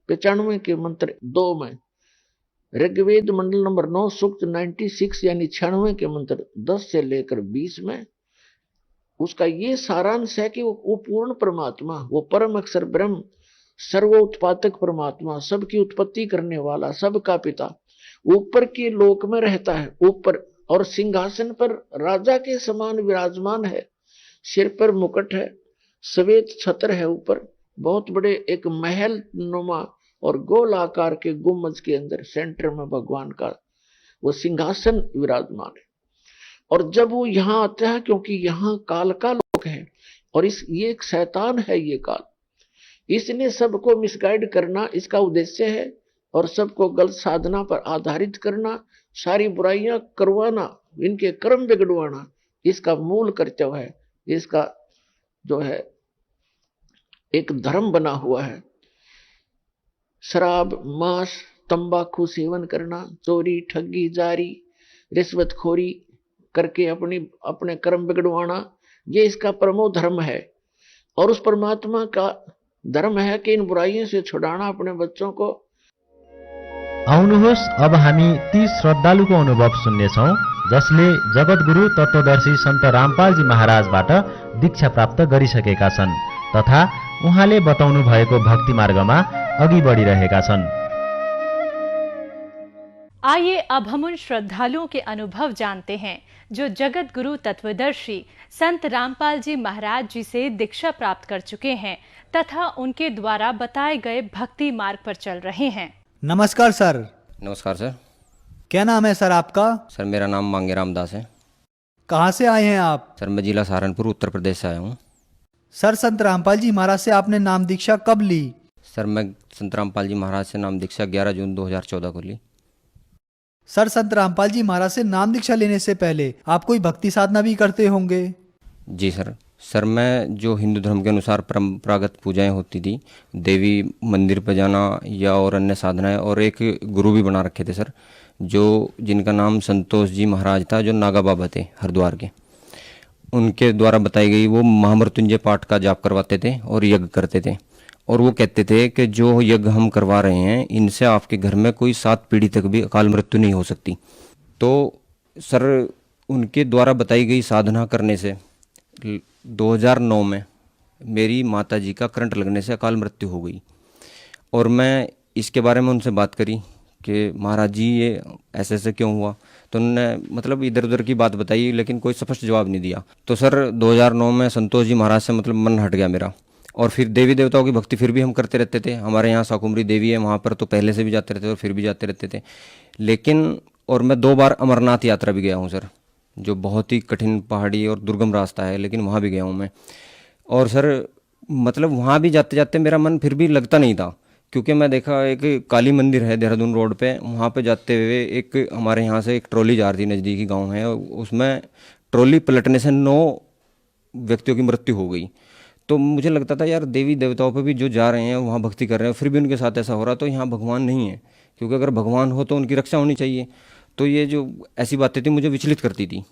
95 के मंत्र 2 में, ऋग्वेद मंडल नंबर 9 सूक्त 96 यानी 96 के मंत्र 10 से लेकर 20 में। उसका ये सारांश है कि वो पूर्ण परमात्मा, वो परम अक्षर ब्रह्म, सर्वोत्पादक परमात्मा, सबकी उत्पत्ति करने वाला, सबका पिता, ऊपर के लोक में रहता है, ऊपर, और सिंहासन पर राजा के समान विराजमान है। सिर पर मुकुट है, श्वेत छत्र है, ऊपर बहुत बड़े एक महल नुमा और गोल आकार के गुम्बज के अंदर सेंटर में भगवान का वो सिंहासन विराजमान है। और जब वो यहाँ आता है, क्योंकि यहाँ काल का लोक है और ये एक शैतान है, ये काल, इसने सबको मिसगाइड करना इसका उद्देश्य है और सबको गलत साधना पर आधारित करना, सारी बुराइयां करवाना, इनके कर्म बिगड़वाना, इसका मूल कर्तव्य है। इसका जो है एक धर्म बना हुआ है। शराब, मांस, तंबाकू सेवन करना, चोरी, ठगी, जारी, रिश्वतखोरी करके अपने कर्म बिगड़वाना, ये इसका प्रमुख धर्म है। और उस परमात्मा का धर्म है कि इन बुराइयों से छुड़ाना अपने बच्चों को। आउनुहोस् अब हामी ती श्रद्धालुको अनुभव सुन्नेछौँ जसले जगतगुरु तत्त्वदर्शी सन्त रामपालजी महाराजबाट दीक्षा प्राप्त गरिसकेका छन् तथा उहाँले बताउनु भएको भक्ति मार्गमा अघि बढिरहेका छन्। आइए अब हम उन श्रद्धालुओं के अनुभव जानते हैं जो जगत गुरु तत्वदर्शी संत रामपाल जी महाराज जी से दीक्षा प्राप्त कर चुके हैं तथा उनके द्वारा बताए गए भक्ति मार्ग पर चल रहे हैं। नमस्कार सर। नमस्कार सर। क्या नाम है सर आपका? सर मेरा नाम मांगेराम दास है। कहाँ से आए हैं आप? सर मैं जिला सहारनपुर उत्तर प्रदेश से आया हूँ। सर संत रामपाल जी महाराज से आपने नाम दीक्षा कब ली? सर मैं संत रामपाल जी महाराज से नाम दीक्षा 11 जून 2014 को ली। सर संत रामपाल जी महाराज से नाम दीक्षा लेने से पहले आप कोई भक्ति साधना भी करते होंगे? जी सर मैं जो हिंदू धर्म के अनुसार परंपरागत पूजाएं होती थी, देवी मंदिर पर जाना या और अन्य साधनाएं, और एक गुरु भी बना रखे थे सर, जो जिनका नाम संतोष जी महाराज था, जो नागा बाबा थे हरिद्वार के। उनके द्वारा बताई गई वो महामृत्युंजय पाठ का जाप करवाते थे और यज्ञ करते थे, और वो कहते थे कि जो यज्ञ हम करवा रहे हैं इनसे आपके घर में कोई 7 पीढ़ी तक भी अकाल मृत्यु नहीं हो सकती। तो सर उनके द्वारा बताई गई साधना करने से 2009 में मेरी माता जी का करंट लगने से अकाल मृत्यु हो गई, और मैं इसके बारे में उनसे बात करी कि महाराज जी ये ऐसे ऐसे क्यों हुआ, तो उन्होंने मतलब इधर उधर की बात बताई लेकिन कोई स्पष्ट जवाब नहीं दिया। तो सर 2009 में संतोष जी महाराज से मतलब मन हट गया मेरा, और फिर देवी देवताओं की भक्ति फिर भी हम करते रहते थे। हमारे यहाँ शाकुंभरी देवी है, वहाँ पर तो पहले से भी जाते रहते थे और फिर भी जाते रहते थे। लेकिन और मैं 2 बार अमरनाथ यात्रा भी गया हूँ सर, जो बहुत ही कठिन पहाड़ी और दुर्गम रास्ता है, लेकिन वहाँ भी गया हूँ मैं। और सर मतलब वहाँ भी जाते जाते मेरा मन फिर भी लगता नहीं था, क्योंकि मैं देखा एक काली मंदिर है देहरादून रोड पे, वहाँ पे जाते हुए एक हमारे यहाँ से एक ट्रॉली जा रही थी, नज़दीकी गांव है, उसमें ट्रॉली पलटने से 9 व्यक्तियों की मृत्यु हो गई। तो मुझे लगता था यार देवी देवताओं पे भी जो जा रहे हैं वहाँ भक्ति कर रहे हैं, फिर भी उनके साथ ऐसा हो रहा, तो यहाँ भगवान नहीं है, क्योंकि अगर भगवान हो तो उनकी रक्षा होनी चाहिए। तो ये जो ऐसी बातें थी मुझे विचलित करती थी।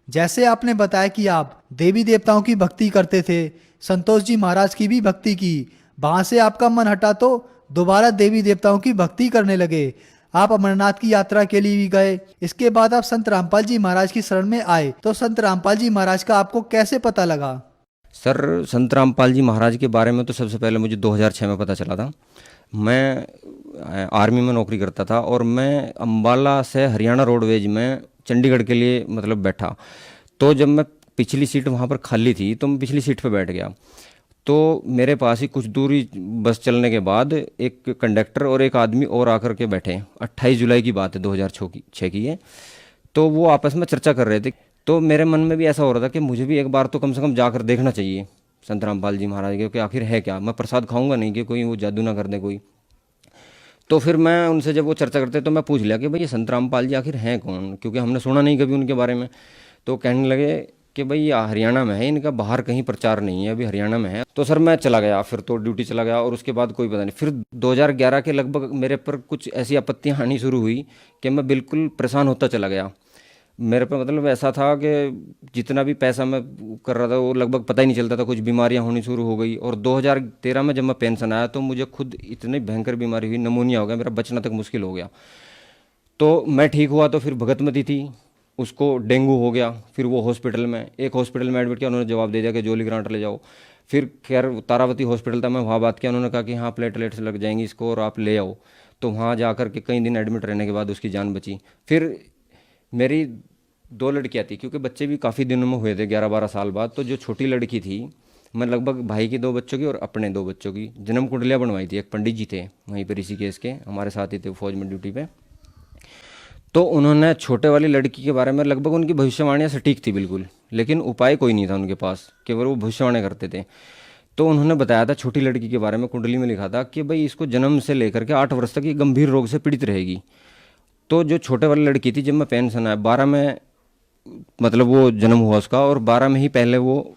जैसे आपने बताया कि आप देवी देवताओं की भक्ति करते थे, संतोष जी महाराज की भी भक्ति की, वहाँ से आपका मन हटा तो दोबारा देवी देवताओं की भक्ति करने लगे। आप अमरनाथ की यात्रा के लिए भी गए। इसके बाद आप संत रामपाल जी महाराज की शरण में आए, तो संत रामपाल जी महाराज का आपको कैसे पता लगा? सर संत रामपाल जी महाराज के बारे में तो सबसे पहले मुझे 2006 में पता चला था। मैं आर्मी में नौकरी करता था और मैं अम्बाला से हरियाणा रोडवेज में चंडीगढ़ के लिए मतलब बैठा। तो जब मैं पिछली सीट वहाँ पर खाली थी तो मैं पिछली सीट पर बैठ गया। तो मेरे पास ही कुछ दूरी बस चलने के बाद एक कंडक्टर और एक आदमी और आकर के बैठे। 28 जुलाई की बात है, 2006 की है। तो वो आपस में चर्चा कर रहे थे। तो मेरे मन में भी ऐसा हो रहा था कि मुझे भी एक बार तो कम से कम जाकर देखना चाहिए संत रामपाल जी महाराज के, कि आखिर है क्या। मैं प्रसाद खाऊंगा नहीं कि कोई वो जादू ना कर दे कोई। तो फिर मैं उनसे जब वो चर्चा करते तो मैं पूछ लिया कि भाई ये संत रामपाल जी आखिर हैं कौन, क्योंकि हमने सुना नहीं कभी उनके बारे में। तो कहने लगे कि भाई ये हरियाणा में है, इनका बाहर कहीं प्रचार नहीं है, अभी हरियाणा में है। तो सर मैं चला गया, फिर तो ड्यूटी चला गया, और उसके बाद कोई पता नहीं। फिर 2011 के लगभग मेरे पर कुछ ऐसी आपत्तियाँ आनी शुरू हुई कि मैं बिल्कुल परेशान होता चला गया। मेरे पे मतलब ऐसा था कि जितना भी पैसा मैं कर रहा था वो लगभग पता ही नहीं चलता था, कुछ बीमारियां होनी शुरू हो गई। और 2013 में जब मैं पेंशन आया तो मुझे खुद इतनी भयंकर बीमारी हुई, नमूनिया हो गया, मेरा बचना तक मुश्किल हो गया। तो मैं ठीक हुआ तो फिर भगतमती थी, उसको डेंगू हो गया, फिर वो हॉस्पिटल में, एक हॉस्पिटल में एडमिट किया, उन्होंने जवाब दे दिया कि जोली ग्रांट ले जाओ। फिर खैर तारावती हॉस्पिटल था, मैं वहाँ बात किया, उन्होंने कहा कि हाँ प्लेटलेट्स लग जाएंगी इसको और आप ले आओ। तो वहाँ जा कर के कई दिन एडमिट रहने के बाद उसकी जान बची। फिर मेरी 2 लड़कियाँ थी, क्योंकि बच्चे भी काफ़ी दिनों में हुए थे 11-12 साल बाद। तो जो छोटी लड़की थी, मैं लगभग भाई की 2 बच्चों की और अपने 2 बच्चों की जन्म कुंडलियाँ बनवाई थी। एक पंडित जी थे वहीं पर ऋषिकेश के, हमारे साथ ही थे, फौज में ड्यूटी पे। तो उन्होंने छोटे वाली लड़की के बारे में लगभग उनकी भविष्यवाणियाँ सटीक थी बिल्कुल, लेकिन उपाय कोई नहीं था उनके पास, केवल वो भविष्यवाणी करते थे। तो उन्होंने बताया था छोटी लड़की के बारे में, कुंडली में लिखा था कि भाई इसको जन्म से लेकर के 8 वर्ष तक ये गंभीर रोग से पीड़ित रहेगी। तो जो छोटे वाली लड़की थी, जब मैं पेंशन आया 12 में, मतलब वो जन्म हुआ उसका, और 12 में ही पहले वो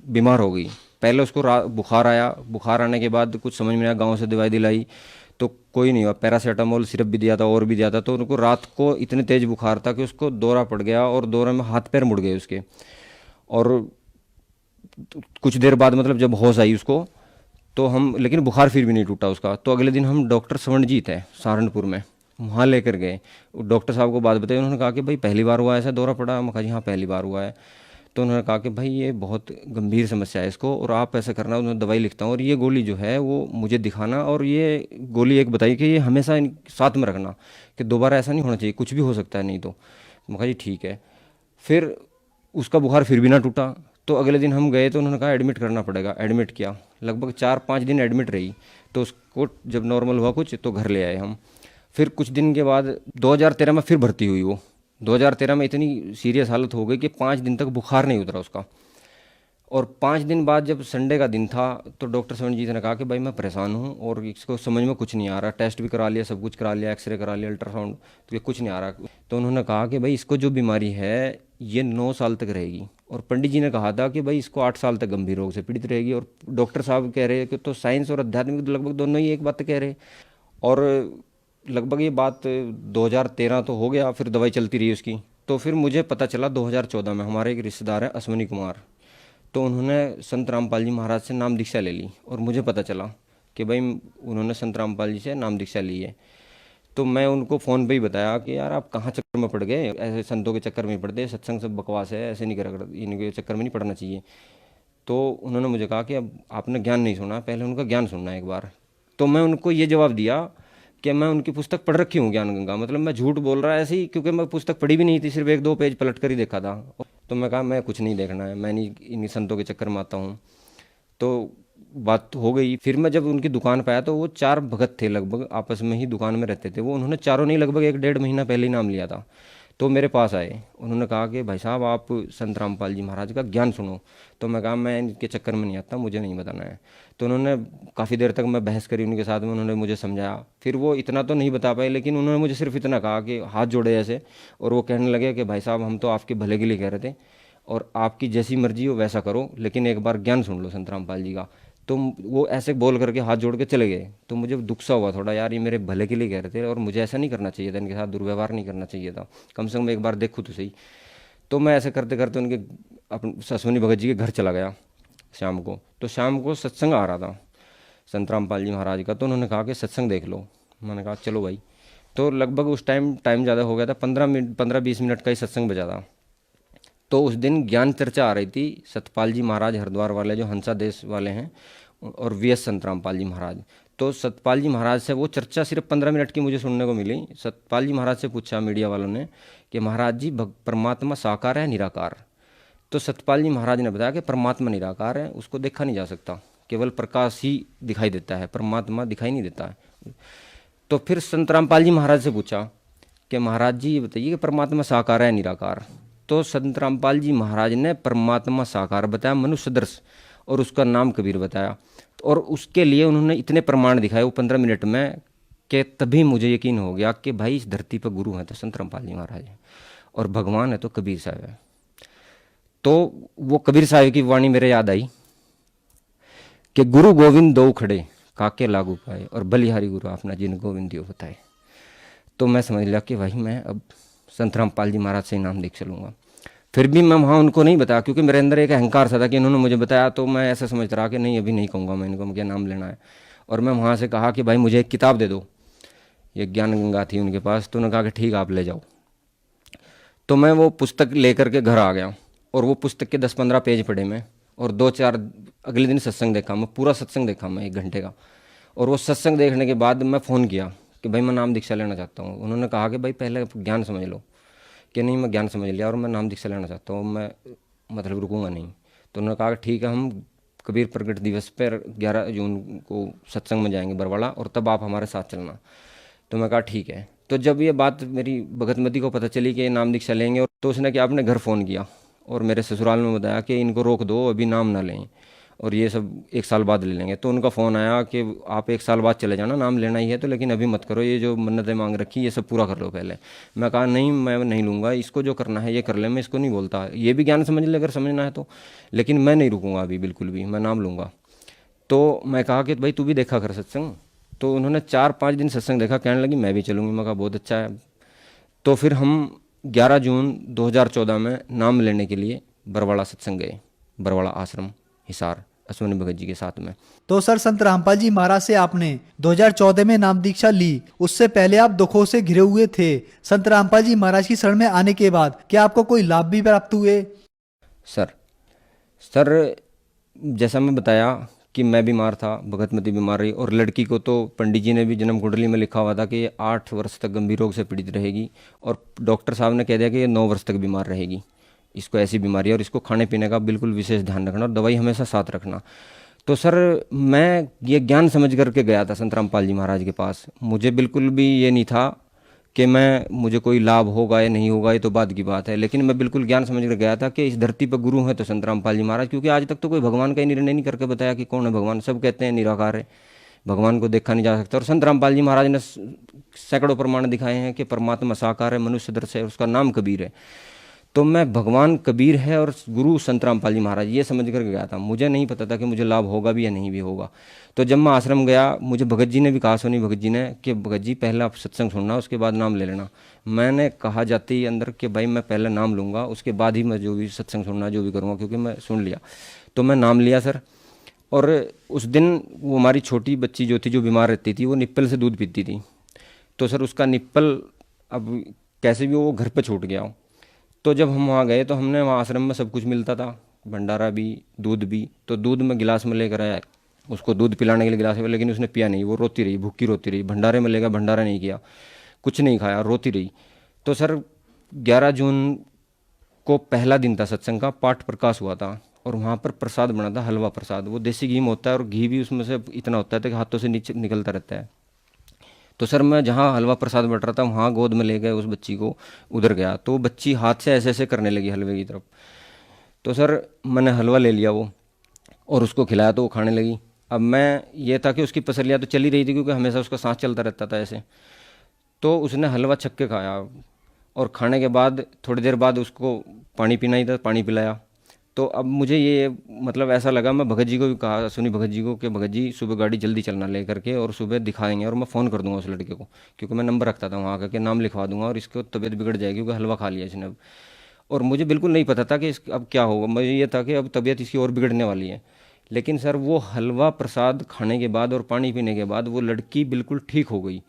बीमार हो गई। पहले उसको बुखार आया, बुखार आने के बाद कुछ समझ में आया, गाँव से दवाई दिलाई तो कोई नहीं हुआ, पैरासीटामोल सिरप भी दिया था और भी दिया था। तो उनको रात को इतने तेज बुखार था कि उसको दौरा पड़ गया, और दौरे में हाथ पैर मुड़ गए उसके। और कुछ देर बाद मतलब जब होश आई उसको, तो हम, लेकिन बुखार फिर भी नहीं टूटा उसका। तो अगले दिन हम डॉक्टर स्वर्णजीत है सहारनपुर में, वहाँ लेकर गए। डॉक्टर साहब को बात बताई, उन्होंने कहा कि भाई पहली बार हुआ ऐसा दौरा पड़ा? मैं कहा जी हाँ पहली बार हुआ है। तो उन्होंने कहा कि भाई ये बहुत गंभीर समस्या है इसको, और आप ऐसा करना, उन्होंने दवाई लिखता हूँ और ये गोली जो है वो मुझे दिखाना, और ये गोली एक बताई कि ये हमेशा साथ में रखना, कि दोबारा ऐसा नहीं होना चाहिए, कुछ भी हो सकता है नहीं तो। मैं कहा जी ठीक है। फिर उसका बुखार फिर भी ना टूटा, तो अगले दिन हम गए तो उन्होंने कहा एडमिट करना पड़ेगा। एडमिट किया, लगभग 4-5 दिन एडमिट रही। तो उसको जब नॉर्मल हुआ कुछ तो घर ले आए हम। फिर कुछ दिन के बाद 2013 में फिर भर्ती हुई वो। 2013 में इतनी सीरियस हालत हो गई कि 5 दिन तक बुखार नहीं उतरा उसका। और 5 दिन बाद जब संडे का दिन था तो डॉक्टर स्वर्णजीत ने कहा कि भाई मैं परेशान हूँ और इसको समझ में कुछ नहीं आ रहा, टेस्ट भी करा लिया, सब कुछ करा लिया, एक्सरे करा लिया, अल्ट्रासाउंड, तो ये कुछ नहीं आ रहा। तो उन्होंने कहा कि भाई इसको जो बीमारी है ये 9 साल तक रहेगी। और पंडित जी ने कहा था कि भाई इसको 8 साल तक गंभीर रोग से पीड़ित रहेगी। और डॉक्टर साहब कह रहे हैं कि तो साइंस और आध्यात्मिक लगभग दोनों ही एक बात कह रहे। और लगभग ये बात 2013 तो हो गया, फिर दवाई चलती रही उसकी। तो फिर मुझे पता चला 2014 में, हमारे एक रिश्तेदार हैं अश्विनी कुमार, तो उन्होंने संत रामपाल जी महाराज से नाम दीक्षा ले ली। और मुझे पता चला कि भाई उन्होंने संत रामपाल जी से नाम दीक्षा ली है। तो मैं उनको फ़ोन पे ही बताया कि यार आप कहाँ चक्कर में पड़ गए, ऐसे संतों के चक्कर में पड़ते, सत्संग सब बकवास है, ऐसे नहीं करा, इनके चक्कर में नहीं पड़ना चाहिए। तो उन्होंने मुझे कहा कि अब आपने ज्ञान नहीं सुना, पहले उनका ज्ञान सुनना है एक बार। तो मैं उनको ये जवाब दिया कि मैं उनकी पुस्तक पढ़ रखी हूँ ज्ञान गंगा, मतलब मैं झूठ बोल रहा है ऐसे ही, क्योंकि मैं पुस्तक पढ़ी भी नहीं थी, सिर्फ 1-2 पेज पलट कर ही देखा था। तो मैं कहा मैं कुछ नहीं देखना है, मैं नहीं इन संतों के चक्कर में आता हूँ। तो बात हो गई। फिर मैं जब उनकी दुकान पर आया तो वो 4 भगत थे, लगभग आपस में ही दुकान में रहते थे वो। उन्होंने चारों नहीं, लगभग 1-1.5 महीना पहले ही नाम लिया था। तो मेरे पास आए, उन्होंने कहा कि भाई साहब आप संत रामपाल जी महाराज का ज्ञान सुनो। तो मैं कहा मैं इनके चक्कर में नहीं आता, मुझे नहीं बताना है। तो उन्होंने काफ़ी देर तक मैं बहस करी उनके साथ में, उन्होंने मुझे समझाया। फिर वो इतना तो नहीं बता पाए, लेकिन उन्होंने मुझे सिर्फ इतना कहा कि हाथ जोड़े ऐसे, और वो कहने लगे कि भाई साहब हम तो आपके भले के लिए कह रहे थे, और आपकी जैसी मर्जी हो वैसा करो, लेकिन एक बार ज्ञान सुन लो संत रामपाल जी का। तो वो ऐसे बोल करके हाथ जोड़ के चले गए। तो मुझे दुख सा हुआ थोड़ा, यार ये मेरे भले के लिए कह रहे थे और मुझे ऐसा नहीं करना चाहिए था, इनके साथ दुर्व्यवहार नहीं करना चाहिए था, कम से कम एक बार देखूँ तो सही। तो मैं ऐसे करते करते उनके अपने अश्विनी भगत जी के घर चला गया शाम को। तो शाम को सत्संग आ रहा था संत रामपाल जी महाराज का। तो उन्होंने कहा कि सत्संग देख लो। मैंने कहा चलो भाई। तो लगभग उस टाइम ज़्यादा हो गया था, 15-20 मिनट का ही सत्संग बजा था। तो उस दिन ज्ञान चर्चा आ रही थी, सतपाल जी महाराज हरिद्वार वाले जो हंसा देश वाले हैं, और वीएस संत रामपाल जी महाराज। तो सतपाल जी महाराज से वो चर्चा सिर्फ 15 मिनट की मुझे सुनने को मिली। सतपाल जी महाराज से पूछा मीडिया वालों ने कि महाराज जी परमात्मा साकार है निराकार? तो सतपाल जी महाराज ने बताया कि परमात्मा निराकार है, उसको देखा नहीं जा सकता, केवल प्रकाश ही दिखाई देता है, परमात्मा दिखाई नहीं देता है। तो फिर संत रामपाल जी महाराज से पूछा कि महाराज जी ये बताइए कि परमात्मा साकार है निराकार? तो संत रामपाल जी महाराज ने परमात्मा साकार बताया, मनुष्य सदृश, और उसका नाम कबीर बताया। और उसके लिए उन्होंने इतने प्रमाण दिखाए वो 15 मिनट में कि तभी मुझे यकीन हो गया कि भाई इस धरती पर गुरु हैं तो संत रामपाल जी महाराज हैं और भगवान है तो कबीर साहब है। तो वो कबीर साहब की वाणी मेरे याद आई कि गुरु गोविंद दो खड़े काके लागू पाए और बलिहारी गुरु आपना जिन गोविंद दियो बताए। तो मैं समझ लिया कि भाई मैं अब संत रामपाल जी महाराज से ही नाम देख चलूँगा। फिर भी मैं वहाँ उनको नहीं बताया क्योंकि मेरे अंदर एक अहंकार सा था कि इन्होंने मुझे बताया, तो मैं ऐसा समझ रहा कि नहीं अभी नहीं कहूँगा मैं इनको, मुझे नाम लेना है। और मैं वहाँ से कहा कि भाई मुझे एक किताब दे दो, ये ज्ञान गंगा थी उनके पास। तो उन्होंने कहा कि ठीक आप ले जाओ। तो मैं वो पुस्तक लेकर के घर आ गया और वो पुस्तक के 10-15 पेज पढ़े मैं, और 2-4 अगले दिन सत्संग देखा मैं, पूरा सत्संग देखा मैं 1 घंटे का। और वो सत्संग देखने के बाद मैं फ़ोन किया कि भाई मैं नाम दीक्षा लेना चाहता हूँ। उन्होंने कहा कि भाई पहले ज्ञान समझ लो। कि नहीं मैं ज्ञान समझ लिया और मैं नाम दीक्षा लेना चाहता हूँ, मैं मतलब रुकूंगा नहीं। तो उन्होंने कहा कि ठीक है हम कबीर प्रगट दिवस पर 11 जून को सत्संग में जाएंगे बरवाड़ा और तब आप हमारे साथ चलना। तो मैं कहा ठीक है। तो जब ये बात मेरी भगतमती को पता चली कि ये नाम दीक्षा लेंगे, और तो उसने क्या अपने घर फ़ोन किया और मेरे ससुराल में बताया कि इनको रोक दो, अभी नाम ना लें और ये सब 1 साल बाद ले लेंगे। तो उनका फ़ोन आया कि आप 1 साल बाद चले जाना, नाम लेना ही है तो, लेकिन अभी मत करो, ये जो मन्नतें मांग रखी ये सब पूरा कर लो पहले। मैं कहा नहीं मैं नहीं लूँगा, इसको जो करना है ये कर ले, मैं इसको नहीं बोलता, ये भी ज्ञान समझ ले अगर समझना है तो, लेकिन मैं नहीं रुकूँगा अभी बिल्कुल भी, मैं नाम लूँगा। तो मैं कहा कि भाई तू भी देखा कर सत्संग। तो उन्होंने 4-5 दिन सत्संग देखा, कहने लगी मैं भी चलूँगी। मैं कहा बहुत अच्छा है। तो फिर हम 11 जून 2014 में नाम लेने के लिए बरवाड़ा सत्संग गए, बरवाड़ा आश्रम हिसार, अश्विनी भगत जी के साथ में। तो सर संत रामपाल जी महाराज से आपने 2014 में नाम दीक्षा ली, उससे पहले आप दुखों से घिरे हुए थे। संत रामपाल जी महाराज की शरण में आने के बाद क्या आपको कोई लाभ भी प्राप्त हुए? सर जैसा मैं बताया कि मैं बीमार था, भगतमती बीमार रही, और लड़की को तो पंडित जी ने भी जन्म कुंडली में लिखा हुआ था कि ये 8 वर्ष तक गंभीर रोग से पीड़ित रहेगी, और डॉक्टर साहब ने कह दिया कि ये 9 वर्ष तक बीमार रहेगी, इसको ऐसी बीमारी है और इसको खाने पीने का बिल्कुल विशेष ध्यान रखना और दवाई हमेशा साथ रखना। तो सर मैं ये ज्ञान समझ करके गया था संत रामपाल जी महाराज के पास। मुझे बिल्कुल भी ये नहीं था कि मुझे कोई लाभ होगा या नहीं होगा, ये तो बाद की बात है, लेकिन मैं बिल्कुल ज्ञान समझ कर गया था कि इस धरती पर गुरु हैं तो संत रामपाल जी महाराज। क्योंकि आज तक तो कोई भगवान का ही निर्णय नहीं करके बताया कि कौन है भगवान। सब कहते हैं निराकार है, भगवान को देखा नहीं जा सकता, और संत रामपाल जी महाराज ने सैकड़ों प्रमाण दिखाए हैं कि परमात्मा साकार है, मनुष्य सदृश है, उसका नाम कबीर है। तो मैं भगवान कबीर है और गुरु संत रामपाल जी महाराज ये समझ कर गया था। मुझे नहीं पता था कि मुझे लाभ होगा भी या नहीं भी होगा। तो जब मैं आश्रम गया, मुझे भगत जी ने भी कहा, सोनी भगत जी ने, कि भगत जी पहले आप सत्संग सुनना उसके बाद नाम ले लेना। मैंने कहा जाते ही अंदर कि भाई मैं पहले नाम लूँगा उसके बाद ही मैं जो भी सत्संग सुनना जो भी करूँगा, क्योंकि मैं सुन लिया। तो मैं नाम लिया सर। और उस दिन वो हमारी छोटी बच्ची जो थी, जो बीमार रहती थी, वो निप्पल से दूध पीती थी। तो सर उसका निप्पल अब कैसे भी वो घर पर छूट गया। तो जब हम वहाँ गए तो हमने वहाँ आश्रम में सब कुछ मिलता था, भंडारा भी, दूध भी। तो दूध में गिलास में लेकर आया, उसको दूध पिलाने के लिए गिलास में, लेकिन उसने पिया नहीं, वो रोती रही, भूखी रोती रही। भंडारे में लेकर, भंडारा नहीं किया, कुछ नहीं खाया, रोती रही। तो सर 11 जून को पहला दिन था सत्संग का, पाठ प्रकाश हुआ था और वहाँ पर प्रसाद बना था, हलवा प्रसाद। वो देसी घी में होता है और घी भी उसमें से इतना होता है कि हाथों से नीचे निकलता रहता है। तो सर मैं जहाँ हलवा प्रसाद बट रहा था वहाँ गोद में ले गए उस बच्ची को, उधर गया तो बच्ची हाथ से ऐसे ऐसे करने लगी हलवे की तरफ। तो सर मैंने हलवा ले लिया वो और उसको खिलाया तो वो खाने लगी। अब मैं ये था कि उसकी पसलियाँ तो चली रही थी क्योंकि हमेशा उसका सांस चलता रहता था ऐसे। तो उसने हलवा छक के खाया और खाने के बाद थोड़ी देर बाद उसको पानी पीना ही था, पानी पिलाया। तो अब मुझे ये मतलब ऐसा लगा, मैं भगत जी को भी कहा, सुनी भगत जी को, कि भगत जी सुबह गाड़ी जल्दी चलना ले करके और सुबह दिखाएंगे और मैं फ़ोन कर दूंगा उस लड़के को, क्योंकि मैं नंबर रखता था वहाँ का, कि नाम लिखवा दूंगा और इसको तबीयत बिगड़ जाएगी क्योंकि हलवा खा लिया इसने अब। और मुझे बिल्कुल नहीं पता था कि अब क्या होगा। मुझे ये था कि अब तबीयत इसकी और बिगड़ने वाली है। लेकिन सर वो हलवा प्रसाद खाने के बाद और पानी पीने के बाद वो लड़की बिल्कुल ठीक हो गई।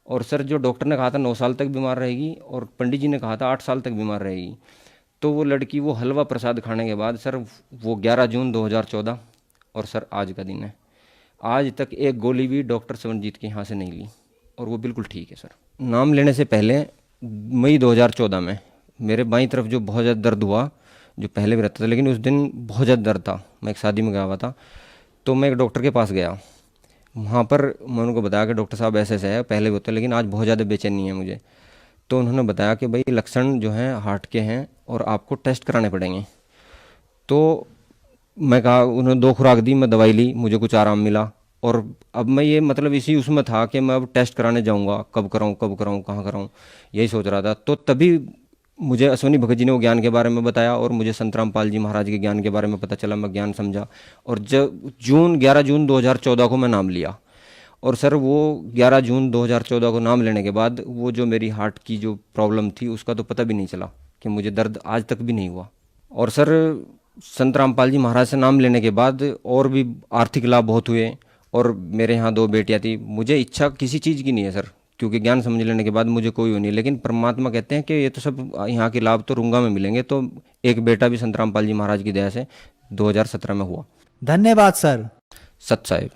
और सर जो डॉक्टर ने कहा था 9 साल तक बीमार रहेगी और पंडित जी ने कहा था 8 साल तक बीमार रहेगी, तो वो लड़की वो हलवा प्रसाद खाने के बाद सर वो 11 जून 2014 और सर आज का दिन है, आज तक एक गोली भी डॉक्टर सवनजीत के यहाँ से नहीं ली और वो बिल्कुल ठीक है सर। नाम लेने से पहले मई 2014 में मेरे बाईं तरफ जो बहुत ज़्यादा दर्द हुआ, जो पहले भी रहता था, लेकिन उस दिन बहुत ज़्यादा दर्द था। मैं एक शादी में गया हुआ था, तो मैं एक डॉक्टर के पास गया। वहाँ पर मैं उनको बताया कि डॉक्टर साहब ऐसे ऐसे है, पहले भी होता है लेकिन आज बहुत ज़्यादा बेचैनी है मुझे। तो उन्होंने बताया कि भाई लक्षण जो हैं हार्ट के हैं और आपको टेस्ट कराने पड़ेंगे। तो मैं कहा, उन्होंने 2 खुराक दी, मैं दवाई ली, मुझे कुछ आराम मिला और अब मैं ये मतलब इसी उसमें था कि मैं अब टेस्ट कराने जाऊंगा, कब कराऊं कहाँ कराऊं, यही सोच रहा था। तो तभी मुझे अश्विनी भगत जी ने वो ज्ञान के बारे में बताया और मुझे संत रामपाल जी महाराज के ज्ञान के बारे में पता चला, मैं ज्ञान समझा। और जब 11 जून 2014 को मैं नाम लिया, और सर वो 11 जून 2014 को नाम लेने के बाद वो जो मेरी हार्ट की जो प्रॉब्लम थी उसका तो पता भी नहीं चला, कि मुझे दर्द आज तक भी नहीं हुआ। और सर संत रामपाल जी महाराज से नाम लेने के बाद और भी आर्थिक लाभ बहुत हुए, और मेरे यहाँ 2 बेटियाँ थी। मुझे इच्छा किसी चीज़ की नहीं है सर, क्योंकि ज्ञान समझ लेने के बाद मुझे कोई वो नहीं, लेकिन परमात्मा कहते हैं कि ये तो सब यहाँ के लाभ तो रुंगा में मिलेंगे। तो एक बेटा भी संत रामपाल जी महाराज की दया से 2017 में हुआ। धन्यवाद सर। सत साहिब।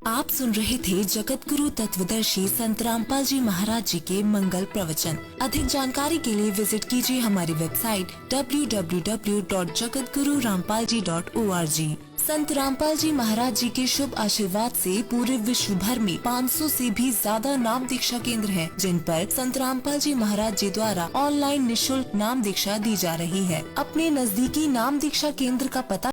आप सुन रहे थे जगत गुरु तत्वदर्शी संत रामपाल जी महाराज जी के मंगल प्रवचन। अधिक जानकारी के लिए विजिट कीजिए हमारी वेबसाइट www.jagatgururampalji.org। संत रामपाल जी महाराज जी के शुभ आशीर्वाद से पूरे विश्व भर में 500 से भी ज्यादा नाम दीक्षा केंद्र हैं, जिन पर संत रामपाल जी महाराज जी द्वारा ऑनलाइन निशुल्क नाम दीक्षा दी जा रही है। अपने नजदीकी नाम दीक्षा केंद्र का पता